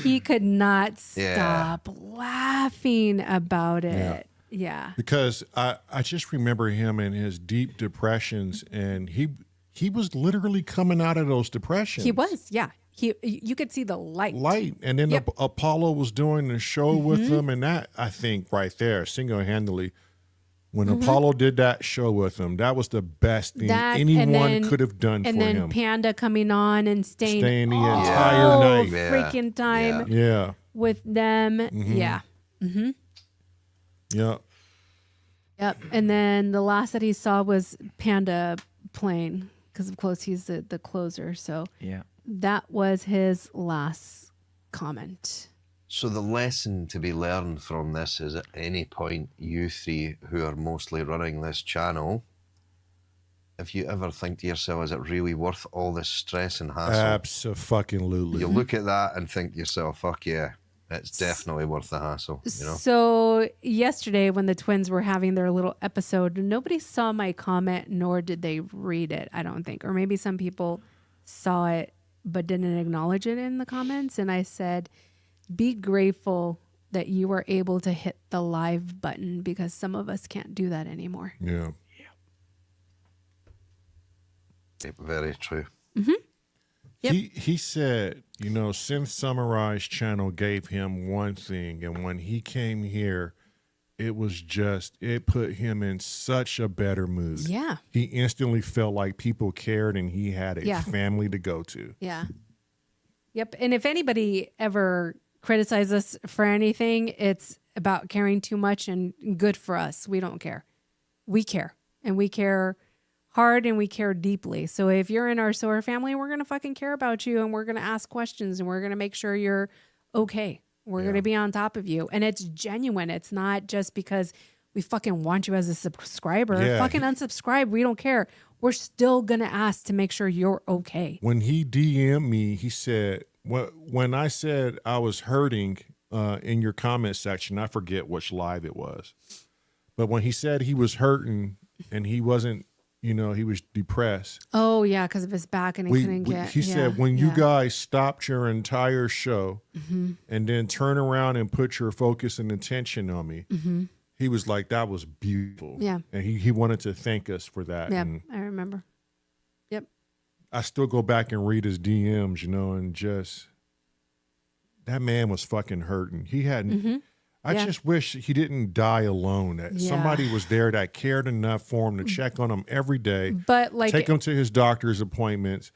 He could not Yeah. stop laughing about it. Yeah. Because I just remember him in his deep depressions, and he was literally coming out of those depressions. He was, yeah. You could see the light. And then Yep. Apollo was doing the show with him, and that, I think, right there, single-handedly, when Apollo did that show with him, that was the best thing That, anyone could have done for and then him. Panda coming on and staying Staying the all entire night. Yeah. freaking time Yeah. with them. Yeah. Yeah. Yep. And then the last that he saw was Panda playing, because of course he's the closer. So Yeah. that was his last comment. So the lesson to be learned from this is, at any point, you three who are mostly running this channel, if you ever think to yourself, is it really worth all this stress and hassle? Abso-fucking-lutely. You look at that and think to yourself, fuck yeah, it's definitely worth the hassle, you know? So yesterday when the twins were having their little episode, nobody saw my comment, nor did they read it, I don't think. Or maybe some people saw it but didn't acknowledge it in the comments. And I said, be grateful that you were able to hit the live button, because some of us can't do that anymore. Yeah. Very true. Yep. He said, you know, Synth Summarize channel gave him one thing, and when he came here, it put him in such a better mood. Yeah. He instantly felt like people cared, and he had a Yeah. family to go to. Yeah. Yep. And if anybody ever criticizes us for anything, it's about caring too much, and good for us. We don't care. We care. And we care hard, and we care deeply. So if you're in our S.Or family, we're going to fucking care about you, and we're going to ask questions, and we're going to make sure you're okay. We're going to be on top of you. And it's genuine. It's not just because we fucking want you as a subscriber. Yeah. Fucking unsubscribe. We don't care. We're still going to ask to make sure you're okay. When he DM'd me, he said, when I said I was hurting in your comment section, I forget which live it was, but when he said he was hurting and he wasn't, you know, he was depressed. Oh yeah, because of his back and he couldn't get. He said, when you guys stopped your entire show and then turn around and put your focus and attention on me, he was like, that was beautiful. Yeah. And he wanted to thank us for that. Yeah, And I remember. Yep. I still go back and read his DMs, you know, and just, that man was fucking hurting. He hadn't, I just wish he didn't die alone. That somebody was there that cared enough for him to check on him every day, But like, take him to his doctor's appointments.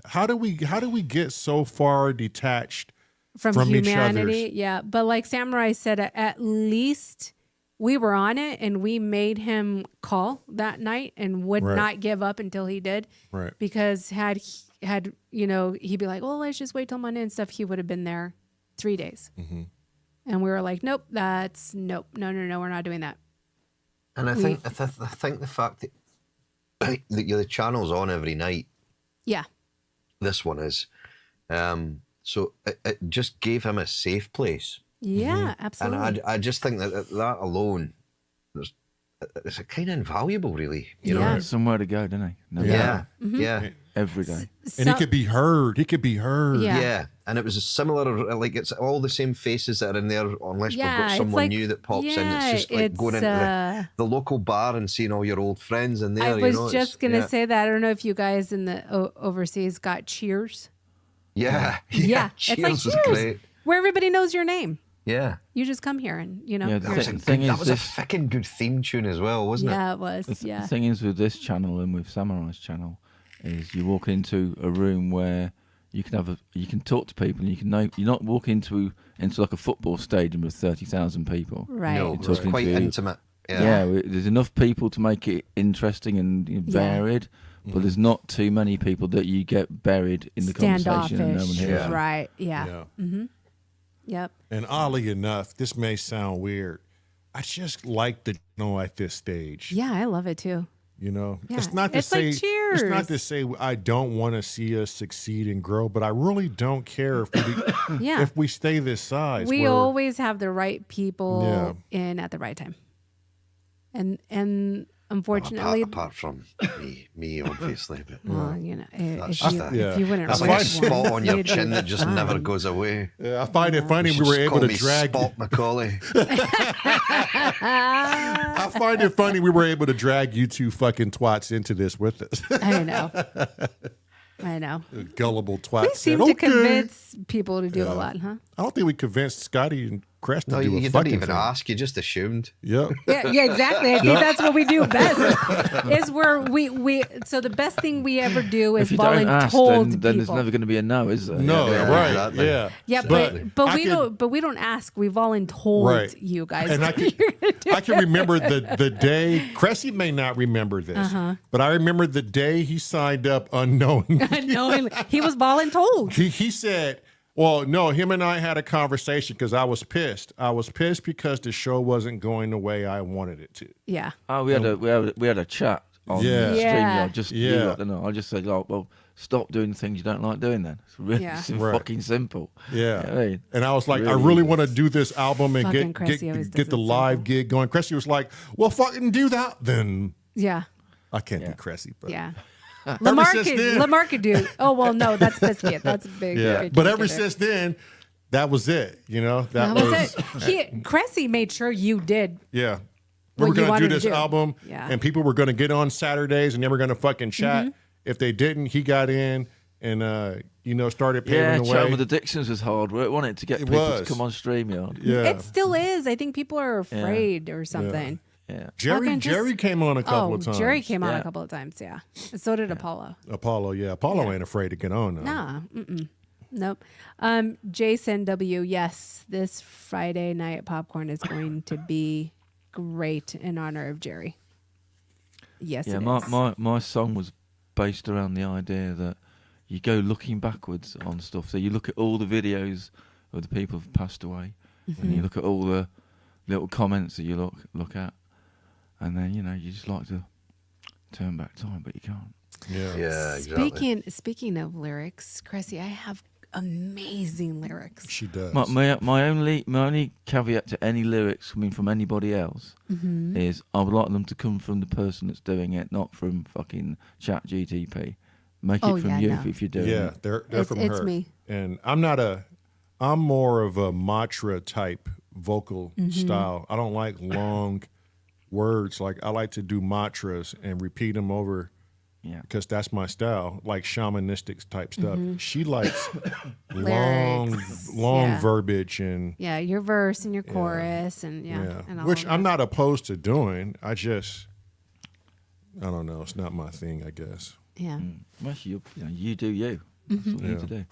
How do we get so far detached from each humanity, other's? yeah. But like Samurai said, at least we were on it and we made him call that night and would not give up until he did. Right. Because had you know, he'd be like, "Oh, let's just wait till Monday and stuff." He would have been there 3 days. And we were like, "Nope, no, we're not doing that." And I think the fact that the channel's on every night. Yeah. This one is. So it just gave him a safe place. Yeah, absolutely. And I just think that alone, it's a kind of invaluable, really. You know? Somewhere to go, didn't he? No Yeah. matter. Yeah. Every day. And he could be heard. Yeah. Yeah. And it was a similar, like, it's all the same faces that are in there, unless we've got it's someone like- new that pops in. It's just like it's, going into the local bar and seeing all your old friends in there. I was you know? just going to say that. I don't know if you guys in the overseas got Cheers. Yeah. Yeah. Cheers It's like was Cheers, great. where everybody knows your name. Yeah. You just come here and, you know. Yeah, That was, The thing is that was a this- fucking good theme tune as well, wasn't it? Yeah, it was. The Yeah. thing is with this channel and with Samurai's channel is you walk into a room where you can talk to people and you're not walking into like a football stadium with 30,000 people. Right. No, You're it's talking quite to- intimate. Yeah, there's enough people to make it interesting and varied, but there's not too many people that you get buried in the conversation and no one Standoffish. hears. Yeah. Right. Yeah. Yep. And oddly enough, this may sound weird, I just like the channel at this stage. Yeah, I love it too. You know, Yeah. it's not to It's like say it's not to Cheers. say I don't want to see us succeed and grow, but I really don't care Yeah. if we stay this size. We where- always have the right people in at the right time. And unfortunately, Apart from me, obviously. But well, you know, if just if you wouldn't that's wish like a spot one, on your you'd chin be that just fine. never goes away. I find it funny we Just were able call to me drag. Spot Macaulay. I find it funny we were able to drag you two fucking twats into this with us. I know. I know. Gullible twats. We seem to convince people to do a lot, huh? I don't think we convinced Scotty and Crest to No, do you a didn't fucking even thing. ask. You just assumed. Yep. Yeah, exactly. I think that's what we do best. Is where we so the best thing we ever do is If you don't ask, voluntold then there's people. never going to be a no, is there? No, Yeah, right. exactly. Yeah. Yeah, But but I we could- don't ask. We voluntold Right. you guys. And I can remember the day, Cressy may not remember this, Uh-huh. but I remember the day he signed up unknowingly. Unknowingly, he was voluntold. He said, well, no, him and I had a conversation because I was pissed. I was pissed because the show wasn't going the way I wanted it to. Yeah. Oh, we had a chat on Yeah. Yeah. StreamYard. Just Yeah. I don't know. I just said, oh, well, stop doing things you don't like doing. Then it's really Yeah. Right. fucking simple. Yeah. You know what I mean? And I was like, I Really really easy. want to do this album and Fucking get Cressy always get does the it live simple. gig going. Cressy was like, well, fucking do that then. Yeah. I can't do Cressy, but Yeah. Ever since then- Lamar could do. Oh well, no, that's Biscuit. That's big. yeah. big But ever contributor. since then, that was it. You know, that was it. Cressy made sure you did. Yeah. We What were you going to wanted do to this do. album, Yeah. and people were going to get on Saturdays, and they were going to fucking chat. If they didn't, he got in and, started paving Yeah, the way. chatting with addictions was hard work, wasn't it, to get It people was. to come on StreamYard? yeah. It still is. I think people are afraid or something. Yeah. Jerry came on a couple of times. Jerry came on Yeah. a couple of times. Yeah. And so did Apollo. Apollo, yeah. Apollo ain't afraid to get on, though. Nah. Nope. Jason W. Yes, this Friday night popcorn is going to be great in honor of Jerry. Yes, Yeah, it my, is. my song was based around the idea that you go looking backwards on stuff. So you look at all the videos of the people who've passed away, and you look at all the little comments that you look at, and then you just like to turn back time, but you can't. Yeah. Yeah, exactly. Speaking of lyrics, Cressy, I have amazing lyrics. She does. My only caveat to any lyrics coming from anybody else is I would like them to come from the person that's doing it, not from fucking Chat GTP. Make it from you if you're doing it. They're from her. It's me. And I'm more of a mantra type vocal style. I don't like long words. Like I like to do mantras and repeat them over. Yeah, because that's my style, like shamanistic type stuff. She likes long verbiage and your verse and your chorus and and all which of I'm that. not opposed to doing. I don't know. It's not my thing, I guess. Yeah. Well, you do you. That's what you need to do.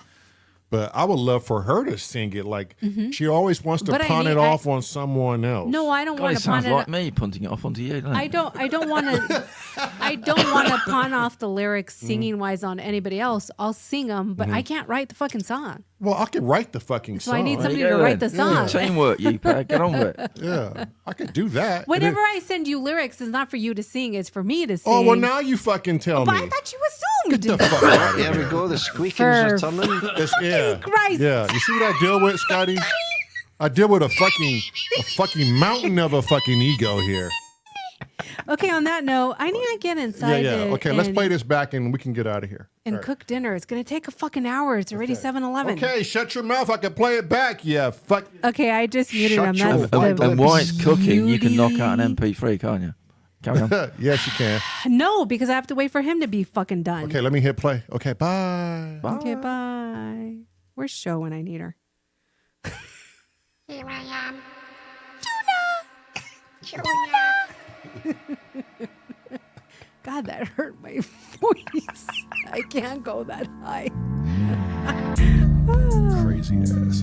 But I would love for her to sing it. Like she always wants to But pawn it off on someone else. No, I don't God, want it to pawn sounds it. like me punting it off onto you. Doesn't it? I don't want to. I don't want to pawn off the lyrics singing wise on anybody else. I'll sing them, but I can't write the fucking song. Well, I can write the fucking So song. I need There you somebody go to write the then. song. Teamwork, you pal. Get on with it. Yeah, I could do that. Whenever I send you lyrics, it's not for you to sing; it's for me to sing. Oh well, now you fucking tell But me. I thought you assumed. Get the fuck out of There here. we go. The squeaking's returning. Yeah. Christ. Yeah. You see what I deal with, Scotty? I deal with a fucking mountain of a fucking ego here. Okay, on that note, I need to get inside. Okay, let's play this back and we can get out of here. And cook dinner. It's gonna take a fucking hour. It's already 7:11. Okay, shut your mouth. I can play it back. Yeah, fuck. Okay, I just muted Shut him. your That's mouth. the And while it's cooking, you can knock out an MP3, can't you? Carry on. Yes, you can. no, because I have to wait for him to be fucking done. Okay, let me hit play. Okay, bye. Okay, bye. Where's Show when I need her? Here I am. God, that hurt my voice. I can't go that high. Crazy ass.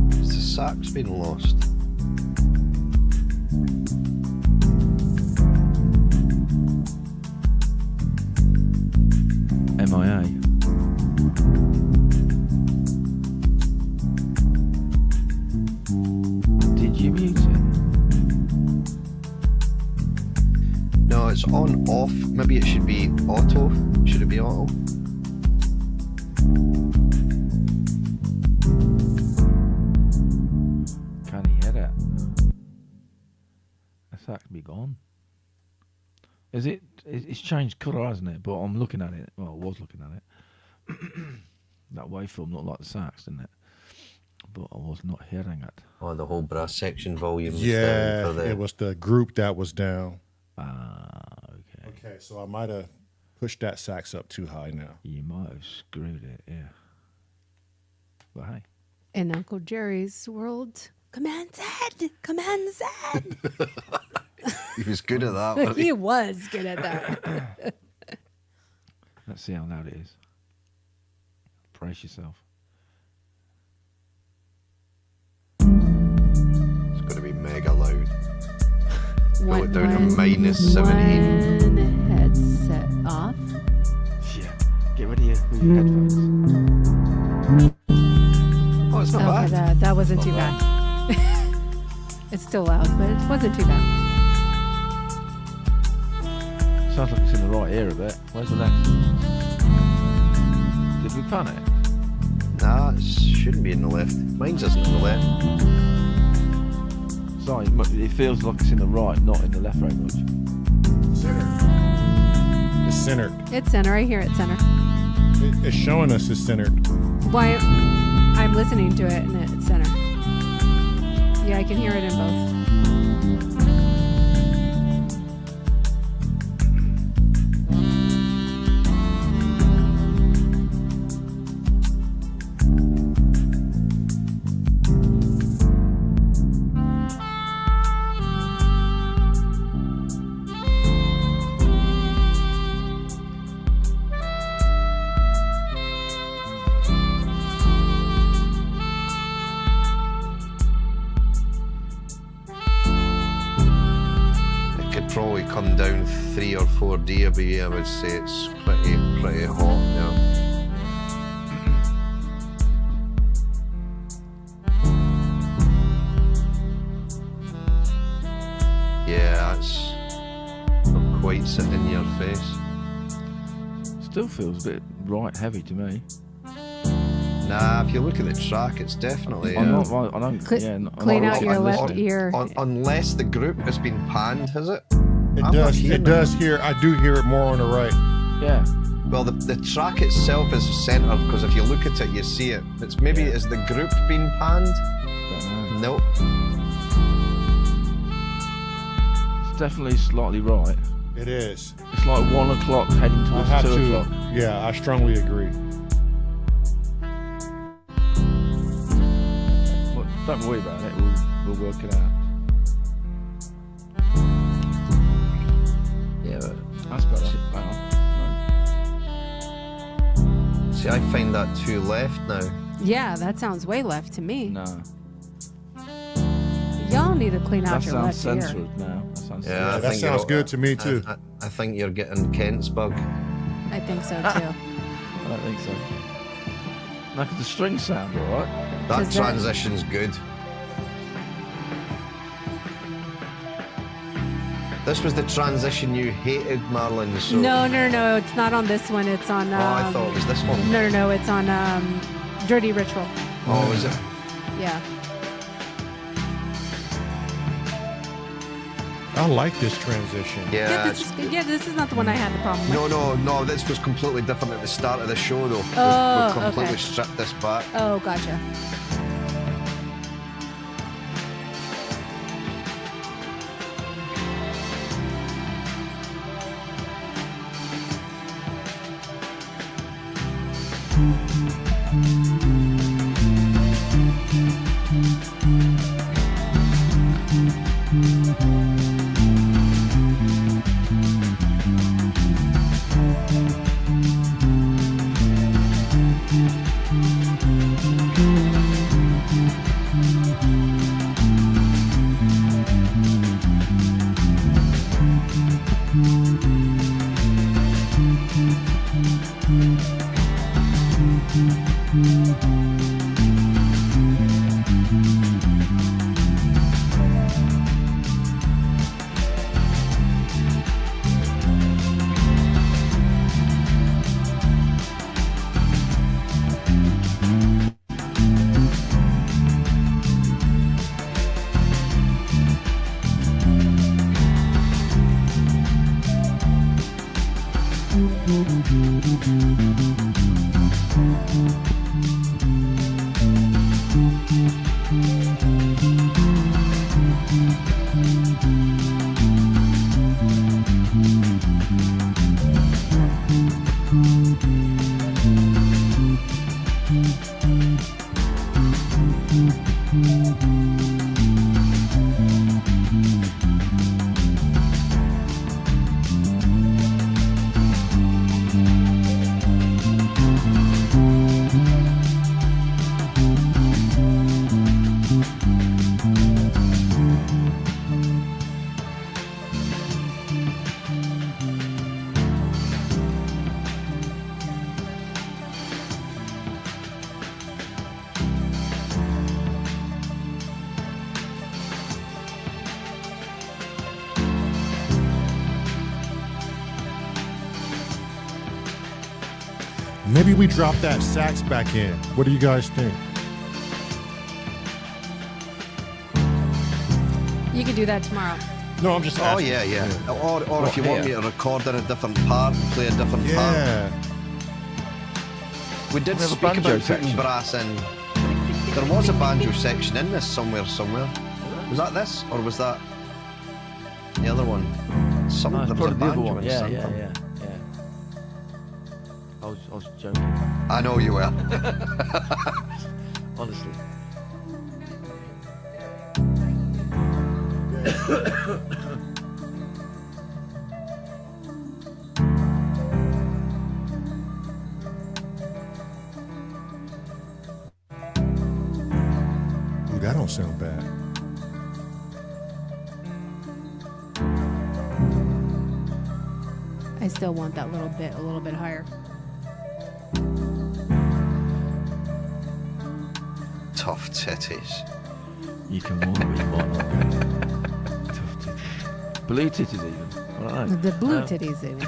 The sack's been lost. MIA. Did you mute it? No, it's on off. Maybe it should be auto. Should it be auto? Can he hear it? The sack be gone. Is it? It's changed colour, hasn't it? But I'm looking at it. Well, I was looking at it. That waveform looked like the sax, didn't it? But I was not hearing it. Oh, the whole brass section volume was Yeah, down for the... it was the group that was down. Okay. Okay, so I might have pushed that sax up too high now. You might have screwed it, yeah. But hey. In Uncle Jerry's world, Command Z! Command Z! He was good at that. Wasn't He he? was good at that. Let's see how loud it is. Brace yourself. It's going to be mega loud. Go it down to minus 17. One headset off. Yeah. Get rid of your headphones. Oh, it's not Okay, bad. that wasn't too bad. It's still loud, but it wasn't too bad. Sounds like it's in the right ear a bit. Where's the left? Did we pan it? Nah, it shouldn't be in the left. Mine's isn't in the left. Sorry, it feels like it's in the right, not in the left very much. It's centered. It's center. I hear it center. It's showing us it's centered. Why? I'm listening to it and it's center. Yeah, I can hear it in both. Probably come down 3 or 4 dB. I would say it's pretty hot now. Yeah, that's not quite sitting in your face. Still feels a bit right heavy to me. Nah, if you look at the track, it's definitely. I'm not right. I don't. Clean out your I'm left listening. ear. Unless the group has been panned, has it? It I'm not does. hearing It does hear. I do hear it more on the right. Yeah. Well, the track itself is centered because if you look at it, you see it. It's maybe is the group been panned? Don't know. Nope. It's definitely slightly right. It is. It's like 1 o'clock heading I towards have 2 to. o'clock. Yeah, I strongly agree. Well, don't worry about it. We'll work it out. Yeah, but That's better. Hang on. see, I find that too left now. Yeah, that sounds way left to me. No. Y'all need to clean out That your sounds left ear. censored now. That sounds Yeah, Yeah, I that think sounds you're- good to me too. I think you're getting Kent's bug. I think so too. I don't think so. No, 'cause the strings sound alright. That 'Cause that- transition's good. This was the transition you hated, Marilyn. So No, it's not on this one. It's on. Oh, I thought it was this one. No, it's on Dirty Ritual. Oh, is it? Yeah. I like this transition. Yeah. This is not the one I had the problem with. No. This was completely different at the start of the show, though. Oh, We've completely okay. stripped this back. Oh, gotcha. Maybe we drop that sax back in. What do you guys think? You can do that tomorrow. No, I'm just Oh, asking. yeah. Or if you want me to record in a different part and play a different part. Yeah. We did We have a speak banjo about putting section. brass in. There was a banjo section in this somewhere. Was that this? Or was that the other one? No, it's There was a probably the other banjo one. in Yeah, something. yeah. I was joking. I know you were. Honestly. Ooh, that don't sound bad. I still want that little bit a little bit higher. Tough titties. You can want what you want. Okay? Tough titties. Blue titties even. I don't know. The blue titties, even.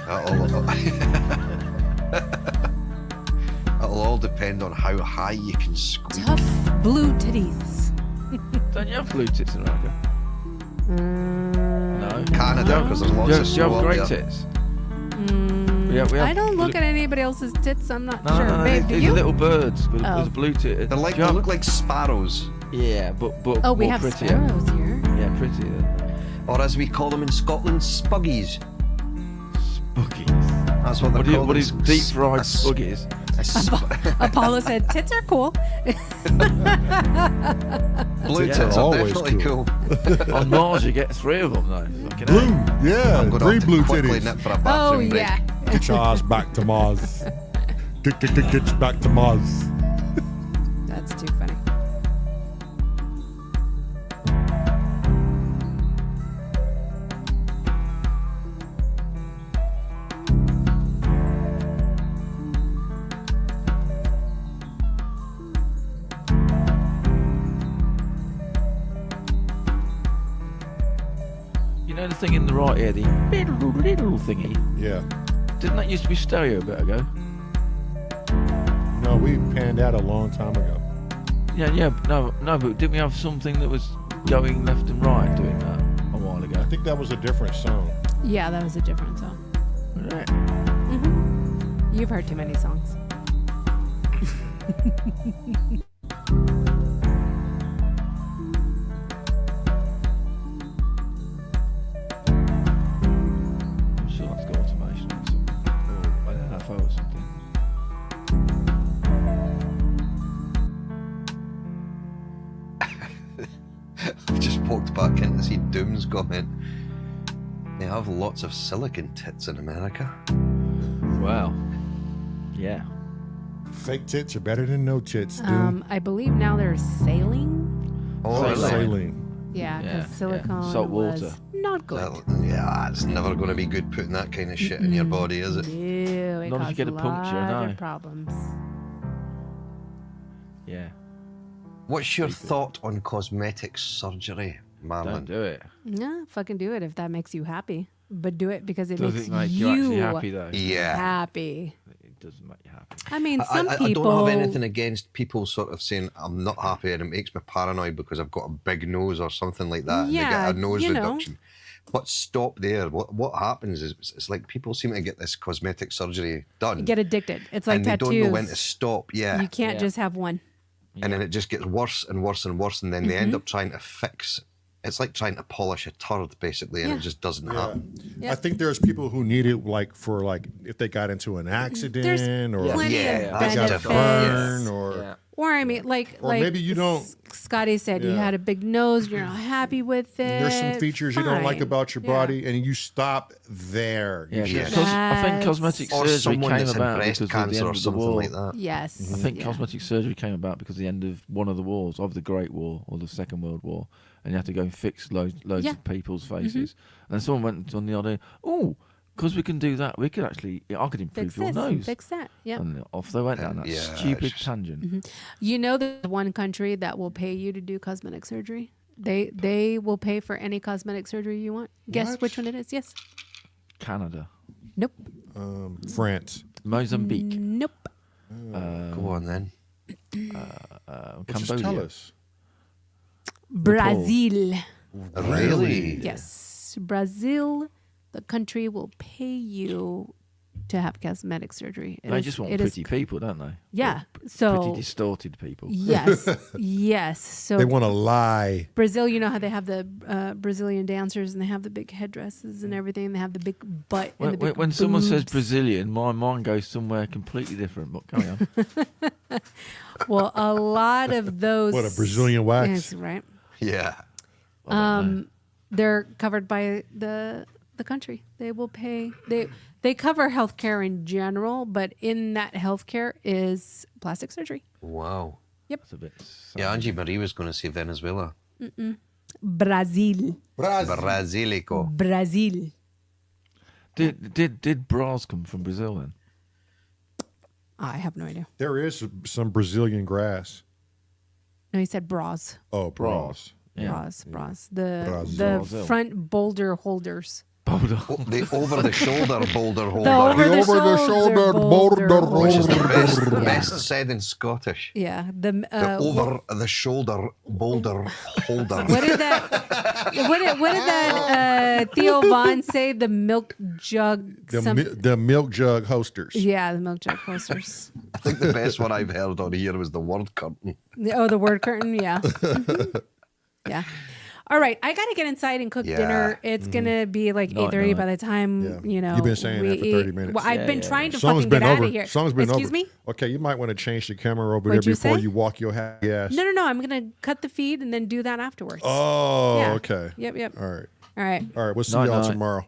It'll all depend on how high you can squeak. Tough blue titties. Don't you have blue tits in America? No. Canada, because there's lots Do of you snow have up great there. tits? We have I don't look blue- at anybody else's tits. I'm not No, sure. no, Babe, do these you? are little birds with Oh. a blue tit. They're like, Do they you look like sparrows. Yeah, but Oh, we more have prettier. sparrows here. Yeah, prettier. Or as we call them in Scotland, spuggies. Spuggies. That's what they're called. What is deep fried A s- spuggies? a sp- Apollo said tits are cool. Blue Yeah, tits they're are always definitely cool. On Mars, you get 3 of them though. Fucking Blue. hell. Yeah. I'm going Three to have blue to quickly titties. nip for a Oh bathroom break. yeah. Get your ass back to Mars. Get back to Mars. That's too funny. You know the thing in the right ear, the little thingy. Yeah. Didn't that used to be stereo a bit ago? No, we panned out a long time ago. Yeah. No, but didn't we have something that was going left and right doing that a while ago? I think that was a different song. Yeah, that was a different song. Right. You've heard too many songs. I'm sure that's got automation or something. Or an LFO or something. I've just walked back in to see Doom's comment. They have lots of silicon tits in America. Wow. Yeah. Fake tits are better than no tits, dude. I believe now there's sailing. Oh, Saline. really? Saline. Yeah, Yeah, because silicone Salt was water. not good. Yeah, it's never going to be good putting that kind of shit in your body, is it? Ew, it Not if you caused get a puncture, lot no. of problems. Yeah. What's your thought on cosmetic surgery, Don't Marlon? do it. Yeah, fucking do it if that makes you happy. But do it because it Does makes it make you actually happy though? Yeah. happy. It doesn't make you happy. I mean, some I people. don't have anything against people sort of saying I'm not happy and it makes me paranoid because I've got a big nose or something like that. Yeah, and they get a nose you know. reduction. But stop there. What happens is it's like people seem to get this cosmetic surgery done. Get addicted. It's like and they tattoos. don't know when to stop. Yeah. You can't Yeah. just have one. And then it just gets worse and worse and worse. And then they Mm-hmm. end up trying to fix. It's like trying to polish a turd, basically, and Yeah. it just doesn't happen. Yeah. I think there's people who need it like for like if they got into an accident or plenty Yeah, of that's got a benefits. burn or Yeah. Or I mean, like maybe you don't- Scotty said you Yeah. had a big nose. You're not happy with it. there's some features you don't like fine. about your Yeah. body and you stop there. Yeah, Yeah. because I think cosmetic Or surgery someone came that's in about breast because of the cancer end or of the something war. like that. Yes. I think yeah. cosmetic surgery came about because of the end of one of the wars, of the Great War or the Second World War, and you had to go and fix loads Yeah. of people's faces. And then someone went on the idea, oh, because we can do that, we could actually, I could improve Fix your this, nose. fix that. Yeah. And off they went down that Yeah, stupid it's just- tangent. You know, there's one country that will pay you to do cosmetic surgery. They will pay for any cosmetic surgery you want. Guess What? which one it is? Yes. Canada, Nope. France. Mozambique. Nope. Go on then. Just tell Cambodia. us. Brazil. Really? Yes. Brazil, the country will pay you to have cosmetic surgery. They just want pretty people, don't they? Yeah. Pretty So distorted people. yes. Yes. So They want to lie. Brazil, you know how they have the Brazilian dancers and they have the big headdresses and everything. They have the big butt and the big When someone says boobs. Brazilian, my mind goes somewhere completely different. But carry on. Well, a lot of those. What, a Brazilian wax? Yes, right. Yeah. They're covered by the country. They will pay. They cover healthcare in general, but in that healthcare is plastic surgery. Wow. That's a bit. Yeah, Angie Marie was going to say Venezuela. Brazil. Brasilico. Brazil. Did bras come from Brazil then? I have no idea. There is some Brazilian grass. No, he said bras. Oh, bras. Yeah. Bras. Brazil. The front boulder holders. Boulder. Oh, the over-the-shoulder boulder The holder. over-the-shoulder boulder Which is the holder. best said in Scottish. Yeah. The The over-the-shoulder boulder holder. What did that Theo Vaughn say? The milk jug. The milk jug hosters. Yeah, the milk jug posters. I think the best one I've heard on here was the word curtain. The word curtain. Yeah. Mhm. Yeah. All right, I gotta get inside and cook Yeah. dinner. It's gonna be like Night, 8:30 night. by the time Yeah. You've been saying that for 30 minutes. Well, I've been yeah, trying to Song's fucking been get out over. of here. Song's been Excuse over. me. Okay, you might want to change the camera over What'd there you before say? you walk your ass. No. I'm gonna cut the feed and then do that afterwards. Oh, Yeah. okay. Yep. All right. All right. All right. We'll see Night, y'all night. tomorrow.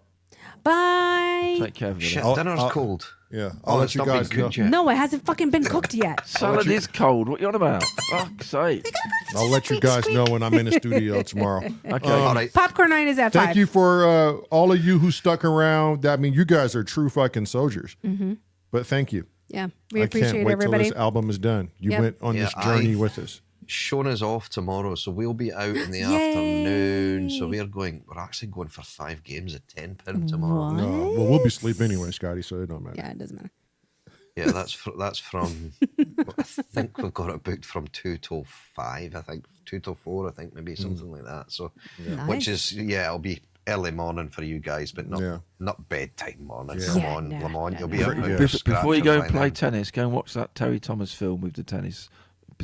Bye. Take care of Shit, it. dinner's cold. Yeah. Oh, I'll let it's you not been guys know. cooked yet. No, it hasn't fucking been cooked yet. Salad is cold. What are you on about? Fuck's sake. I'll let you guys know when I'm in the studio tomorrow. Okay. All right. Popcorn night is at 5. Thank you for all of you who stuck around. I mean, you guys are true fucking soldiers. Mm-hmm. But thank you. Yeah, we I appreciate can't wait everybody. till this album is done. You Yep. went on Yeah, this journey I- with us. Shona's off tomorrow, so we'll be out in the Yay. afternoon. So we're actually going for 5 games at £10 tomorrow. What? Well, we'll be asleep anyway, Scotty, so it don't matter. Yeah, it doesn't matter. Yeah, that's from. I think we've got it booked from 2 till 5. I think 2 till 4. I think maybe something like that. So, which is it'll be early morning for you guys, but not bedtime morning. Yeah. Come Yeah, on, no, Lamont, no, you'll no. be up. Yeah. with Before you go and scratchers by play then. tennis, go and watch that Terry Thomas film with the tennis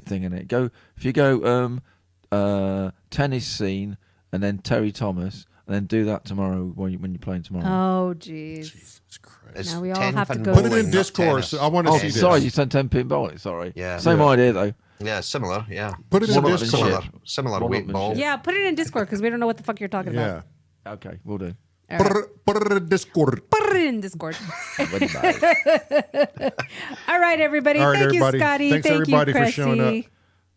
thing in it. If you go tennis scene and then Terry Thomas, and then do that tomorrow when you're playing tomorrow. Oh, jeez. Jesus Christ. It's Now we all 10 have to pin go. Put it bowling, in not discourse. tennis. I want to Oh, see this. sorry, you said 10-pin bowling. Sorry. Yeah. Same Yeah. idea though. Yeah, similar. Yeah, Put it in One of them Discord. shit. similar One weight of them ball. shit. Yeah, put it in Discord because we don't know what the fuck you're talking Yeah. about. Okay, we'll do. All right. Put it in Discord. Put it in Discord. Bye. All right, everybody. All right, Thank everybody. you, Scotty. Thanks, Thank everybody, you, for showing Cressy. up.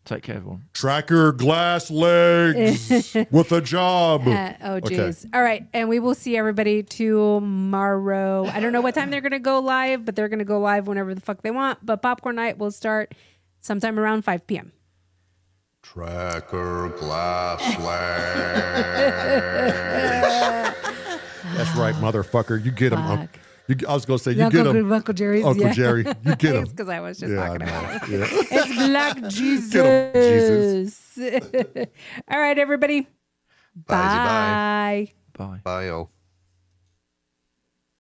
Take care, everyone. Tracker glass legs with a job. Oh, geez. All right. And we will see everybody tomorrow. I don't know what time they're going to go live, but they're going to go live whenever the fuck they want. But Popcorn Night will start sometime around 5 p.m. Tracker glass legs. That's right, motherfucker. You get him. Fuck. I was going to say, you get him. Uncle Jerry's. Uncle Jerry, you get him. It's because I was just Yeah, I talking know. about it. Yeah. It's Black Jesus. Get 'em, Jesus. All right, everybody. Bye. Bye. Bye. Bye, all.